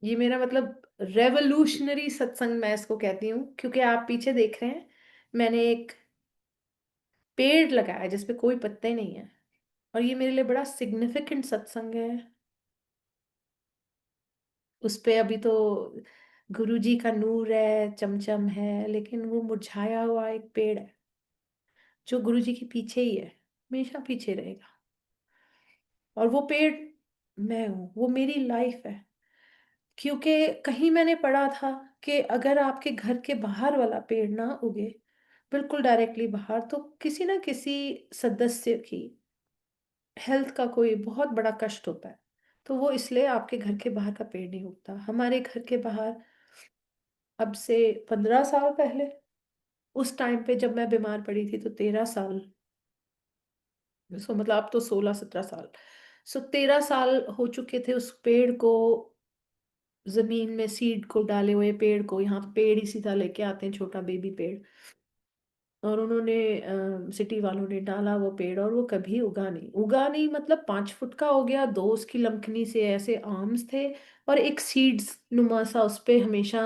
ये मेरा मतलब रेवोल्यूशनरी सत्संग मैं इसको कहती हूँ, क्योंकि आप पीछे देख रहे हैं मैंने एक पेड़ लगाया है जिसपे कोई पत्ते नहीं है, और ये मेरे लिए बड़ा सिग्निफिकेंट सत्संग है। उस पे अभी तो गुरुजी का नूर है, चमचम है, लेकिन वो मुरझाया हुआ एक पेड़ है जो गुरुजी के पीछे ही है, हमेशा पीछे रहेगा। और वो पेड़ मैं हूँ, वो मेरी लाइफ है। क्योंकि कहीं मैंने पढ़ा था कि अगर आपके घर के बाहर वाला पेड़ ना उगे, बिल्कुल डायरेक्टली बाहर, तो किसी ना किसी सदस्य की हेल्थ का कोई बहुत बड़ा कष्ट होता है। तो वो इसलिए आपके घर के बाहर का पेड़ नहीं उगता। हमारे घर के बाहर अब से 15 साल पहले, उस टाइम पे जब मैं बीमार पड़ी थी, तो 13 साल, सो मतलब अब तो 16-17 साल, सो 13 साल हो चुके थे उस पेड़ को, जमीन में सीड को डाले हुए पेड़ को। यहाँ पेड़ ही सीधा लेके आते हैं, छोटा बेबी पेड़, और उन्होंने सिटी वालों ने डाला वो पेड़, और वो कभी उगा नहीं। उगा नहीं मतलब 5 फुट का हो गया, दो उसकी लमकनी से ऐसे आर्म्स थे, और एक सीड्स नुमा सा उस पे हमेशा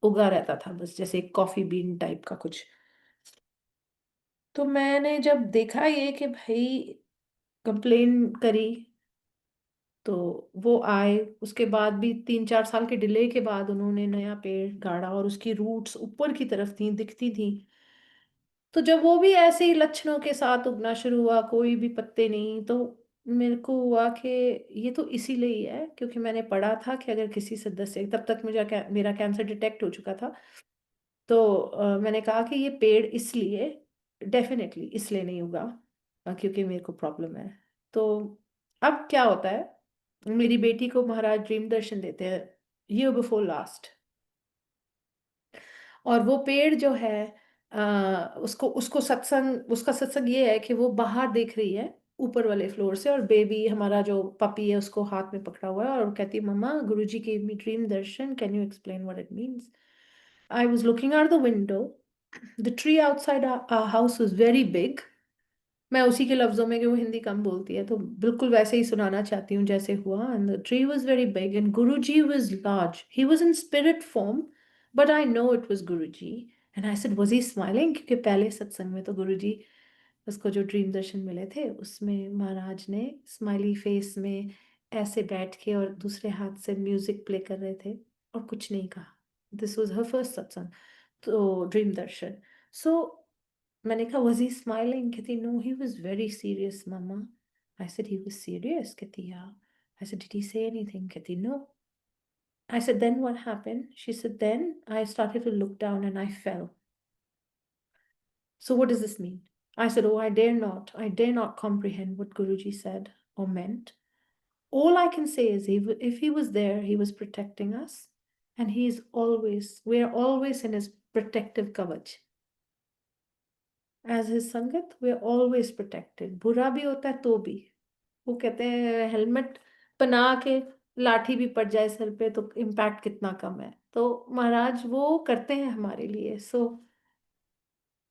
उगा रहता था, बस जैसे एक कॉफी बीन टाइप का कुछ। तो मैंने जब देखा ये कि भाई, कंप्लेन करी, तो वो आए। उसके बाद भी 3-4 साल के डिले के बाद उन्होंने नया पेड़ गाड़ा, और उसकी रूट्स ऊपर की तरफ थी, दिखती थी। तो जब वो भी ऐसे ही लक्षणों के साथ उगना शुरू हुआ, कोई भी पत्ते नहीं, तो मेरे को हुआ कि ये तो इसीलिए ही है, क्योंकि मैंने पढ़ा था कि अगर किसी सदस्य, तब तक मुझे मेरा कैंसर डिटेक्ट हो चुका था, तो मैंने कहा कि ये पेड़ इसलिए, डेफिनेटली इसलिए नहीं होगा, क्योंकि मेरे को प्रॉब्लम है। तो अब क्या होता है, मेरी बेटी को महाराज ड्रीम दर्शन देते हैं ईयर बिफोर लास्ट, और वो पेड़ जो है, उसको उसको सत्संग, उसका सत्संग ये है कि वो बाहर देख रही है ऊपर वाले फ्लोर से, और बेबी हमारा जो पपी है उसको हाथ में पकड़ा हुआ है, और वो कहती है mamma Guruji gave me dream दर्शन, can you explain what it means. I was looking out the window, the tree outside our house was very big. मैं उसी के लफ्जों में, कि वो हिंदी कम बोलती है, तो बिल्कुल वैसे ही सुनाना चाहती हूँ जैसे हुआ। And the tree was very big and Guruji was large, he was in spirit form, but I know it was Guruji. And I said was he smiling, क्योंकि पहले सत्संग में तो गुरुजी, उसको जो ड्रीम दर्शन मिले थे उसमें महाराज ने स्माइली फेस में ऐसे बैठ के और दूसरे हाथ से म्यूजिक प्ले कर रहे थे, और कुछ नहीं कहा। दिस वाज हर फर्स्ट सत्संग, तो ड्रीम दर्शन। सो मैंने कहा was he smiling? कहती no, he was very serious mama. I said he was serious? कहती yeah. I said did he say anything? कहती no. I said then what happened? She said then I started to look down and I fell. So what does this mean? I said, oh, I dare not comprehend what Guruji said or meant. All I can say is if he was there, he was protecting us, and we are always in his protective कवच. As his संगत we are always protected. बुरा भी होता है तो भी, वो कहते हैं हेलमेट पहना के लाठी भी पड़ जाए सर पे तो इम्पैक्ट कितना कम है, तो महाराज वो करते हैं हमारे लिए. सो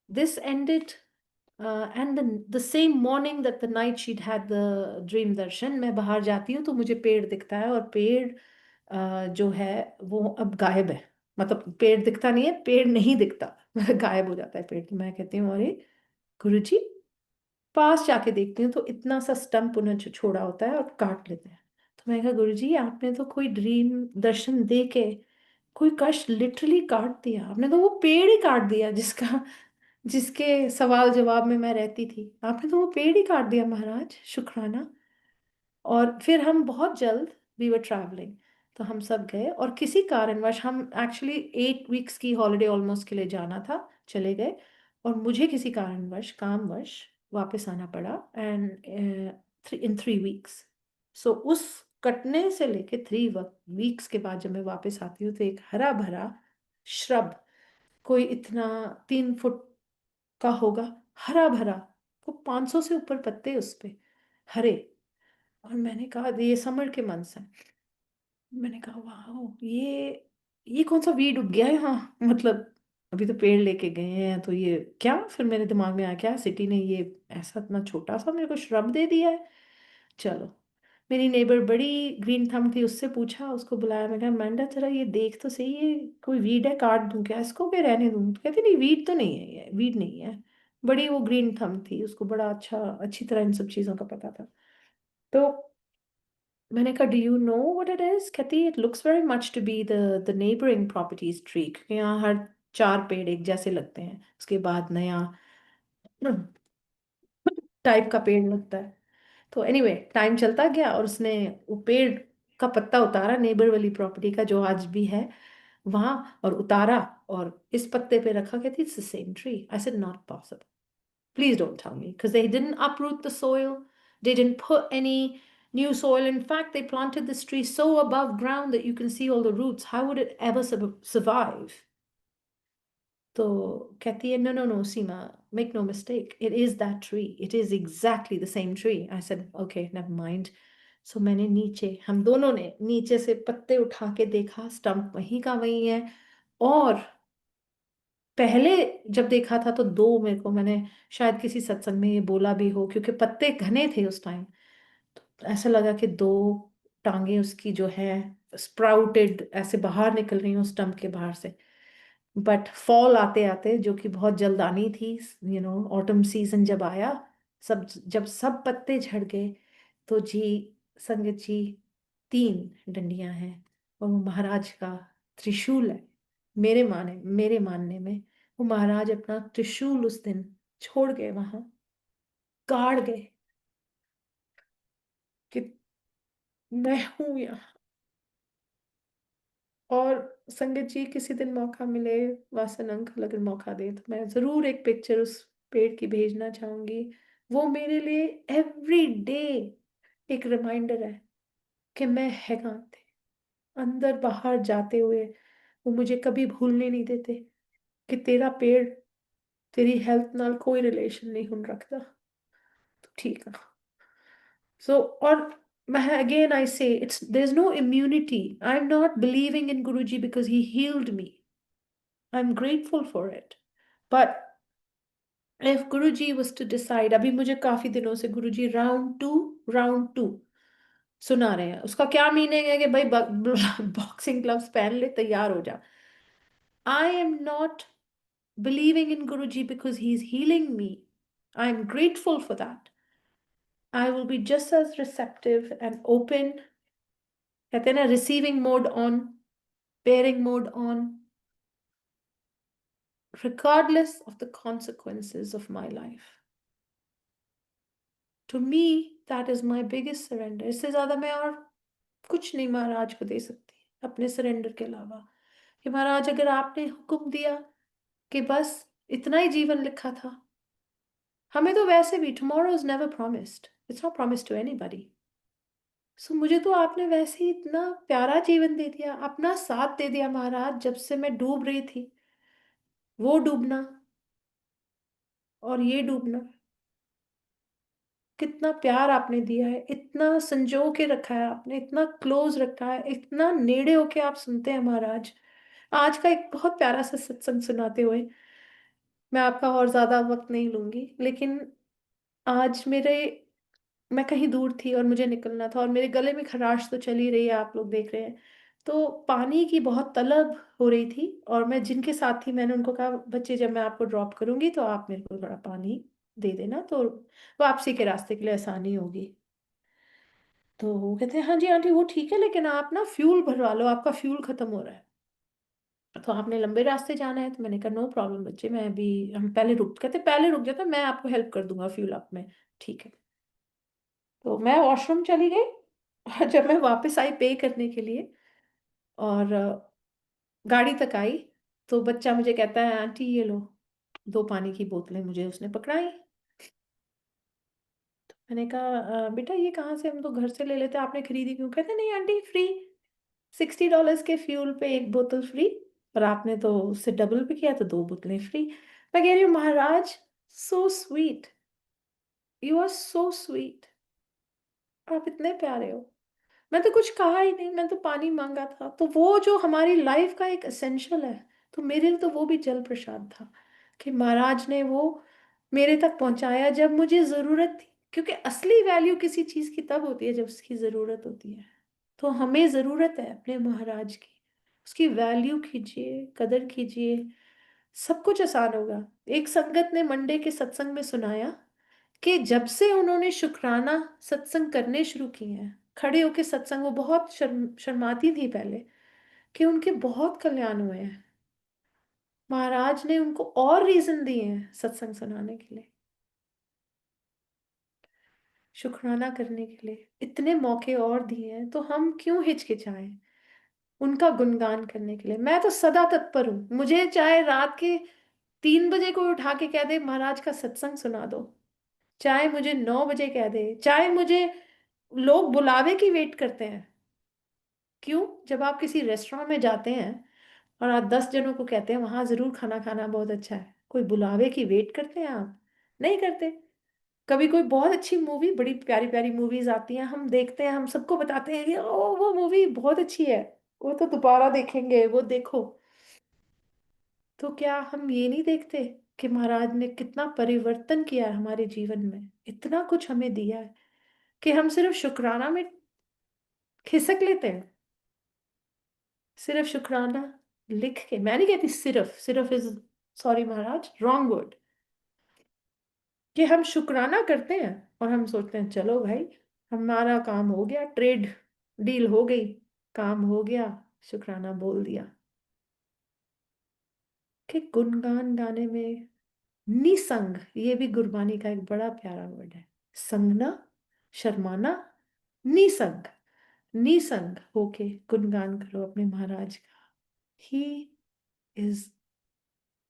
this ended, and the same morning that the night she'd had the dream darshan, मैं बाहर जाती हूँ तो मुझे पेड़ दिखता है, और पेड़ जो है वो अब गायब है. मतलब पेड़ दिखता नहीं है, पेड़ नहीं दिखता, गायब हो जाता है पेड़. तो मैं कहती हूँ अरे गुरुजी, पास जाके देखती हूँ तो इतना सा स्टंप उन्हें छोड़ा होता है और काट लेते हैं. तो मैं कहा गुरुजी आपने तो कोई ड्रीम दर्शन दे के कोई कष्ट लिटरली काट दिया, आपने तो वो पेड़ ही काट दिया जिसका जिसके सवाल जवाब में मैं रहती थी, आपने तो वो पेड़ ही काट दिया महाराज, शुक्राना. और फिर हम बहुत जल्द, वी वर ट्रैवलिंग, तो हम सब गए, और किसी कारणवश हम एक्चुअली 8 वीक्स की हॉलीडे ऑलमोस्ट के लिए जाना था, चले गए, और मुझे किसी कारणवश कामवश वापस आना पड़ा, एंड इन 3 वीक्स. सो उस कटने से लेके 3 वीक्स के बाद जब मैं वापस आती हूँ तो एक हरा भरा श्रब, कोई इतना 3 फुट का होगा, हरा भरा, वो 500 से ऊपर पत्ते उस पे हरे. और मैंने कहा ये समर के मंथ्स हैं, मैंने कहा वाह ये कौन सा वीड उग गया है यहाँ, मतलब अभी तो पेड़ लेके गए हैं तो ये क्या. फिर मेरे दिमाग में आ क्या सिटी ने ये ऐसा इतना छोटा सा मेरे को श्रब दे दिया है. चलो, मेरी नेबर बड़ी ग्रीन थंब थी, उससे पूछा, उसको बुलाया, मैं कहा मैंडा जरा ये देख तो सही, ये कोई वीड है, काट दूं क्या इसको कि रहने दूं. तो कहती नहीं वीड तो नहीं है, ये वीड नहीं है. बड़ी वो ग्रीन थंब थी, उसको बड़ा अच्छी तरह इन सब चीज़ों का पता था. तो मैंने कहा do you know what it is. कहती it looks very much to be the neighbouring properties tree, क्योंकि यहाँ हर 4 पेड़ एक जैसे लगते हैं, उसके बाद नया टाइप का पेड़ लगता है. तो एनीवे टाइम चलता गया और उसने वो पेड़ का पत्ता उतारा नेबर वाली प्रॉपर्टी का जो आज भी है वहां, और उतारा और इस पत्ते पे रखा. कहती it's the same tree. I said not possible, please don't tell me, because they didn't uproot the soil, they didn't put any new soil. In fact, they planted this tree so above ground that you can see all the roots. How would it ever survive? तो कहती है no no no Seema, make no mistake, it is that tree, it is exactly the same tree. I said okay never mind. So मैंने नीचे, हम दोनों ने नीचे से पत्ते उठा के देखा, स्टंप वहीं का वहीं है. और पहले जब देखा था तो दो, मेरे को मैंने शायद किसी सत्संग में ये बोला भी हो, क्योंकि पत्ते घने थे उस टाइम, तो ऐसा लगा कि दो टांगे उसकी जो है स्प्राउटेड ऐसे बाहर निकल रही हूँ स्टम्प के बाहर से. बट फॉल आते आते, जो कि बहुत जल्द आनी थी, ऑटम सीजन जब आया, जब सब पत्ते झड़ गए, तो जी संगत जी 3 डंडियां हैं, और वो महाराज का त्रिशूल है. मेरे मानने में वो महाराज अपना त्रिशूल उस दिन छोड़ गए वहां, गाड़ गए कि मैं हूं यहाँ. और संगत जी किसी दिन मौका मिले, वासन अंकल अगर मौका दे तो मैं जरूर एक पिक्चर उस पेड़ की भेजना चाहूंगी. वो मेरे लिए एवरी डे एक रिमाइंडर है कि मैं है कहाँ थे, अंदर बाहर जाते हुए वो मुझे कभी भूलने नहीं देते कि तेरा पेड़ तेरी हेल्थ नाल कोई रिलेशन नहीं हुन रखता. तो ठीक है. सो और मैं again I say it's there's no immunity. I'm not believing in Guruji because he healed me. I'm grateful for it. But if Guruji was to decide, अभी मुझे काफी दिनों से गुरुजी राउंड टू सुना रहे हैं, उसका क्या मीनिंग है कि भाई बॉक्सिंग ग्लव्स पहन ले, तैयार हो जा. I am not believing in Guruji because he's healing me. I am grateful for that. I will be just as receptive and open, कहते हैं ना receiving mode on, bearing mode on, regardless of the consequences of my life. To me, that is my biggest surrender. इससे ज्यादा मैं और कुछ नहीं महाराज को दे सकती अपने सरेंडर के अलावा, कि महाराज अगर आपने हुक्म दिया कि बस इतना ही जीवन लिखा था, हमें तो वैसे भी tomorrow is never promised. It's not promised to anybody. सो मुझे तो आपने वैसे ही इतना प्यारा जीवन दे दिया, अपना साथ दे दिया महाराज, जब से मैं डूब रही थी। वो डूबना और ये डूबना, कितना प्यार आपने दिया है, इतना संजो के रखा है आपने, इतना क्लोज रखा है, इतना नेड़े होके आप सुनते हैं महाराज। आज का एक बहुत प्यारा सा सत्संग सुनाते हुए मैं आपका और ज्यादा वक्त नहीं लूंगी, लेकिन आज मेरे मैं कहीं दूर थी और मुझे निकलना था, और मेरे गले में खराश तो चल ही रही है, आप लोग देख रहे हैं। तो पानी की बहुत तलब हो रही थी, और मैं जिनके साथ थी मैंने उनको कहा, बच्चे जब मैं आपको ड्रॉप करूंगी तो आप मेरे को थोड़ा पानी दे देना, तो वापसी के रास्ते के लिए आसानी होगी। तो वो कहते हैं हाँ जी आंटी वो ठीक है, लेकिन आप ना फ्यूल भरवा लो, आपका फ्यूल खत्म हो रहा है, तो आपने लंबे रास्ते जाना है। तो मैंने कहा नो प्रॉब्लम बच्चे, मैं अभी, हम पहले रुक, कहते पहले रुक जाता, मैं आपको हेल्प कर दूंगा फ्यूल अप में। ठीक है। तो मैं वॉशरूम चली गई, और जब मैं वापस आई पे करने के लिए, और गाड़ी तक आई, तो बच्चा मुझे कहता है आंटी ये लो, दो पानी की बोतलें मुझे उसने पकड़ाई। मैंने कहा बेटा ये कहाँ से, हम तो घर से ले लेते, आपने खरीदी क्यों?" कहते नहीं आंटी फ्री, $60 के फ्यूल पे एक बोतल फ्री, और आपने तो उससे डबल भी किया तो दो बोतलें फ्री। मैं कह रही हूँ महाराज, so sweet, you are so sweet, आप इतने प्यारे हो। मैं तो कुछ कहा ही नहीं, मैं तो पानी मांगा था, तो वो जो हमारी लाइफ का एक एसेंशियल है, तो मेरे लिए तो वो भी जल प्रसाद था, कि महाराज ने वो मेरे तक पहुंचाया जब मुझे जरूरत थी, क्योंकि असली वैल्यू किसी चीज की तब होती है जब उसकी जरूरत होती है। तो हमें जरूरत है अपने महाराज की, उसकी वैल्यू कीजिए, कदर कीजिए, सब कुछ आसान होगा। एक संगत ने मंडे के सत्संग में सुनाया कि जब से उन्होंने शुक्राना सत्संग करने शुरू किए हैं, खड़े होके सत्संग, वो बहुत शर्माती थी पहले, कि उनके बहुत कल्याण हुए हैं। महाराज ने उनको और रीजन दिए हैं सत्संग सुनाने के लिए, शुक्राना करने के लिए इतने मौके और दिए हैं, तो हम क्यों हिचकिचाएं उनका गुणगान करने के लिए। मैं तो सदा तत्पर हूँ, मुझे चाहे रात के 3 बजे कोई उठा के कह दे महाराज का सत्संग सुना दो, चाहे मुझे 9 बजे कह दे, चाहे मुझे लोग बुलावे की वेट करते हैं। क्यों? जब आप किसी रेस्टोरेंट में जाते हैं और आप 10 जनों को कहते हैं वहां जरूर खाना खाना बहुत अच्छा है, कोई बुलावे की वेट करते हैं आप? नहीं करते। कभी कोई बहुत अच्छी मूवी, बड़ी प्यारी प्यारी मूवीज आती हैं, हम देखते हैं, हम सबको बताते हैं कि ओ वो मूवी बहुत अच्छी है, वो तो दोबारा देखेंगे, वो देखो। तो क्या हम ये नहीं देखते कि महाराज ने कितना परिवर्तन किया है हमारे जीवन में, इतना कुछ हमें दिया है, कि हम सिर्फ शुक्राना में खिसक लेते हैं। सिर्फ शुक्राना लिख के, मैं नहीं कहती सिर्फ, सिर्फ is, sorry Maharaj, wrong word, कि हम शुक्राना करते हैं और हम सोचते हैं चलो भाई हमारा काम हो गया, ट्रेड डील हो गई, काम हो गया, शुक्राना बोल दिया। कि गुणगान गाने में निसंग, ये भी गुरबानी का एक बड़ा प्यारा वर्ड है। संगना, शर्माना, निसंग, निसंग होके गुणगान करो अपने महाराज का। He is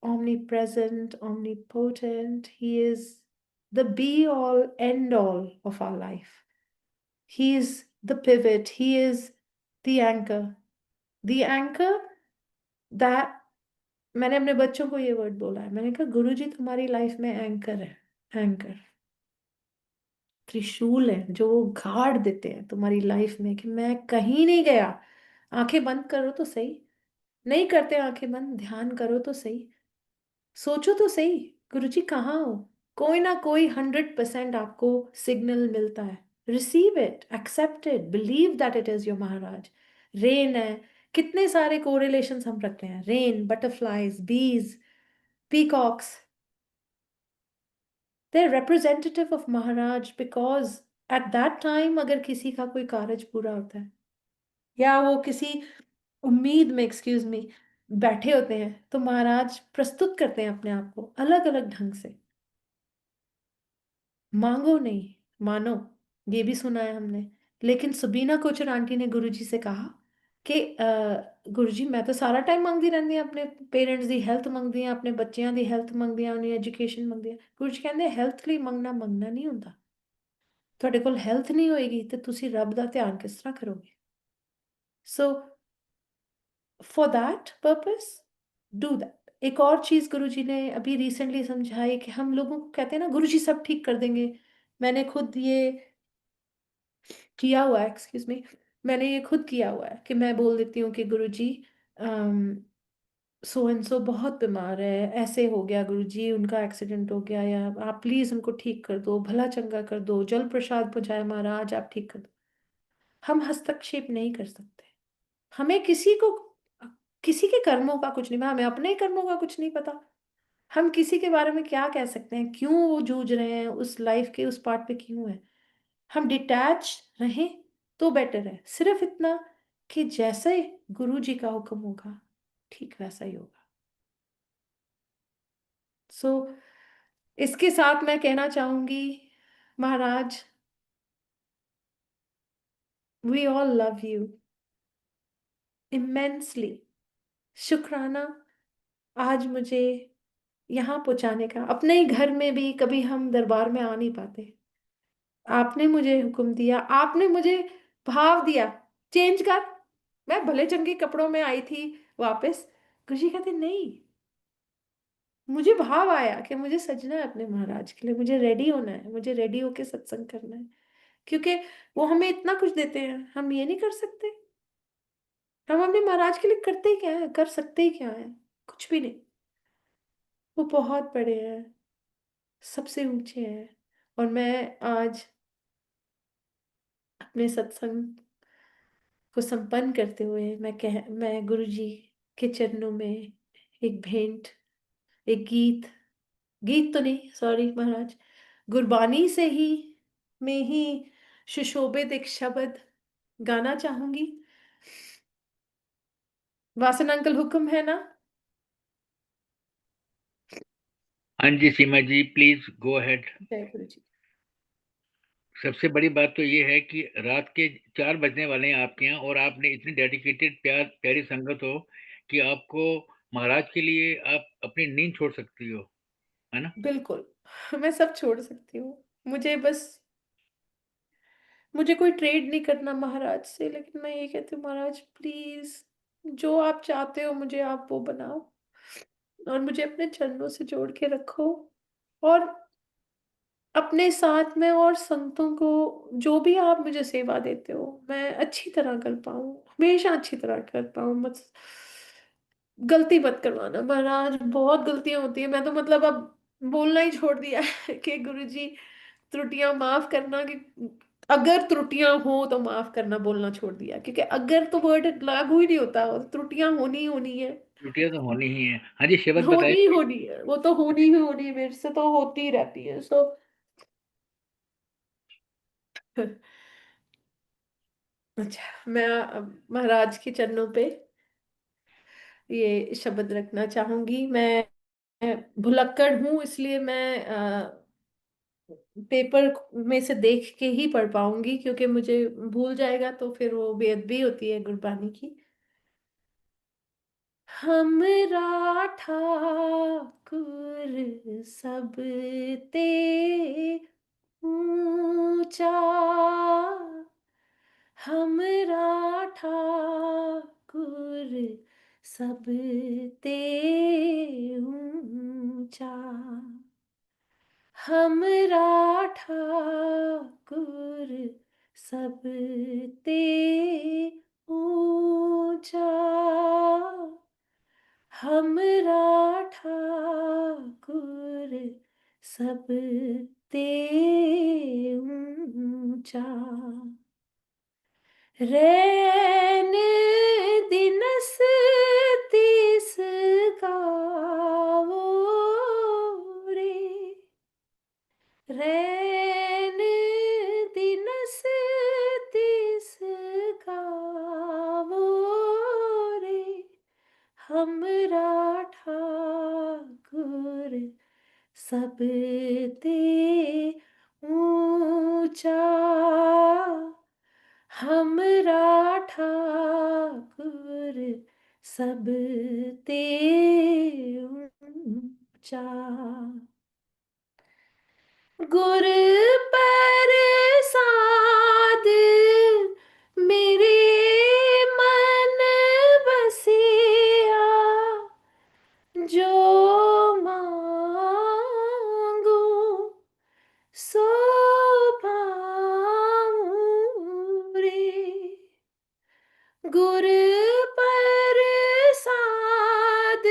omnipresent, omnipotent. He is the be all, end all of our life. He is the pivot. He is the anchor. The anchor that, मैंने अपने बच्चों को ये वर्ड बोला है, मैंने कहा गुरु जी तुम्हारी लाइफ में एंकर है, एंकर, त्रिशूल है जो वो गाड़ देते हैं तुम्हारी लाइफ में, कि मैं कहीं नहीं गया। आंखें बंद करो तो सही, नहीं करते आंखें बंद, ध्यान करो तो सही, सोचो तो सही, गुरुजी कहाँ हो। कोई ना कोई 100% आपको सिग्नल मिलता है। Receive it, accept it, believe that it is your Maharaj. Rain है, कितने सारे कोरिलेशंस हम रखते हैं, rain, butterflies, bees, peacocks, they are representative of Maharaj, because at that time अगर किसी का कोई कार्य पूरा होता है, या वो किसी उम्मीद में, एक्सक्यूज मी, बैठे होते हैं, तो महाराज प्रस्तुत करते हैं अपने आप को अलग अलग ढंग से। मांगो नहीं, मानो, ये भी सुना है हमने। लेकिन सबीना कोचर आंटी ने गुरुजी से कहा कि गुरुजी मैं तो सारा टाइम मंगदी रहंदी ਹਾਂ, अपने पेरेंट्स ਦੀ हेल्थ ਮੰਗਦੀ ਹਾਂ, अपने ਬੱਚਿਆਂ ਦੀ हेल्थ ਮੰਗਦੀ ਹਾਂ, उन्हें एजुकेशन ਮੰਗਦੀ ਹਾਂ। गुरुजी ਕਹਿੰਦੇ हेल्थ ਲਈ ਮੰਗਣਾ ਮੰਗਣਾ नहीं ਹੁੰਦਾ, ਤੁਹਾਡੇ ਕੋਲ ਹੈਲਥ ਨਹੀਂ ਹੋਏਗੀ ਤੇ ਤੁਸੀਂ ਰੱਬ ਦਾ ਧਿਆਨ ਕਿਸ ਤਰ੍ਹਾਂ ਕਰੋਗੇ? So for that purpose do that. एक और चीज गुरुजी ने अभी रिसेंटली समझाई कि हम लोगों को कहते हैं ना गुरुजी सब ठीक कर देंगे। मैंने खुद ये किया हुआ है, एक्सक्यूज मी, मैंने ये खुद किया हुआ है कि मैं बोल देती हूँ कि गुरुजी सो एंड सो बहुत बीमार है, ऐसे हो गया गुरुजी, उनका एक्सीडेंट हो गया, या आप प्लीज उनको ठीक कर दो, भला चंगा कर दो, जल प्रसाद पहुंचाए महाराज, आप ठीक कर दो। हम हस्तक्षेप नहीं कर सकते। हमें किसी के कर्मों का कुछ नहीं, हमें अपने कर्मों का कुछ नहीं पता। हम किसी के बारे में क्या कह सकते हैं, क्यों वो जूझ रहे हैं, उस लाइफ के उस पार्ट पे क्यों है। हम डिटैच रहें तो बेटर है। सिर्फ इतना कि जैसे गुरु जी का हुक्म होगा ठीक वैसा ही होगा। सो इसके साथ मैं कहना चाहूंगी, महाराज, we all love you immensely. शुक्राना आज मुझे यहाँ पहुंचाने का। अपने ही घर में भी कभी हम दरबार में आ नहीं पाते, आपने मुझे हुक्म दिया, आपने मुझे भाव दिया, चेंज कर। मैं भले चंगे कपड़ों में आई थी वापस, खुशी कहते नहीं, मुझे भाव आया कि मुझे सजना है अपने महाराज के लिए, मुझे रेडी होना है, मुझे रेडी होके सत्संग करना है। क्योंकि वो हमें इतना कुछ देते हैं, हम ये नहीं कर सकते। हम अपने महाराज के लिए करते ही क्या है, कर सकते ही क्या है, कुछ भी नहीं। वो बहुत बड़े हैं, सबसे ऊंचे हैं। और मैं आज अपने सत्संग को संपन्न करते हुए मैं गुरु जी के चरणों में एक भेंट, एक गीत, गीत तो नहीं सॉरी महाराज, गुरबानी से ही में ही सुशोभित एक शब्द गाना चाहूंगी। वासन अंकल हुक्म है ना? हाँ जी सीमा जी, प्लीज गो अहेड। जय गुरु जी। सबसे बड़ी बात तो ये है कि रात के 4 बजने वाले हैं आपके यहाँ, और आपने इतनी डेडिकेटेड प्यारी संगत हो कि आपको महाराज के लिए आप अपनी नींद छोड़ सकती हो, है ना? बिल्कुल मैं सब छोड़ सकती हूँ। मुझे कोई ट्रेड नहीं करना महाराज से, लेकिन मैं ये कहती हूँ महाराज प्लीज, जो आप चाहते हो मुझे आप वो बनाओ, और मुझे अपने चरणों से जोड़ के रखो, और अपने साथ में और संतों को जो भी आप मुझे सेवा देते हो मैं अच्छी तरह कर पाऊँ, हमेशा अच्छी तरह कर पाऊँ। मत गलती मत करवाना महाराज, बहुत गलतियां होती है। मैं तो मतलब अब बोलना ही छोड़ दिया है कि गुरुजी त्रुटियां माफ करना, कि अगर त्रुटियां हो तो माफ करना बोलना छोड़ दिया, क्योंकि अगर तो वर्ड लागू ही नहीं होता, वो त्रुटियां होनी ही होनी है। छुट्टियां तो होनी ही है। हाँ जी, शब्द होनी बताइए ही कोई। होनी है, वो तो होनी ही होनी है, मेरे से तो होती ही रहती है। सो अच्छा, मैं महाराज के चरणों पे ये शब्द रखना चाहूंगी। मैं भुलक्कड़ हूँ, इसलिए मैं पेपर में से देख के ही पढ़ पाऊंगी, क्योंकि मुझे भूल जाएगा तो फिर वो बेअदबी होती है गुरबानी की। हमरा ठाकुर सब ते ऊंचा, हमरा ठाकुर सब ते ऊंचा, हमरा ठाकुर सब ते ऊंचा, हमरा ठाकुर सब ते ऊंचा, रैन दिनस तीस गावो रे, रैन दिनस तीस गावो रे, हमरा ठाकुर सब ते ऊंचा, हमरा ठाकुर सब ते ऊंचा। गुर प्रसाद मेरे मन बसिया, जो मांगू सो पाऊं रे। गुर प्रसाद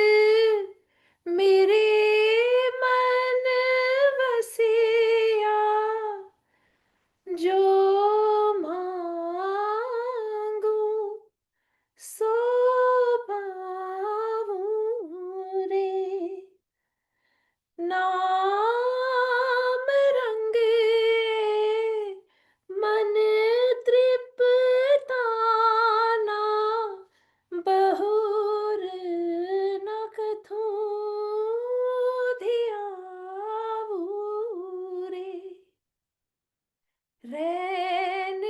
मेरे मन बसिया, जो मांगू सो पाऊं रे। नाम रंग मन तृप्ताना, बहुर न कथूं धियाऊं रे। रैन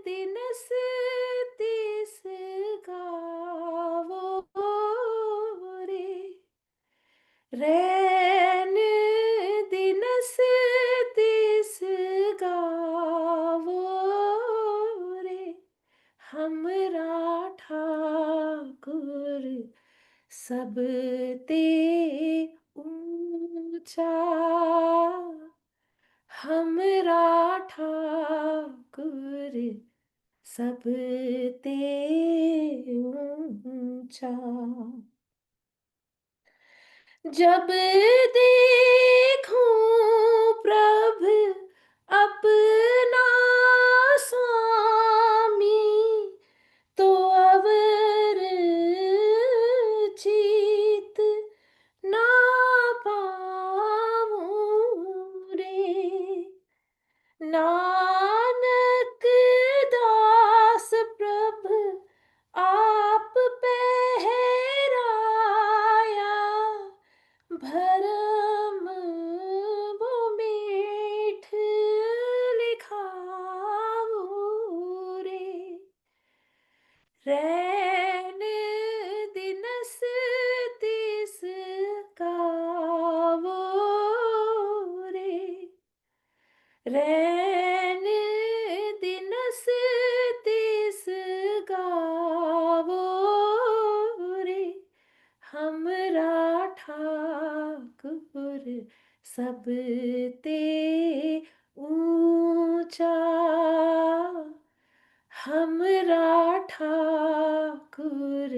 दिनस तिस गावो रे। रैन दिनस तिस गावो रे। हमरा ठाकुर सब ते ऊंचा, हमरा ठाकुर सब ते ऊंचा। जब देखूं प्रभु अपना स्वामी, तो अवर जीत ना पाऊं रे। नानक दास प्रभु आप पहराया, भरम वो मीठ लिखाऊं रे। रैन दिनस तिस गावो रे। रैन दिनस तिस गावो रे। हमरा ठाकुर सब ते ऊंचा, हमरा ठाकुर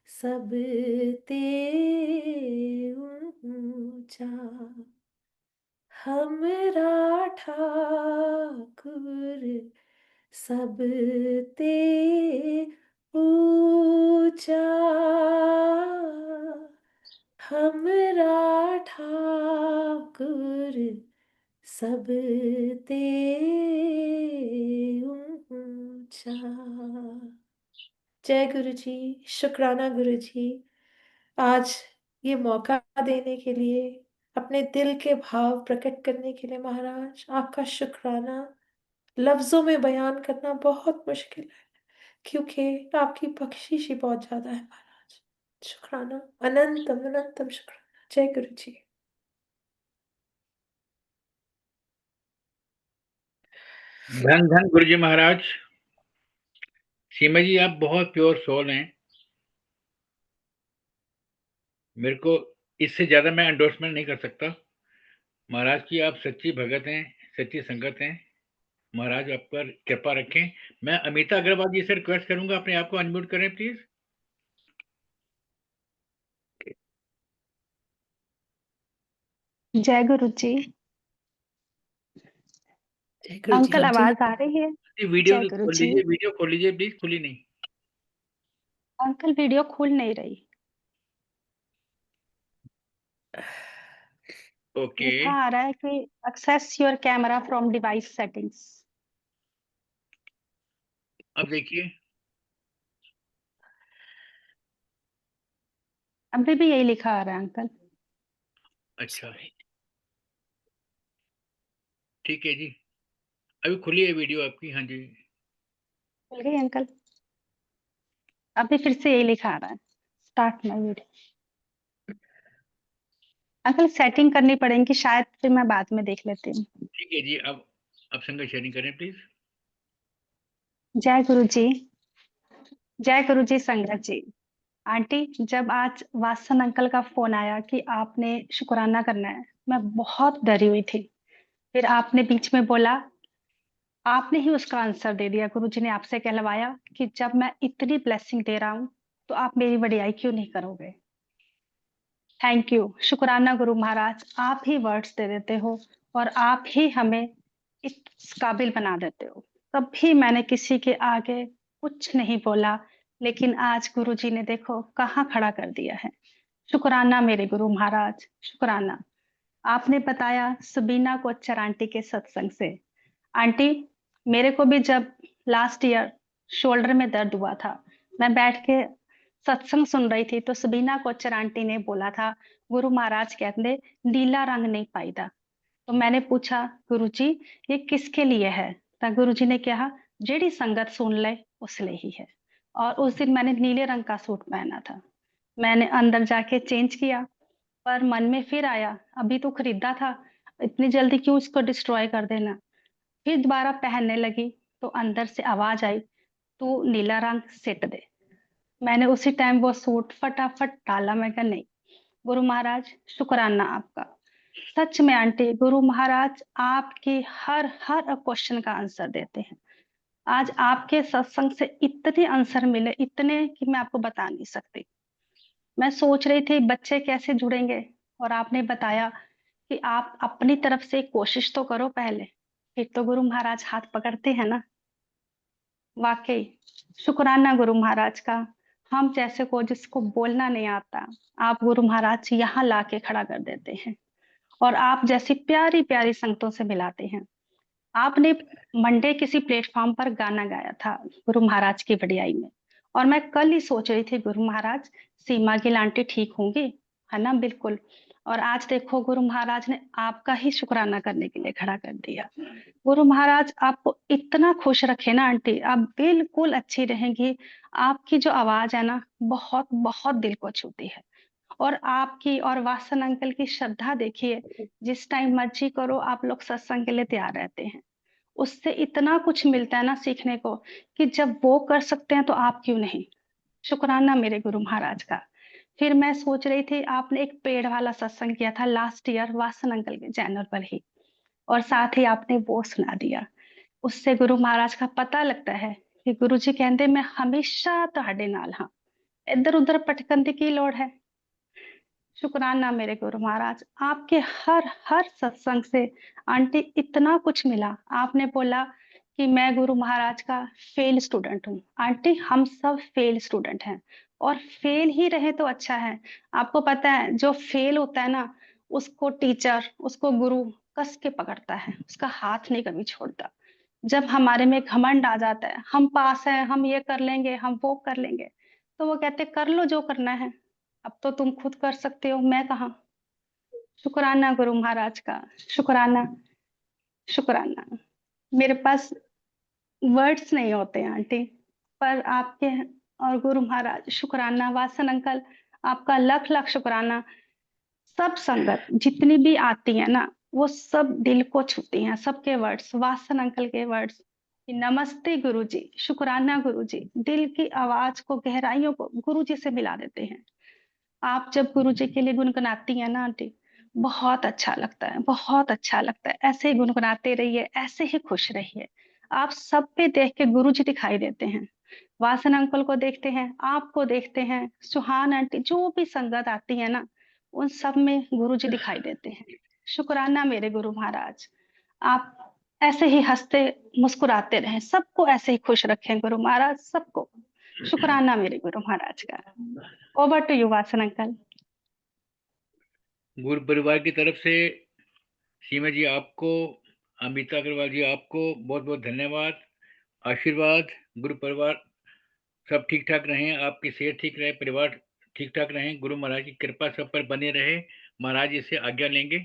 सब ते ऊंचा। हमरा ठाकुर सब ते ऊंचा, हमरा ठाकुर सब ते ऊंचा। जय गुरु जी। शुक्राना गुरु जी, आज ये मौका देने के लिए, अपने दिल के भाव प्रकट करने के लिए महाराज आपका शुक्राना लफ्जों में बयान करना बहुत मुश्किल है, क्योंकि आपकी बख्शिश ही बहुत ज्यादा है महाराज। शुक्राना, अनंतम अनंतम शुक्राना। जय गुरु जी। धन धन गुरु जी महाराज। सीमा जी, आप बहुत प्योर सोल हैं। मेरे को इससे ज्यादा मैं एंडोर्समेंट नहीं कर सकता। महाराज की आप सच्ची भगत हैं, सच्ची संगत हैं। महाराज आप पर कृपा रखें। मैं अमिता अग्रवाल जी से रिक्वेस्ट करूंगा, अपने आप को अनम्यूट करें प्लीज। जय गुरु जी। जय गुरु जी। अंकल हाँ जी। आवाज आ रही है? वीडियो जय गुरु खोल जी। लीजिए, वीडियो खोल लीजिए प्लीज। खुली नहीं। अंकल वीडियो खुल नहीं रही। ओके, लिखा आ रहा है कि access your camera from device settings. अब देखिए। अभी भी यही लिखा आ रहा है अंकल। अच्छा, ठीक है जी। अभी खुली है वीडियो आपकी। हाँ जी। खुल गई अंकल? अभी फिर से यही लिखा आ रहा है, start my video. Uncle setting करनी पड़ेगी शायद, फिर मैं बाद में देख लेती हूँ। ठीक है जी, अब संगत शेयरिंग करें प्लीज। जय गुरु जी। जय गुरु जी संगत जी। आंटी, जब आज वासन अंकल का फोन आया कि आपने शुक्राना करना है, मैं बहुत डरी हुई थी। फिर आपने बीच में बोला, आपने ही उसका आंसर दे दिया। गुरुजी ने आपसे कहलवाया कि जब मैं इतनी ब्लेसिंग दे रहा हूं तो आप मेरी वडियाई क्यों नहीं करोगे। थैंक यू, शुक्राना गुरु महाराज। आप ही वर्ड्स दे देते हो और आप ही हमें इस काबिल बना देते हो। कभी मैंने किसी के आगे कुछ नहीं बोला, लेकिन आज गुरुजी ने देखो कहाँ खड़ा कर दिया है। शुक्राना मेरे गुरु महाराज, शुक्राना। आपने बताया सबीना को अच्चर आंटी के सत्संग से। आंटी, मेरे को भी जब लास्ट ईयर शोल्डर में दर्द हुआ था, मैं बैठ के सत्संग सुन रही थी तो सबीना कोचर आंटी ने बोला था, गुरु महाराज कहते नीला रंग नहीं पाईदा। तो मैंने पूछा, गुरुजी ये किसके लिए है? तो गुरुजी ने कहा, जेड़ी संगत सुन ले उस लिए ही है। और उस दिन मैंने नीले रंग का सूट पहना था। मैंने अंदर जाके चेंज किया, पर मन में फिर आया, अभी तो खरीदा था, इतनी जल्दी क्यों इसको डिस्ट्रॉय कर देना। फिर दोबारा पहनने लगी तो अंदर से आवाज आई, तू नीला रंग सिट दे। मैंने उसी टाइम वो सूट फटाफट डाला। मैं कहा नहीं गुरु महाराज, शुक्राना आपका। सच में आंटी, गुरु महाराज आपकी हर हर क्वेश्चन का आंसर देते हैं। आज आपके सत्संग से इतने आंसर मिले, इतने कि मैं आपको बता नहीं सकती। मैं सोच रही थी बच्चे कैसे जुड़ेंगे, और आपने बताया कि आप अपनी तरफ से कोशिश तो करो पहले, फिर तो गुरु महाराज हाथ पकड़ते हैं ना। वाकई शुक्राना गुरु महाराज का। हम जैसे को जिसको बोलना नहीं आता, आप गुरु महाराज यहाँ ला के खड़ा कर देते हैं और आप जैसी प्यारी प्यारी संगतों से मिलाते हैं। आपने मंडे किसी प्लेटफॉर्म पर गाना गाया था गुरु महाराज की वडियाई में, और मैं कल ही सोच रही थी गुरु महाराज सीमा गिल आंटी ठीक होंगी, है ना? बिल्कुल। और आज देखो गुरु महाराज ने आपका ही शुक्राना करने के लिए खड़ा कर दिया। गुरु महाराज आपको इतना खुश रखे ना आंटी, आप बिल्कुल अच्छी रहेंगी। आपकी जो आवाज है ना, बहुत बहुत दिल को छूती है। और आपकी और वासन अंकल की श्रद्धा देखिए, जिस टाइम मर्जी करो आप लोग सत्संग के लिए तैयार रहते हैं। उससे इतना कुछ मिलता है ना सीखने को, कि जब वो कर सकते हैं तो आप क्यों नहीं। शुक्राना मेरे गुरु महाराज का। फिर मैं सोच रही थी, आपने एक पेड़ वाला सत्संग किया था लास्ट ईयर वासन अंकल के चैनल पर ही, और साथ ही आपने वो सुना दिया। उससे गुरु महाराज का पता लगता है कि गुरु जी कहते मैं हमेशा ਤੁਹਾਡੇ नाल हाँ, इधर उधर भटकन की लोड़ है। शुक्राना मेरे गुरु महाराज, आपके हर हर सत्संग से आंटी इतना कुछ मिला। आपने बोला कि मैं गुरु महाराज का फेल स्टूडेंट हूँ। आंटी, हम सब फेल स्टूडेंट हैं, और फेल ही रहे तो अच्छा है। आपको पता है जो फेल होता है ना, उसको टीचर, उसको गुरु कस के पकड़ता है, उसका हाथ नहीं कभी छोड़ता। जब हमारे में घमंड आ जाता है, हम पास हैं, हम ये कर लेंगे, हम वो कर लेंगे, तो वो कहते कर लो जो करना है, अब तो तुम खुद कर सकते हो, मैं कहाँ। शुक्राना गुरु महाराज का, शुक्राना, शुक्राना। मेरे पास वर्ड्स नहीं होते आंटी, पर आपके और गुरु महाराज शुक्राना। वासन अंकल, आपका लख लख शुक्राना। सब संगत जितनी भी आती है ना, वो सब दिल को छूती हैं। सबके वर्ड्स, वासन अंकल के वर्ड्स, नमस्ते गुरुजी, शुक्राना गुरुजी, दिल की आवाज को, गहराइयों को गुरुजी से मिला देते हैं। आप जब गुरुजी के लिए गुनगुनाती हैं ना आंटी, बहुत अच्छा लगता है, बहुत अच्छा लगता है। ऐसे ही गुनगुनाते रहिए, ऐसे ही खुश रहिए। आप सब पे देख के गुरुजी दिखाई देते हैं। वासन अंकल को देखते हैं, आपको देखते हैं, सुहान आंटी, जो भी संगत आती है ना, उन सब में गुरुजी दिखाई देते हैं। शुक्राना मेरे गुरु महाराज। आप ऐसे ही हंसते मुस्कुराते रहें, सबको ऐसे ही खुश रखें गुरु महाराज, सबको। शुक्राना मेरे गुरु महाराज का। Over to you Vasan uncle. गुरु परिवार की तरफ से सीमा जी आपको, अमिता अग्रवाल जी आपको बहुत बहुत धन्यवाद, आशीर्वाद। गुरु परिवार सब ठीक ठाक रहें, आपकी सेहत ठीक रहे, परिवार ठीक ठाक रहें, गुरु महाराज की कृपा सब पर बने रहे। महाराज इससे आज्ञा लेंगे।